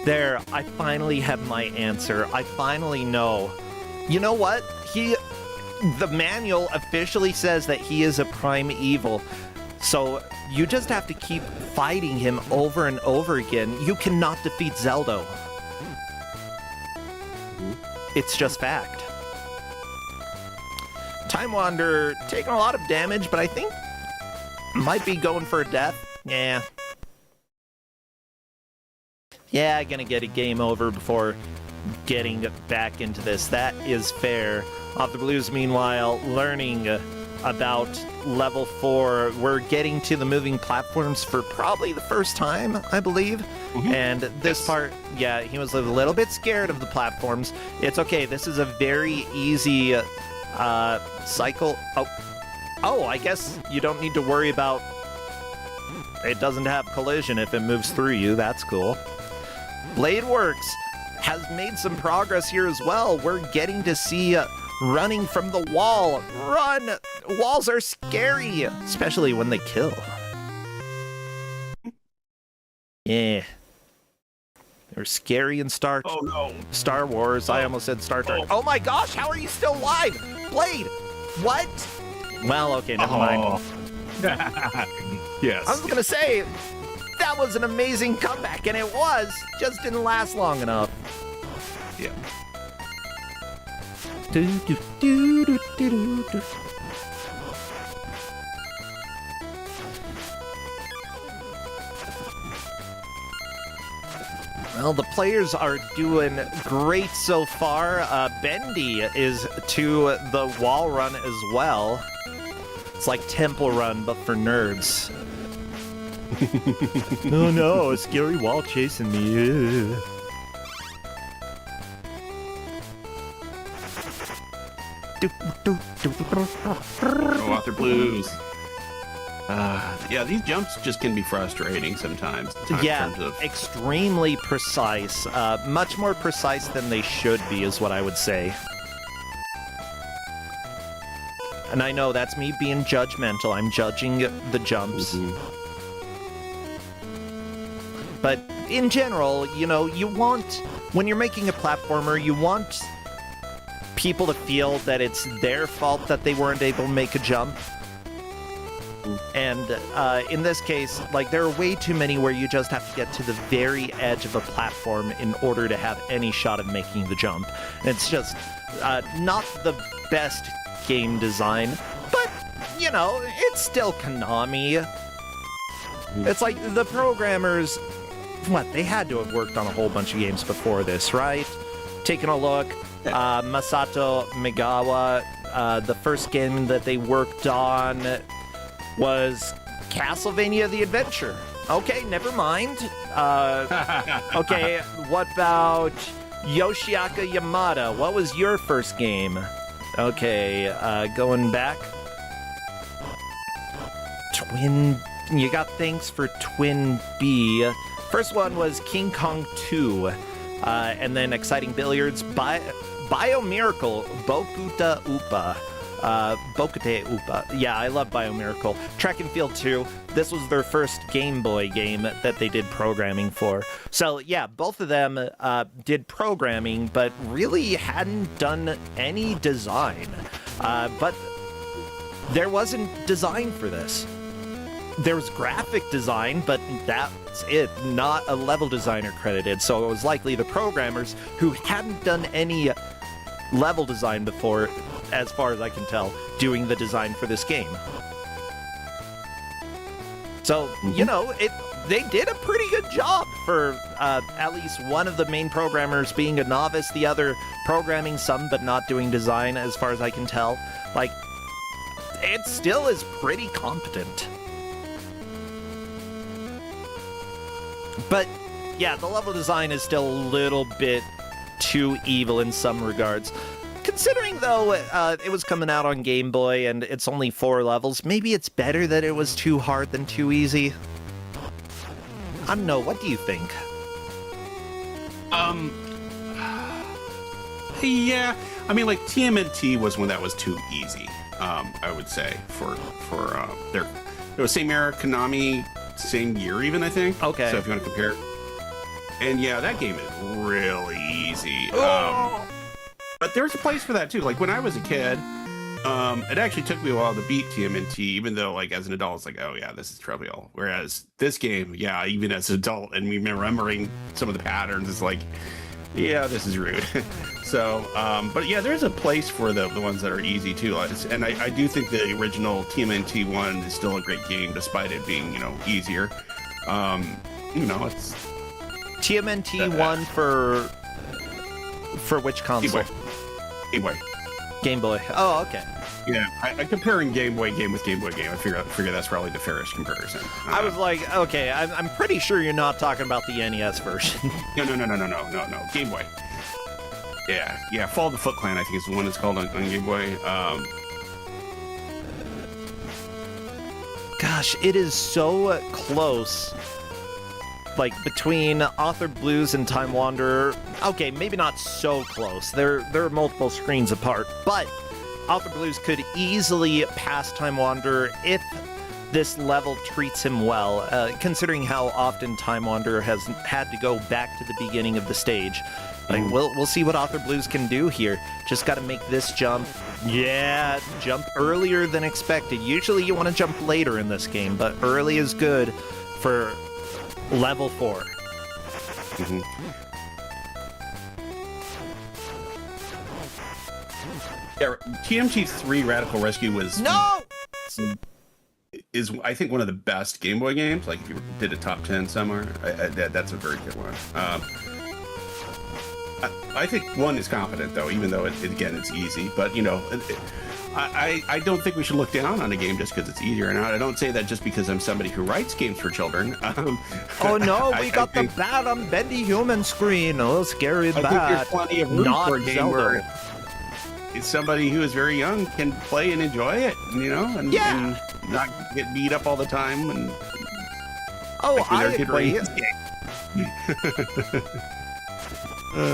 There, I finally have my answer. I finally know. You know what? The manual officially says that he is a prime evil. So you just have to keep fighting him over and over again. You cannot defeat Zelda. It's just fact. Time Wander taking a lot of damage, but I think might be going for a death. Yeah. Yeah, gonna get a game over before getting back into this. That is fair. Off the Blues, meanwhile, learning about level 4. We're getting to the moving platforms for probably the first time, I believe. Mm-hmm. And this part, yeah, he was a little bit scared of the platforms. It's okay. This is a very easy cycle. Oh, I guess you don't need to worry about it doesn't have collision if it moves through you. That's cool. Blade Works has made some progress here as well. We're getting to see running from the wall. Run! Walls are scary, especially when they kill. Yeah. They're scary in Star Wars. I almost said Star Trek. Oh my gosh, how are you still alive? Blade! What? Well, okay, never mind. Yes. I was gonna say, that was an amazing comeback, and it was. Just didn't last long enough. Yeah. Well, the players are doing great so far. Bendy is to the wall run as well. It's like Temple Run, but for nerds. Oh no, a scary wall chasing me. Go out there, Blues. Yeah, these jumps just can be frustrating sometimes. Yeah, in terms of... extremely precise. Much more precise than they should be, is what I would say. And I know that's me being judgmental. I'm judging the jumps. Mm-hmm. But in general, you know, you want, when you're making a platformer, you want people to feel that it's their fault that they weren't able to make a jump. And in this case, like, there are way too many where you just have to get to the very edge of a platform in order to have any shot of making the jump. And it's just not the best game design, but, you know, it's still Konami. It's like the programmers, they had to have worked on a whole bunch of games before this, right? Taking a look, Masato Migawa, the first game that they worked on was Castlevania The Adventure. Okay, never mind. Okay, what about Yoshiaka Yamada? What was your first game? Okay, going back. You got thanks for Twin B. First one was King Kong 2. And then Exciting Billiards, Biomiracle, Bokuta Upa. Bokute Upa. Yeah, I love Biomiracle. Track and Field 2. This was their first Game Boy game that they did programming for. So, yeah, both of them did programming, but really hadn't done any design. But there wasn't design for this. There was graphic design, but that's it. Not a level designer credited. So it was likely the programmers who hadn't done any level design before, as far as I can tell, doing the design for this game. So, you know, they did a pretty good job for at least one of the main programmers being a novice, the other programming some but not doing design, as far as I can tell. Like, it still is pretty competent. But, yeah, the level design is still a little bit too evil in some regards. Considering, though, it was coming out on Game Boy and it's only 4 levels, maybe it's better that it was too hard than too easy. I don't know, what do you think? Yeah, I mean, like, TMNT was one that was too easy, I would say, for it was same era, Konami, same year even, I think. Okay. So if you want to compare. And yeah, that game is really easy. But there's a place for that too. Like when I was a kid, it actually took me a while to beat TMNT, even though like as an adult, it's like, oh yeah, this is trivial. Whereas this game, yeah, even as an adult and me remembering some of the patterns, it's like, yeah, this is rude. So, but yeah, there's a place for the ones that are easy too. And I do think the original TMNT one is still a great game, despite it being, you know, easier. It's TMNT 1 for which console? Game Boy. Game Boy. Oh, okay. Yeah, I'm comparing Game Boy game with Game Boy game. I figure that's probably the fairest comparison. I was like, okay, I'm pretty sure you're not talking about the NES version. No. Game Boy. Yeah. Fall of the Foot Clan, I think is the one it's called on Game Boy. Gosh, it is so close. Like between Author Blues and Time Wanderer. Okay, maybe not so close. They're multiple screens apart, but Author Blues could easily pass Time Wanderer if this level treats him well, considering how often Time Wanderer has had to go back to the beginning of the stage. Like, we'll see what Author Blues can do here. Just got to make this jump. Yeah, jump earlier than expected. Usually you want to jump later in this game, but early is good for level 4. Yeah, TMT3 Radical Rescue was is I think one of the best Game Boy games. Like if you did a top 10 somewhere, that's a very good one. I think 1 is competent though, even though again it's easy. But you know, I don't think we should look down on a game just because it's easier. And I don't say that just because I'm somebody who writes games for children. Oh no, we got the bad unbendy human screen. Oh, scary bad. I think there's plenty of room for a game where somebody who is very young can play and enjoy it, you know, and not get beat up all the time. And I agree.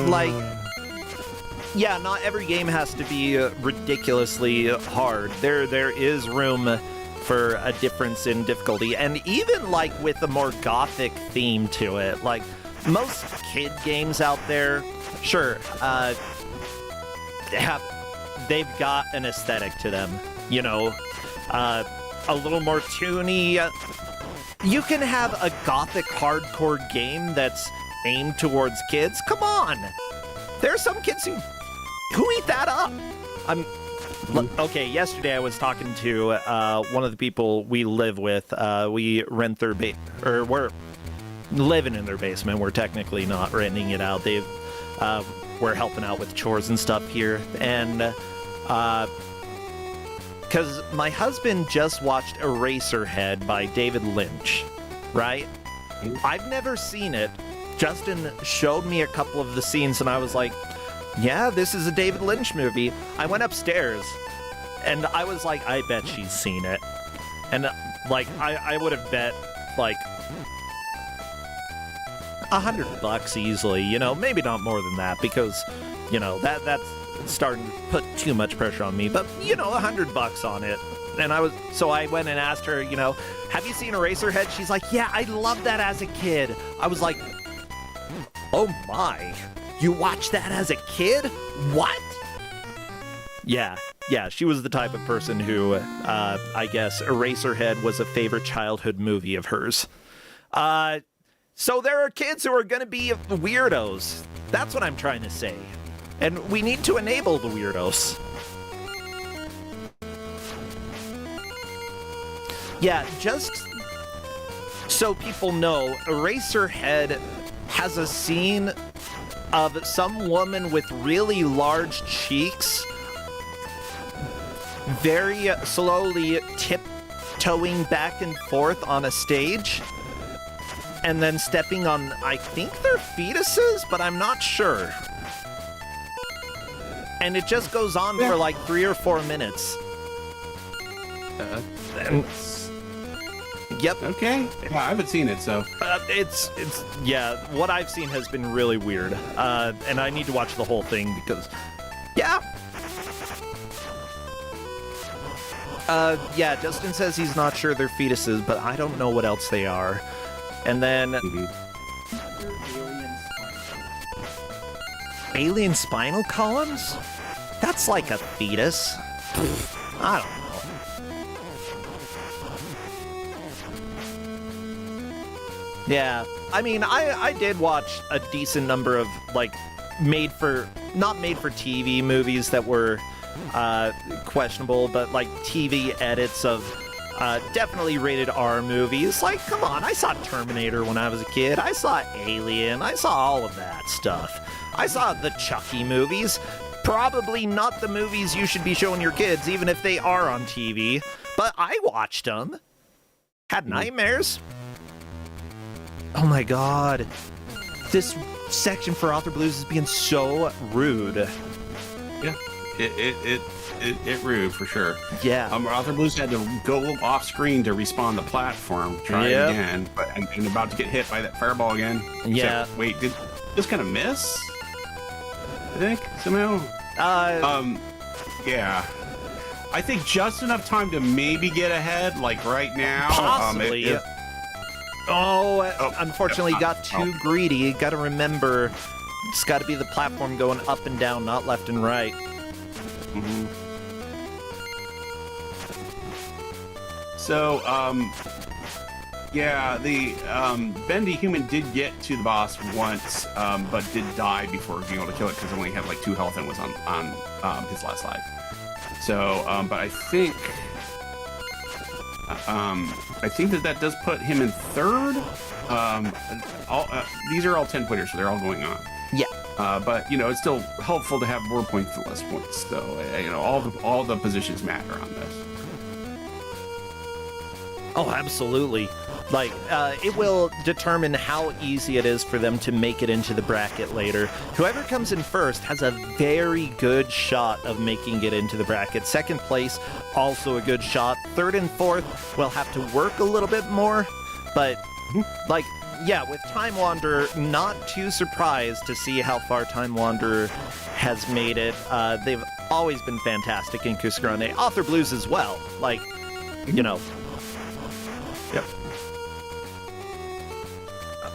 Like, yeah, not every game has to be ridiculously hard. There is room for a difference in difficulty, and even like with a more gothic theme to it. Like most kid games out there, sure, they've got an aesthetic to them, you know, a little more toony. You can have a gothic hardcore game that's aimed towards kids. Come on, there are some kids who eat that up. Okay, yesterday I was talking to one of the people we live with. We rent their we're living in their basement. We're technically not renting it out. We're helping out with chores and stuff here, and because my husband just watched Eraserhead by David Lynch, right? I've never seen it. Justin showed me a couple of the scenes, and I was like, yeah, this is a David Lynch movie. I went upstairs, and I was like, I bet she's seen it. And, like, I would have bet, like, $100 easily, you know, maybe not more than that, because, you know, that's starting to put too much pressure on me, but, you know, $100 on it. And so I went and asked her, you know, have you seen Eraserhead? She's like, yeah, I loved that as a kid. I was like, oh my, you watched that as a kid? What? Yeah, she was the type of person who, I guess, Eraserhead was a favorite childhood movie of hers. So there are kids who are going to be weirdos. That's what I'm trying to say. And we need to enable the weirdos. Yeah, just so people know, Eraserhead has a scene of some woman with really large cheeks very slowly tiptoeing back and forth on a stage and then stepping on, I think they're fetuses, but I'm not sure. And it just goes on for like 3 or 4 minutes. Yep. Okay. Yeah, I haven't seen it, so. It's yeah, what I've seen has been really weird. And I need to watch the whole thing because, yeah. Yeah, Justin says he's not sure they're fetuses, but I don't know what else they are. And then... Alien spinal columns? That's like a fetus. I don't know. Yeah, I mean, I did watch a decent number of, like, not made for TV movies that were questionable, but, like, TV edits of definitely rated R movies. Like, come on, I saw Terminator when I was a kid. I saw Alien. I saw all of that stuff. I saw the Chucky movies. Probably not the movies you should be showing your kids, even if they are on TV. But I watched them. Had nightmares. Oh my god. This section for Author Blues is being so rude. Yeah, it rude for sure. Yeah. Author Blues had to go off screen to respawn the platform, try it again, but and about to get hit by that fireball again. Yeah. Except, wait, did just kind of miss? I think somehow. Yeah. I think just enough time to maybe get ahead, like right now. Possibly. Unfortunately, got too greedy. Got to remember, it's got to be the platform going up and down, not left and right. Mm-hmm. So, yeah, the Bendy Human did get to the boss once, but did die before being able to kill it because it only had like 2 health and was on his last life. So, but I think that does put him in 3rd. These are all 10-pointers, so they're all going on. Yeah. But you know, it's still helpful to have more points than less points. So you know, all the positions matter on this. Oh, absolutely. Like, it will determine how easy it is for them to make it into the bracket later. Whoever comes in first has a very good shot of making it into the bracket. 2nd place, also a good shot. 3rd and 4th will have to work a little bit more. But, like, yeah, with Time Wanderer, not too surprised to see how far Time Wanderer has made it. They've always been fantastic in Kusogrande. Author Blues as well. Like, you know. Yep.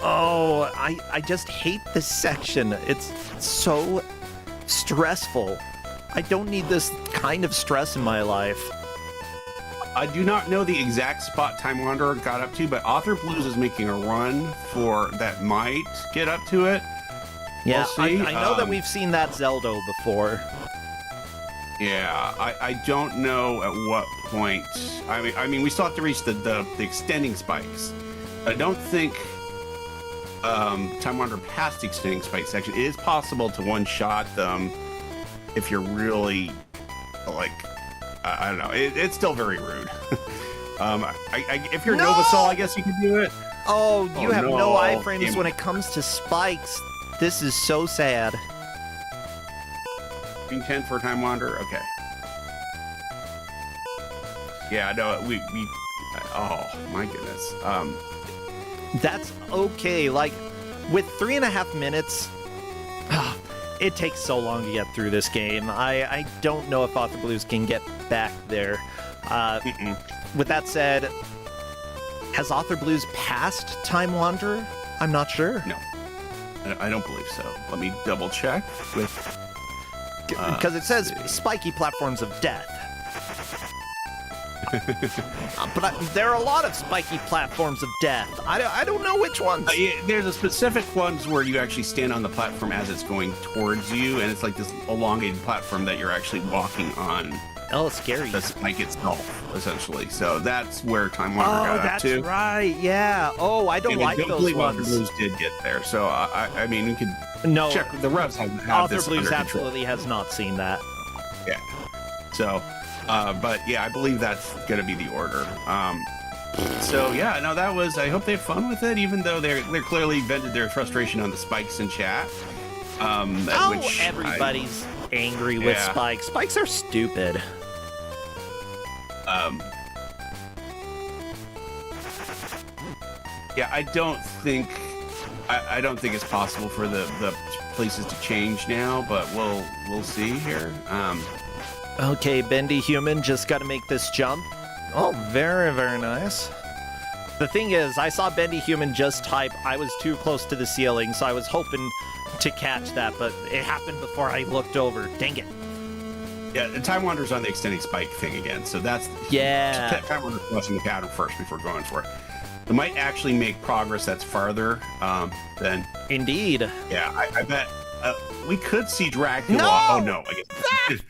Oh, I just hate this section. It's so stressful. I don't need this kind of stress in my life. I do not know the exact spot Time Wanderer got up to, but Author Blues is making a run for that might get up to it. Yeah, we'll see. I know that we've seen that Zeldo before. Yeah, I don't know at what point. I mean, we still have to reach the extending spikes. I don't think Time Wanderer past the extending spike section. It is possible to one-shot them if you're really like I don't know. It's still very rude. If you're Nova Soul, I guess you can do it. Oh, you have no no. iframes when it comes to spikes. This is so sad. Being 10 for Time Wander. Okay. Yeah, no, we. Oh my goodness. That's okay. Like, with 3.5 minutes, it takes so long to get through this game. I don't know if Author Blues can get back there. With that said, has Author Blues passed Time Wander? I'm not sure. No, I don't believe so. Let me double check with. Because it says spiky platforms of death. But there are a lot of spiky platforms of death. I don't know which ones. Yeah, there's a specific ones where you actually stand on the platform as it's going towards you, and it's like this elongated platform that you're actually walking on. Oh, scary. The spike itself, essentially. So that's where Time Wander got up that's to. right. Yeah. Oh, I don't And like those Author ones. Blues did get there. So I mean, you could No, check. The Revs have Author this Blues under control. absolutely has not seen that. Yeah. So, but yeah, I believe that's going to be the order. So yeah, no, that was. I hope they have fun with it, even though they're clearly vented their frustration on the spikes in chat. Which everybody's angry with Yeah. spikes. Spikes are stupid. Yeah, I don't think it's possible for the places to change now, but we'll see here. Okay, Bendy Human just got to make this jump. Oh, very, very nice. The thing is, I saw Bendy Human just type, I was too close to the ceiling, so I was hoping to catch that, but it happened before I looked over. Dang it. Yeah, the Time Wander's on the extending spike thing again, so that's Yeah. Time Wander's watching the pattern first before going for it. It might actually make progress that's farther than. Indeed. Yeah, I bet we could see Dracula. No! Oh no, I guess.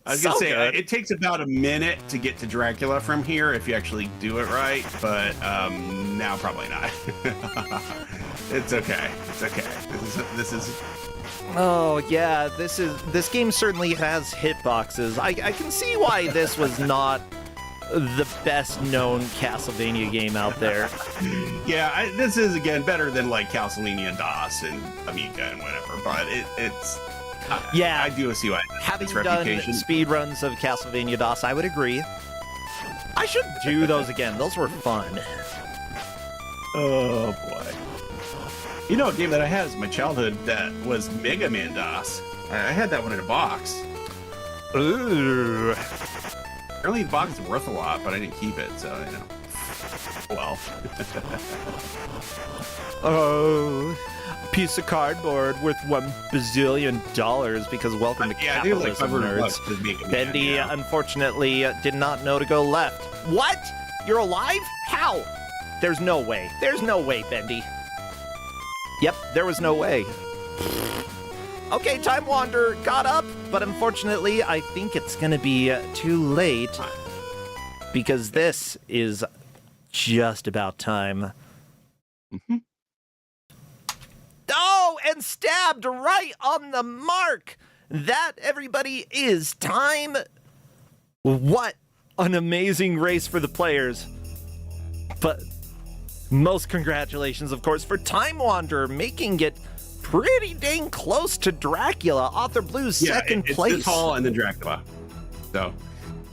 I was gonna So say good. it takes about a minute to get to Dracula from here if you actually do it right, but now probably not. It's okay. It's okay. This is. Oh, yeah, this game certainly has hitboxes. I can see why this was not the best known Castlevania game out there. Yeah, this is again better than like Castlevania and DOS and Amiga and whatever, but it's. Yeah. I do see why. Having its done reputation. speedruns of Castlevania DOS, I would agree. I should do those again. Those were fun. Oh boy. You know, a game that I had in my childhood that was Mega Man DOS. I had that one in a box. Ooh. Apparently the box is worth a lot, but I didn't keep it, so you know. Well. Oh. Piece of cardboard worth $1 bazillion because welcome to Yeah, I think capitalism, like $500 nerds. to Mega Man, Bendy, yeah. unfortunately, did not know to go left. What? You're alive? How? There's no way. There's no way, Bendy. Yep, there was no way. Okay, Time Wander got up, but unfortunately, I think it's gonna be too late because this is just about time. Mhm. Oh, and stabbed right on the mark. That, everybody, is time. What an amazing race for the players. But most congratulations, of course, for Time Wander making it pretty dang close to Dracula. Author Blues second it's place. this hall and then Dracula. So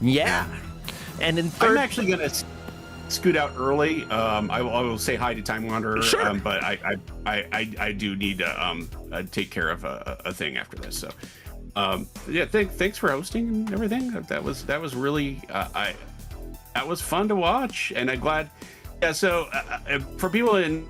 Yeah. And in I'm third, actually gonna scoot out early. I will say hi to Time Wanderer, Sure. but I do need to take care of a thing after this. So yeah, thanks for hosting and everything. That was really that was fun to watch, and I'm glad. Yeah, so for people in.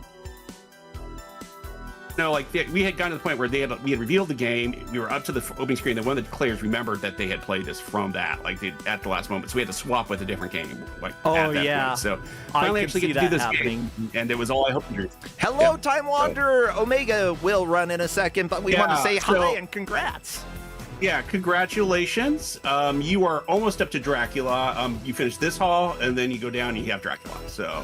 No, like we had gotten to the point where we had revealed the game. We were up to the opening screen. Then one of the players remembered that they had played this from that, like at the last moment. So we had to swap with a different game. Like Oh, at that yeah. point. So I finally could actually see get to do that this happening. game, and it was all I hoped to do. hello, Yeah. Time Wanderer. Omega will run in a second, but we want to Yeah, say so- hi and congrats. Yeah, congratulations. You are almost up to Dracula. You finish this hall, and then you go down and you have Dracula. So.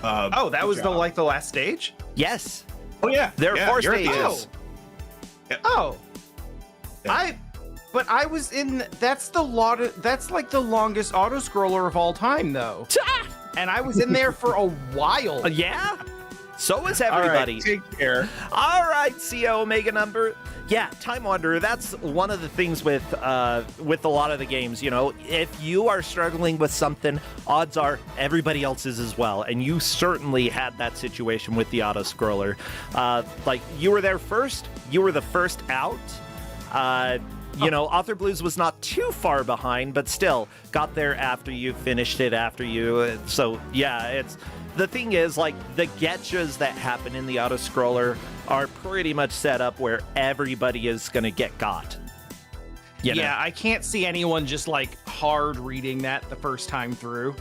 Oh, that good was job. the last stage? Yes, Oh yeah. there are yeah, 4 you're at the stages. end. Oh. Yeah. but I was in. That's like the longest auto scroller of all time, though. And I was in there for a while. Yeah? So is All right, everybody. take care. All right, CO Omega number. Yeah, Time Wanderer, that's one of the things with a lot of the games, you know. If you are struggling with something, odds are everybody else is as well. And you certainly had that situation with the auto-scroller. Like, you were there first. You were the first out. You know, Author Blues was not too far behind, but still got there after you, finished it after you. So, yeah, it's... The thing is, like, the getchas that happen in the auto-scroller are pretty much set up where everybody is going to get got. You know? Yeah, I can't see anyone just, like, hard reading that the first time through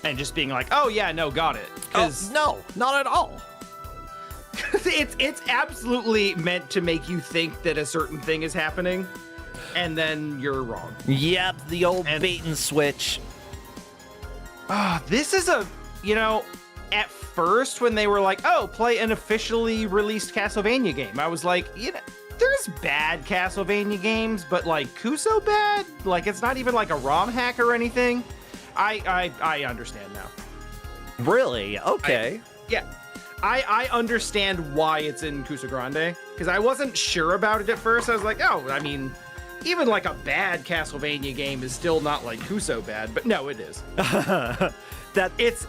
and just being like, oh, yeah, no, got it. Oh, no, not at all. It's absolutely meant to make you think that a certain thing is happening, and then you're wrong. Yep, the old bait and switch. This is a, you know... At first, when they were like, oh, play an officially released Castlevania game, I was like, you know, there's bad Castlevania games, but like Kuso bad? Like, it's not even like a ROM hack or anything. I understand now. Really? Okay. I understand why it's in Kusogrande, because I wasn't sure about it at first. I was like, oh, I mean, even like a bad Castlevania game is still not like Kuso bad, but no, it is. That it's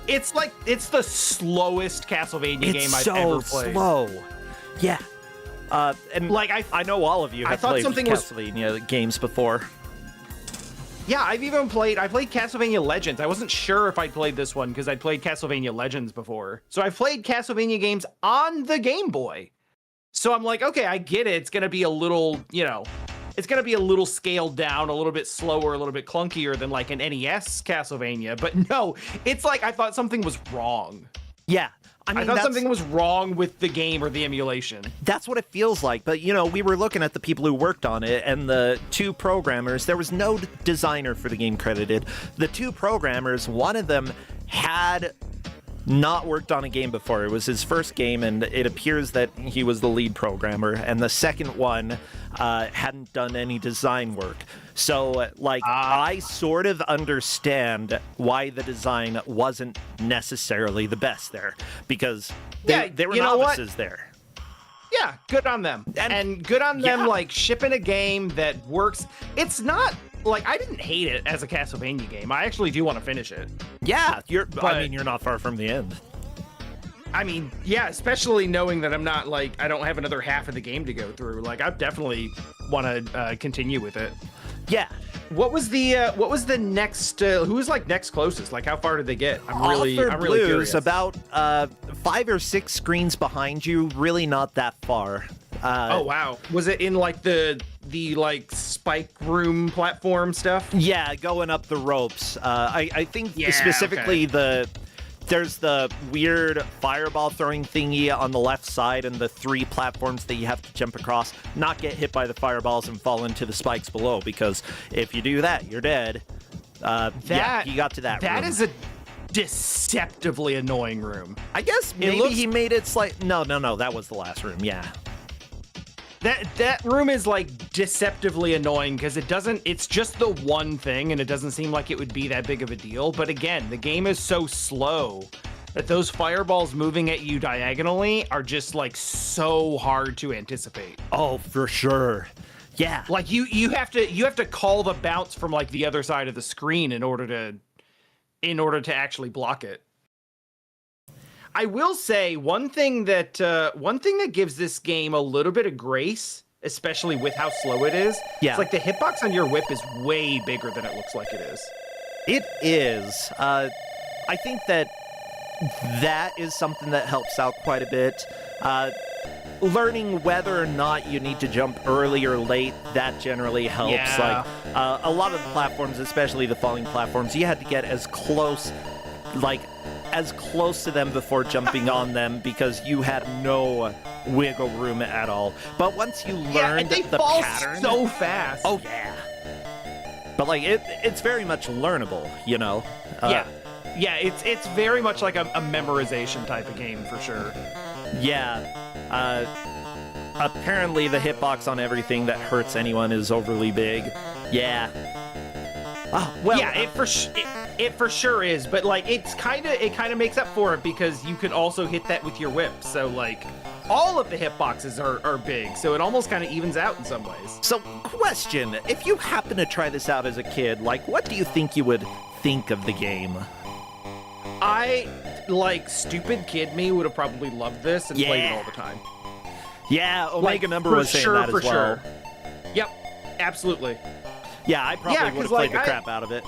the slowest Castlevania game I've ever played. It's so slow. Yeah. And like I know all of you have played Castlevania games before. Yeah, I played Castlevania Legends. I wasn't sure if I'd played this one because I'd played Castlevania Legends before. So I've played Castlevania games on the Game Boy. So I'm like, okay, I get it. It's going to be a little, you know, it's going to be a little scaled down, a little bit slower, a little bit clunkier than like an NES Castlevania. But no, it's like I thought something was wrong. Yeah. I thought something was wrong with the game or the emulation. That's what it feels like. But, you know, we were looking at the people who worked on it and the two programmers. There was no designer for the game credited. The two programmers, one of them had not worked on a game before. It was his first game, and it appears that he was the lead programmer. And the second one hadn't done any design work. So, like, I sort of understand why the design wasn't necessarily the best there, because they were novices there. Yeah, good on them. And good on them, like, shipping a game that works. It's not, like, I didn't hate it as a Castlevania game. I actually do want to finish it. Yeah, you're not far from the end. I mean, yeah, especially knowing that I'm not, like, I don't have another half of the game to go through. Like, I definitely want to continue with it. Yeah. What was the next, who was, like, next closest? Like, how far did they get? I'm really curious. About 5 or 6 screens behind you, really not that far. Oh, wow. Was it in, like, the like, spike room platform stuff? Yeah, going up the ropes. I think specifically there's the weird fireball throwing thingy on the left side and the 3 platforms that you have to jump across, not get hit by the fireballs and fall into the spikes below, because if you do that, you're dead. You got to that room. That is a deceptively annoying room. I guess maybe he made it No, that was the last room, yeah. That room is, like, deceptively annoying because it's just the one thing and it doesn't seem like it would be that big of a deal. But again, the game is so slow that those fireballs moving at you diagonally are just, like, so hard to anticipate. Oh, for sure. Yeah. Like, you have to call the bounce from, like, the other side of the screen in order to actually block it. I will say one thing that gives this game a little bit of grace, especially with how slow it is. Yeah. It's like the hitbox on your whip is way bigger than it looks like it is. It is. I think that is something that helps out quite a bit. Learning whether or not you need to jump early or late, that generally helps. Yeah. Like a lot of the platforms, especially the falling platforms, you had to get as close to them before jumping on them because you had no wiggle room at all. But once you learned they the fall pattern, so fast. Oh yeah. But like it's very much learnable, you know. Yeah, it's very much like a memorization type of game for sure. Yeah. apparently the hitbox on everything that hurts anyone is overly big. Yeah. Oh, well, yeah, it for sure is, but like it kind of makes up for it because you can also hit that with your whip. So like all of the hitboxes are big, so it almost kind of evens out in some ways. So, question, if you happen to try this out as a kid, like, what do you think you would think of the game? Stupid kid me would have probably loved this and played it all the time. Yeah, Omega Number was saying that as well. Yep, absolutely. Yeah, I probably would have played the crap out of it.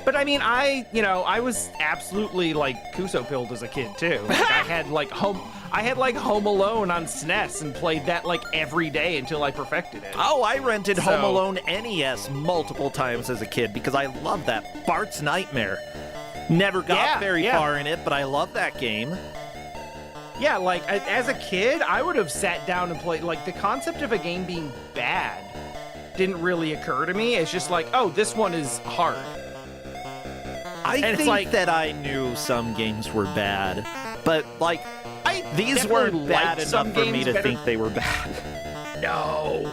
But I mean, I was absolutely like Kuso pilled as a kid too. Like, I had Home Alone on SNES and played that like every day until I perfected it. Oh, I rented Home Alone NES multiple times as a kid because I loved that. Bart's Nightmare. Never got very far in it, but I love that game. Yeah, like as a kid, I would have sat down and played. Like the concept of a game being bad didn't really occur to me. It's just like, oh, this one is hard. I think that I knew some games were bad, but like these weren't bad enough for me to think they were bad. No,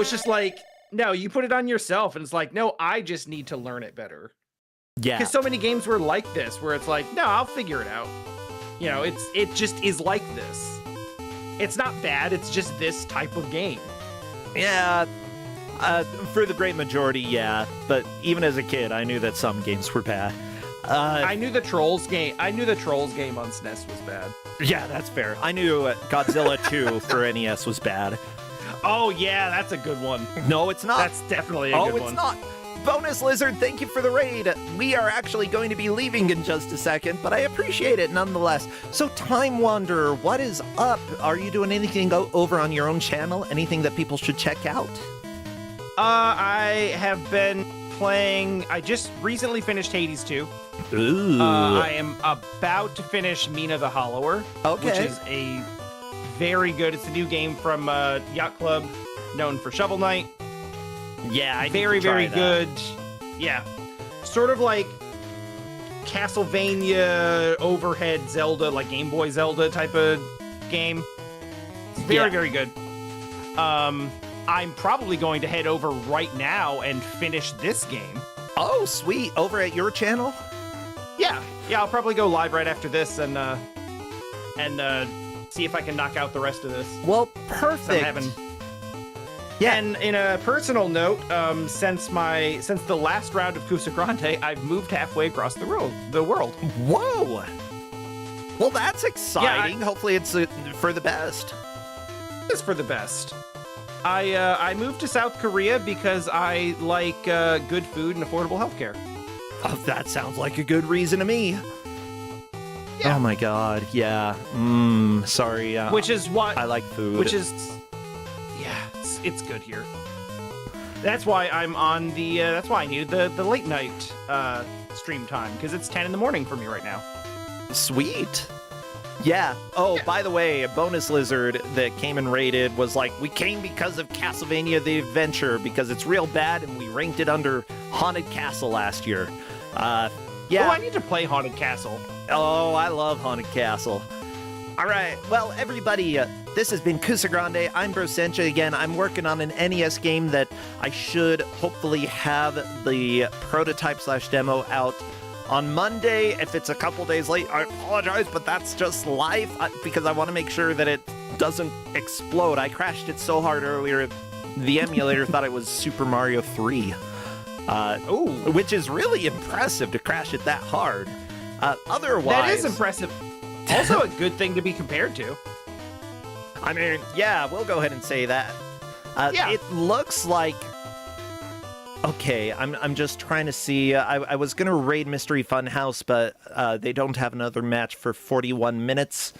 it's just like, no, you put it on yourself, and it's like, no, I just need to learn it better. Yeah, because so many games were like this, where it's like, no, I'll figure it out. You know, it just is like this. It's not bad. It's just this type of game. Yeah. For the great majority, yeah. But even as a kid, I knew that some games were bad. I knew the Trolls game. I knew the Trolls game on SNES was bad. Yeah, that's fair. I knew Godzilla 2 for NES was bad. Oh yeah, that's a good one. No, it's not. That's definitely a good one. Oh, it's not. Bonus Lizard, thank you for the raid. We are actually going to be leaving in just a second, but I appreciate it nonetheless. So, Time Wanderer, what is up? Are you doing anything over on your own channel? Anything that people should check out? I have been playing. I just recently finished Hades 2. Ooh. I am about to finish Mina the Hollower, which is a very good. It's a new game from Yacht Club, known for Shovel Knight. Yeah, very good. Yeah, sort of like Castlevania overhead Zelda, like Game Boy Zelda type of game. It's very good. I'm probably going to head over right now and finish this game. Oh, sweet! Over at your channel? Yeah. I'll probably go live right after this and see if I can knock out the rest of this. Well, perfect. Yeah. And in a personal note, since the last round of Kusogrande, I've moved halfway across the world. Whoa! Well, that's exciting. Yeah, hopefully it's for the best. It's for the best. I moved to South Korea because I like good food and affordable healthcare. Oh, that sounds like a good reason to me. Yeah. Oh my god, yeah. Sorry. Which is what I like food. Which is, yeah, it's good here. That's why I'm on the. That's why I needed the late night stream time, because it's 10 in the morning for me right now. Sweet. Yeah. Oh, by the way, a Bonus Lizard that came and raided was like, we came because of Castlevania the Adventure, because it's real bad, and we ranked it under Haunted Castle last year. Yeah. Oh, I need to play Haunted Castle. Oh, I love Haunted Castle. All right. Well, everybody, this has been Kusogrande. I'm Brosencha again. I'm working on an NES game that I should hopefully have the prototype/demo out on Monday. If it's a couple days late, I apologize, but that's just life because I want to make sure that it doesn't explode. I crashed it so hard earlier, the emulator thought it was Super Mario 3. Which is really impressive to crash it that hard. Otherwise... That is impressive. Also a good thing to be compared to. I mean, yeah, we'll go ahead and say that. Yeah. It looks like... Okay, I'm just trying to see. I was going to raid Mystery Funhouse, but they don't have another match for 41 minutes.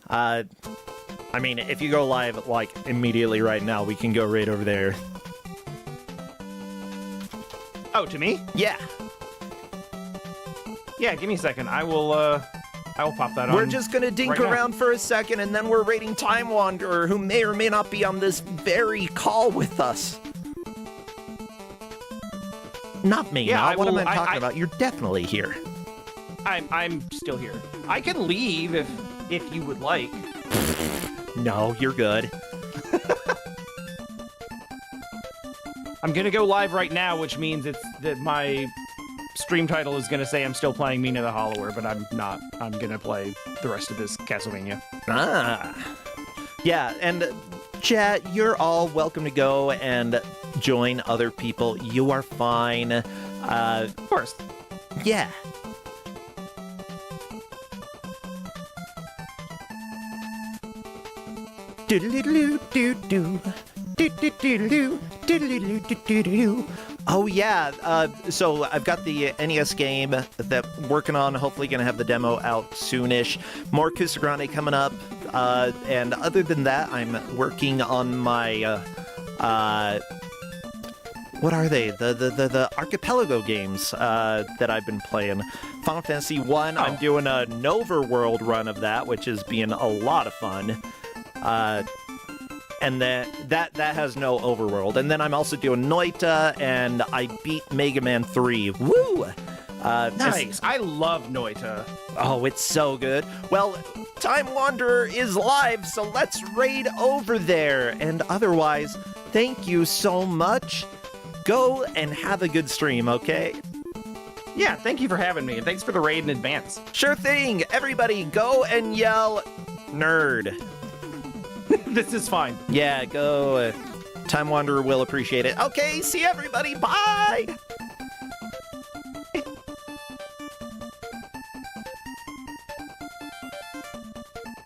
I mean, if you go live, like, immediately right now, we can go raid over there. Oh, to me? Yeah. Yeah, give me a second. I will pop that on. We're just going to dink around for a second, and then we're raiding Time Wanderer, who may or may not be on this very call with us. Not me. Yeah, what am I talking about? You're definitely here. I'm still here. I can leave if you would like. No, you're good. I'm gonna go live right now, which means it's that my stream title is gonna say I'm still playing Mina the Hollower, but I'm not. I'm gonna play the rest of this Castlevania. Ah. Yeah, and chat, you're all welcome to go and join other people. You are fine. Of course. Yeah. Oh yeah, so I've got the NES game that I'm working on, hopefully gonna have the demo out soonish. More Kusogrande coming up, and other than that, I'm working on my, what are they? The Archipelago games that I've been playing. Final Fantasy 1, I'm doing a Nova World run of that, which is being a lot of fun. And then that has no overworld. And then I'm also doing Noita, and I beat Mega Man 3. Woo! Nice. I love Noita. Oh, it's so good. Well, Time Wanderer is live, so let's raid over there. And otherwise, thank you so much. Go and have a good stream, okay? Yeah, thank you for having me, and thanks for the raid in advance. Sure thing. Everybody, go and yell nerd. This is fine. Yeah, go. Time Wanderer will appreciate it. Okay, see everybody. Bye!